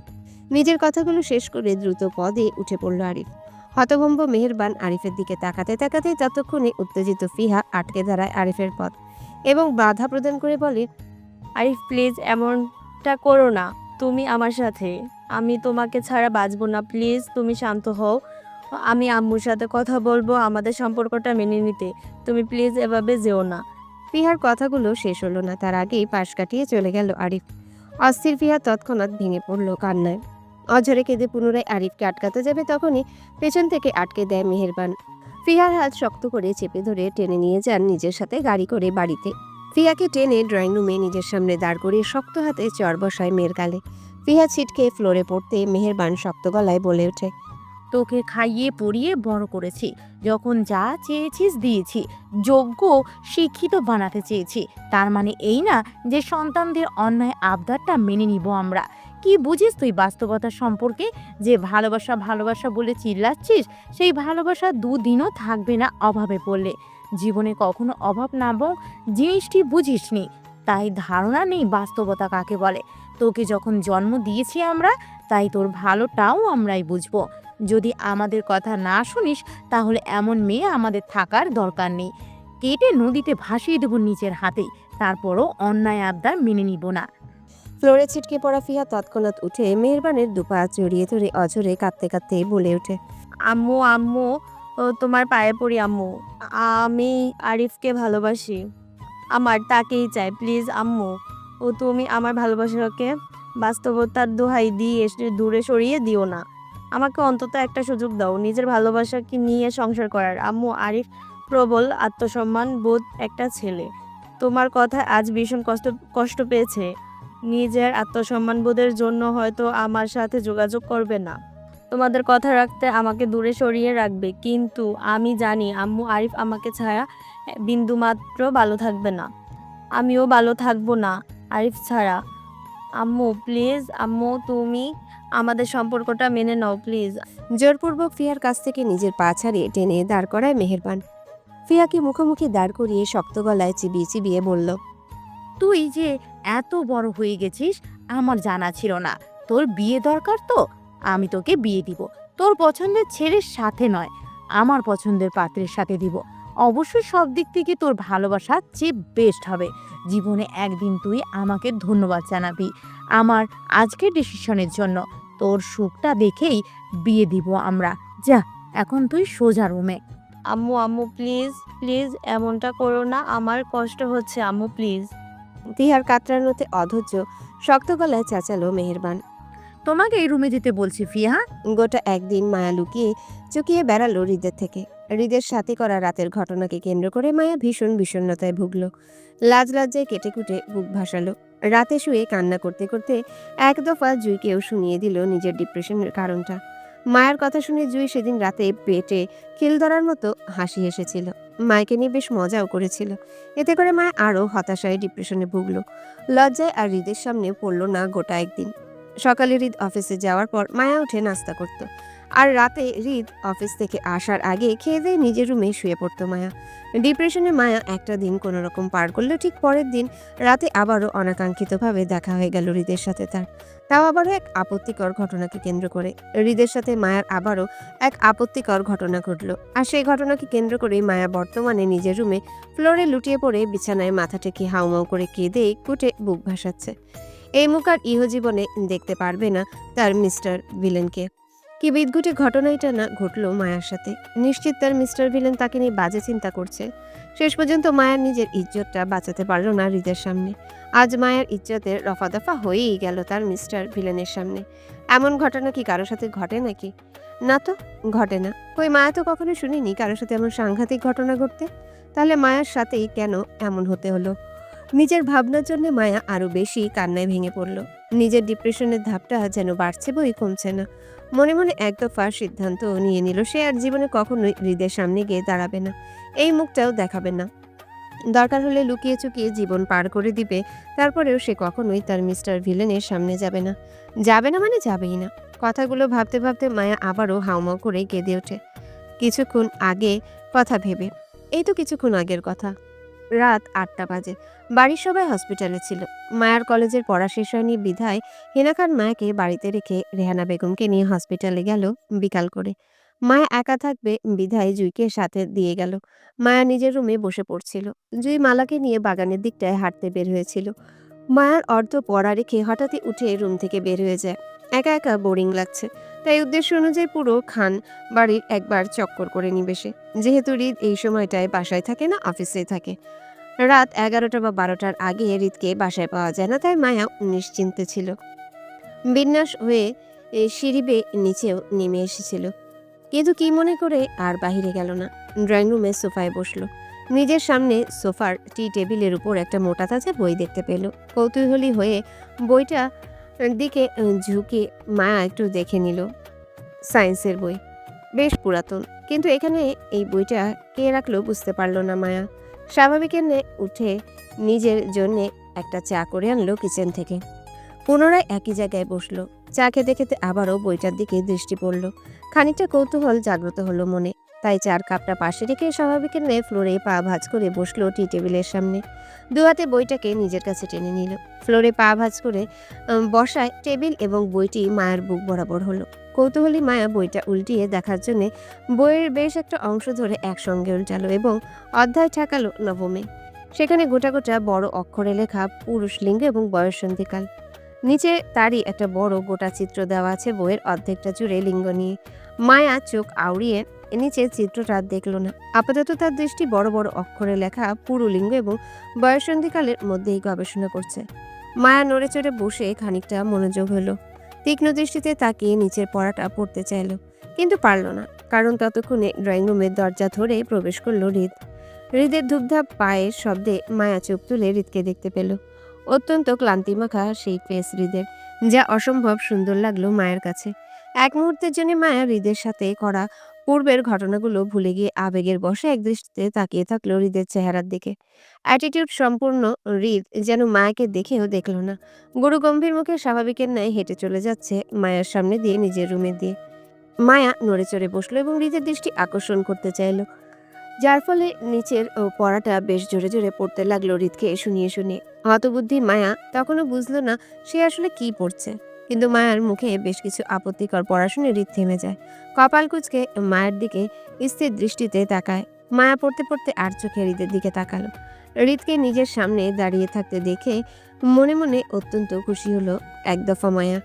নিজের কথাগুলো শেষ করে দ্রুত পদে উঠে পড়ল আরিফ। হতভম্ব মেহেরবান আরিফের দিকে তাকাতে তাকাতে ততক্ষণে উত্তেজিত ফিহা আটকে দাঁড়ায় আরিফের পথ এবং বাধা প্রদান করে বলে, আরিফ প্লিজ এমনটা করো না, তুমি আমার সাথে, আমি তোমাকে ছাড়া বাঁচবো না, প্লিজ তুমি শান্ত হও। আমি আম্মুর সাথে কথা বলবো আমাদের সম্পর্কটা মেনে নিতে, তুমি প্লিজ এভাবে যেও না। ফিহার কথাগুলো শেষ হলো না, তার আগেই পাশ কাটিয়ে চলে গেল আরিফ। অস্থির ফিহা তৎক্ষণাৎ ভেঙে পড়ল কান্নায়। অঝরে কেঁদে পুনরায় আরিফকে আটকাতে যাবে তখনই পেছন থেকে আটকে দেয় মেহেরবান। ফিহার হাত শক্ত করে চেপে ধরে টেনে নিয়ে যান নিজের সাথে গাড়ি করে বাড়িতে। ফিহাকে টেনে ড্রয়িং রুমে নিজের সামনে দাঁড় করিয়ে শক্ত হাতে চর বসায় মেয়ের গালে। ফিহা ছিটকে ফ্লোরে পড়তে মেহেরবান শক্ত গলায় বলে ওঠে, তোকে খাইয়ে পরিয়ে বড় করেছি, যখন যা চেয়েছিস দিয়েছি, যোগ্য শিক্ষিত বানাতে চেয়েছি। তার মানে এই না যে সন্তানদের অন্যায় আবদারটা মেনে নিব আমরা। কি বুঝিস তুই বাস্তবতা সম্পর্কে? যে ভালোবাসা ভালোবাসা বলে চিল্লাচ্ছিস, সেই ভালোবাসা দুদিনও থাকবে না অভাবে পড়লে। জীবনে কখনো অভাব নামক জিনিসটি বুঝিসনি, তাই ধারণা নেই বাস্তবতা কাকে বলে। তোকে যখন জন্ম দিয়েছি আমরা, তাই তোর ভালোটাও আমরাই বুঝবো। যদি আমাদের কথা না শুনিস, তাহলে এমন মেয়ে আমাদের থাকার দরকার নেই। কেটে নদীতে ভাসিয়ে দেবো নিজের হাতেই, তারপরও অন্যায় আবদার মেনে নিব না। ফ্লোরে ছিটকে পড়া ফিহা তৎক্ষণাৎ উঠে মেহেরবানের দুপা জড়িয়ে ধরে অঝরে কাঁদতে কাঁদতে বলে ওঠে, আম্মু আম্মু, ও তোমার পায়ে পড়ি আম্মু, আমি আরিফকে ভালোবাসি, আমার তাকেই চাই, প্লিজ আম্মু। ও তুমি আমার ভালোবাসাকে বাস্তবতার দোহাই দিয়ে দূরে সরিয়ে দিও না। আমাকে অন্তত একটা সুযোগ দাও নিজের ভালোবাসাকে নিয়ে সংসার করার। আম্মু, আরিফ প্রবল আত্মসম্মান বোধ একটা ছেলে, তোমার কথা আজ ভীষণ কষ্ট পেয়েছে। নিজের আত্মসম্মান বোধের জন্য হয়তো আমার সাথে যোগাযোগ করবে না, তোমাদের কথা রাখতে আমাকে দূরে সরিয়ে রাখবে, কিন্তু আমি জানি আম্মু আরিফ আমাকে ছাড়া বিন্দুমাত্র ভালো থাকবে না, আমিও ভালো থাকবো না আরিফ ছাড়া। আম্মু প্লিজ, আম্মু তুমি আমাদের সম্পর্কটা মেনে নাও প্লিজ। জোরপূর্বক ফিহার কাছ থেকে নিজের পা ছাড়িয়ে টেনে দাঁড় করায় মেহেরবান। ফিহাকে মুখোমুখি দাঁড় করিয়ে শক্ত গলায় চিবিয়ে চিবিয়ে বলল, তুই যে এত বড় হয়ে গেছিস আমার জানা ছিল না। তোর বিয়ে দরকার তো আমি তোকে বিয়ে দিব, তোর পছন্দের ছেলের সাথে নয়, আমার পছন্দের পাত্রের সাথে দিব। অবশ্যই সব দিক থেকে তোর ভালোবাসা চেয়ে বেস্ট হবে। জীবনে একদিন তুই আমাকে ধন্যবাদ জানাবি আমার আজকের ডিসিশনের জন্য। তোর সুখটা দেখেই বিয়ে দিব আমরা। যা এখন তুই সোজা রুমে। আম্মু আম্মু প্লিজ প্লিজ এমনটা করো না, আমার কষ্ট হচ্ছে আম্মু প্লিজ। ফিহার কাতরানোতে অধৈর্য শক্ত গলায় চেঁচালো মেহেরবান। তোমাকে এই রুমে যেতে বলছি ফিহা। গোটা একদিন মায়া লুকিয়ে চুকিয়ে বেড়ালো হৃদের থেকে। হৃদের সাথে করা রাতের ঘটনাকে কেন্দ্র করে মায়া ভীষণ বিষণ্ণতায় ভুগল। লাজ লজ্জায় কেটে কুটে বুক ভাসালো। রাতে শুয়ে কান্না করতে করতে এক দফা জুইকেও শুনিয়ে দিল নিজের ডিপ্রেশনের কারণটা। মায়ের কথা শুনে জুই সেদিন রাতে পেটে খিল ধরার মতো হাসি এসেছিল। মায়কে নিয়ে বেশ মজাও করেছিল। এতে করে মায়া আরও হতাশায় ডিপ্রেশনে ভুগল। লজ্জায় আর হৃদের সামনে পড়ল না গোটা একদিন। সকালে হৃদ অফিসে যাওয়ার পর মায়া উঠে নাস্তা করত। আর রাতে হৃদ অফিস থেকে আসার আগে খেয়ে দিয়ে নিজের রুমে শুয়ে পড়তো মায়া। ডিপ্রেশনে মায়া একটা দিন কোনো রকম পার করলো। ঠিক পরের দিন রাতে আবারও অনাকাঙ্ক্ষিতভাবে দেখা হয়ে গেল হৃদের সাথে তাও আবারও এক আপত্তিকর ঘটনাকে কেন্দ্র করে। হৃদের সাথে মায়ার আবারও এক আপত্তিকর ঘটনা ঘটলো, আর সেই ঘটনাকে কেন্দ্র করে মায়া বর্তমানে নিজের রুমে ফ্লোরে লুটিয়ে পড়ে বিছানায় মাথা টেকে হাউমাউ করে কেঁদে কুটে বুক ভাসাচ্ছে। এই মুখ আর ইহজীবনে দেখতে পারবে না তার মিস্টার ভিলেনকে। কি বিদঘুটে ঘটনা এটা না ঘটলো মায়ার সাথে। নিশ্চিত তার মিস্টার ভিলেন তাকে নিয়ে বাজে চিন্তা করছে। শেষ পর্যন্ত মায়ার নিজের ইজ্জতটা বাঁচাতে পারলো না হৃদের সামনে। আজ মায়ার ইজ্জতের রফাদফা হয়েই গেল তার মিস্টার ভিলেনের সামনে। এমন ঘটনা কি কারোর সাথে ঘটে নাকি? না তো, ঘটে না। কই মায়া তো কখনো শুনিনি কারোর সাথে এমন সাংঘাতিক ঘটনা ঘটতে। তাহলে মায়ার সাথেই কেন এমন হতে হলো? নিজের ভাবনার জন্য মায়া আরো বেশি কান্নায় ভেঙে পড়ল। নিজের ডিপ্রেশনের ধাপটা যেন বাড়ছে বই কমছে না। মনে মনে এক দফা সিদ্ধান্ত নিয়ে নিল সে আর জীবনে কখনোই হৃদের সামনে গিয়ে দাঁড়াবে না, এই মুখটাও দেখাবে না। দরকার হলে লুকিয়ে চুকিয়ে জীবন পার করে দিবে, তারপরেও সে কখনোই তার মিস্টার ভিলেনের সামনে যাবে না। যাবে না মানে যাবেই না। কথাগুলো ভাবতে ভাবতে মায়া আবারও হাউমাউ করে কেঁদে ওঠে। কিছুক্ষণ আগে কথা ভেবে, এই তো কিছুক্ষণ আগের কথা। রাত 8টা বাজে। বাড়ির সবাই হসপিটালে ছিল। মায়ার কলেজের পড়া শেষ হয়নি বিধায় হেনা খান মায়াকে বাড়িতে রেখে রেহানা বেগমকে নিয়ে হসপিটালে গেল বিকাল করে। মায়া একা থাকবে বিধায় জুইকে সাথে দিয়ে গেল। মায়া নিজের রুমে বসে পড়ছিল। জুই মালাকে নিয়ে বাগানের দিকটায় হাঁটতে বের হয়েছিল। মায়ার অর্ধ পড়া রেখে হঠাৎই উঠে রুম থেকে বের হয়ে যায়। একা একা বোরিং লাগছে, তাই উদ্দেশ্য অনুযায়ী পুরো খান বাড়ির একবার চক্কর করে নিবে সে। যেহেতু হৃদ এই সময়টায় বাসায় থাকে না, অফিসে থাকে। রাত 11টা বা 12টার আগে হৃদকে বাসায় পাওয়া যায় না, তাই মায়া নিশ্চিন্তে ছিল। বিন্যাস হয়ে সিঁড়ি বেয়ে নিচেও নেমে এসেছিল, কিন্তু কি মনে করে আর বাহিরে গেল না। ড্রয়িং রুমে সোফায় বসলো। নিজের সামনে সোফার টি টেবিলের উপর একটা মোটা তাজা বই দেখতে পেল। কৌতূহলী হয়ে বইটা দিকে ঝুঁকে মায়া একটু দেখে নিল। সায়েন্সের বই, বেশ পুরাতন, কিন্তু এখানে এই বইটা কে রাখলো বুঝতে পারলো না মায়া। স্বাভাবিকের ন্যায় উঠে নিজের জন্যে একটা চা করে আনলো কিচেন থেকে। পুনরায় একই জায়গায় বসলো। চা খেতে খেতে আবারও বইটার দিকে দৃষ্টি পড়ল। খানিকটা কৌতূহল জাগ্রত হলো মনে, তাই চার কাপটা পাশে রেখে স্বাভাবিকের ন্যায় ফ্লোরে পা ভাঁজ করে বসলো টি টেবিলের সামনে। দু হাতে বইটাকে নিজের কাছে টেনে নিল। ফ্লোরে পা ভাঁজ করে বসায় টেবিল এবং বইটি মায়ের বুক বরাবর হলো। কৌতূহলী মায়া বইটা উল্টিয়ে দেখার জন্যে বইয়ের বেশ একটা অংশ ধরে একসঙ্গে উল্টালো এবং অধ্যায় ঠেকালো নবমে। সেখানে গোটা গোটা বড় অক্ষরে লেখা পুরুষ লিঙ্গ এবং বয়ঃসন্ধিকাল। নিচে তারই একটা বড় গোটা চিত্র দেওয়া আছে বইয়ের অর্ধেকটা জুড়ে লিঙ্গ নিয়ে। মায়া চোখ আউড়িয়ে নিচে চিত্রটা দেখল না। আপাতত তার দৃষ্টি বড় বড় অক্ষরে লেখা পুরুলিঙ্গ এবং বয়ঃসন্ধিকালের মধ্যেই গবেষণা করছে। মায়া নড়ে চড়ে বসে খানিকটা মনোযোগ হলো। তীক্ষ্ণ দৃষ্টিতে তাকিয়ে নিচের পড়াটা পড়তে চাইল, কিন্তু পারল না, কারণ ততক্ষণে ড্রয়িং রুমের দরজা ধরে প্রবেশ করলো হৃদ। হৃদের ধূপধাপ পায়ের শব্দে মায়া চোখ তুলে হৃদকে দেখতে পেল। অত্যন্ত ক্লান্তিমাখা সেই ফেস হৃদের, যা অসম্ভব সুন্দর লাগলো মায়ের কাছে। এক মুহূর্তের জন্য মায়া হৃদের সাথে করা পূর্বের ঘটনাগুলো ভুলে গিয়ে আবেগের বশে এক দৃষ্টিতে তাকিয়ে থাকলো হৃদের চেহারার দিকে। অ্যাটিটিউড সম্পূর্ণ হৃদ যেন মায়াকে দেখেও দেখল না। গুরু গম্ভীর মুখে স্বাভাবিকের ন্যায় হেঁটে চলে যাচ্ছে মায়ার সামনে দিয়ে নিজের রুমে দিয়ে। মায়া নড়ে চড়ে বসলো এবং হৃদের দৃষ্টি আকর্ষণ করতে চাইল, যার ফলে নিচের পড়াটা বেশ জোরে জোরে পড়তে লাগলো হৃদকে শুনিয়ে শুনিয়ে। হতবুদ্ধি মায়া তখনও বুঝলো না সে আসলে কি পড়ছে, কিন্তু মায়ার মুখে বেশ কিছু আপত্তিকর পড়া শুনে হৃদ থেমে যায়। কপাল কুঁচকে মায়ের দিকে স্থির দৃষ্টিতে তাকায়। মায়া পড়তে পড়তে আর চোখে হৃদের দিকে তাকালো। হৃদকে নিজের সামনে দাঁড়িয়ে থাকতে দেখে মনে মনে অত্যন্ত খুশি হলো এক দফা মায়া।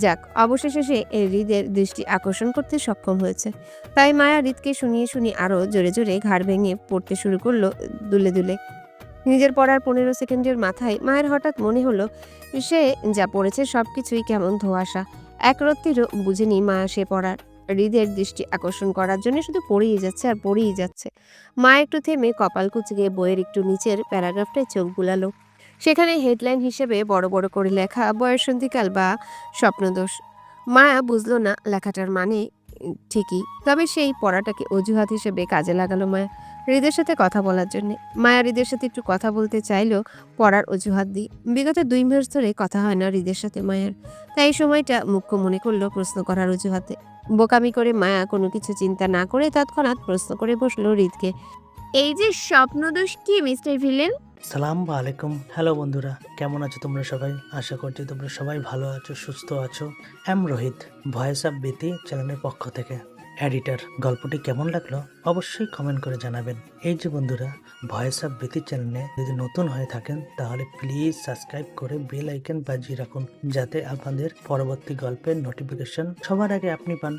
যাক, অবশেষে সে হৃদের দৃষ্টি আকর্ষণ করতে সক্ষম হয়েছে। তাই মায়া হৃদকে শুনিয়ে শুনিয়ে আরও জোরে জোরে ঘাড় ভেঙে পড়তে শুরু করলো দুলে দুলে। নিজের পড়ার 15 সেকেন্ডের মাথায় মায়ের হঠাৎ মনে হলো সে যা পড়েছে সবকিছুই কেমন ধোঁয়াশা। একরত্তিরও বুঝেনি মায়া সে পড়ার। হৃদের দৃষ্টি আকর্ষণ করার জন্য শুধু পড়েই যাচ্ছে আর পড়েই যাচ্ছে। মা একটু থেমে কপাল কুঁচকে বইয়ের একটু নিচের প্যারাগ্রাফটায় চোখ বুলালো। সেখানে হেডলাইন হিসেবে বড় বড় করে লেখা বয়ঃসন্ধিকাল বা স্বপ্নদোষ। মায়া বুঝলো না লেখাটার মানে ঠিকই, তবে সেই পড়াটাকে অজুহাত হিসেবে কাজে লাগালো মায়া। হৃদের সাথে কথা বলার জন্য। মায়া হৃদের সাথে একটু কথা বলতে চাইলেও পড়ার অজুহাত দিয়ে। বিগত 2 মাস ধরে কথা হয় না হৃদের সাথে মায়ার, তাই এই সময়টা মুখ্য মনে করলো প্রশ্ন করার অজুহাতে। বোকামি করে মায়া কোনো কিছু চিন্তা না করে তৎক্ষণাৎ প্রশ্ন করে বসলো হৃদকে। এই যে স্বপ্নদোষ কি মিস্টার ভিলেন? সালাম আলাইকুম। হ্যালো বন্ধুরা, কেমন আছো তোমরা সবাই? আশা করছি তোমরা সবাই ভালো আছো, সুস্থ আছো। এম রোহিত, ভয়েস অফ বিতি চ্যানেলের পক্ষ থেকে এডিটর। গল্পটি কেমন লাগলো অবশ্যই কমেন্ট করে জানাবেন। এই যে বন্ধুরা, ভয়েস অফ বিতি চ্যানেলে যদি নতুন হয়ে থাকেন তাহলে প্লিজ সাবস্ক্রাইব করে বেল আইকন বাজিয়ে রাখুন, যাতে আপনাদের পরবর্তী গল্পের নোটিফিকেশন সবার আগে আপনি পান।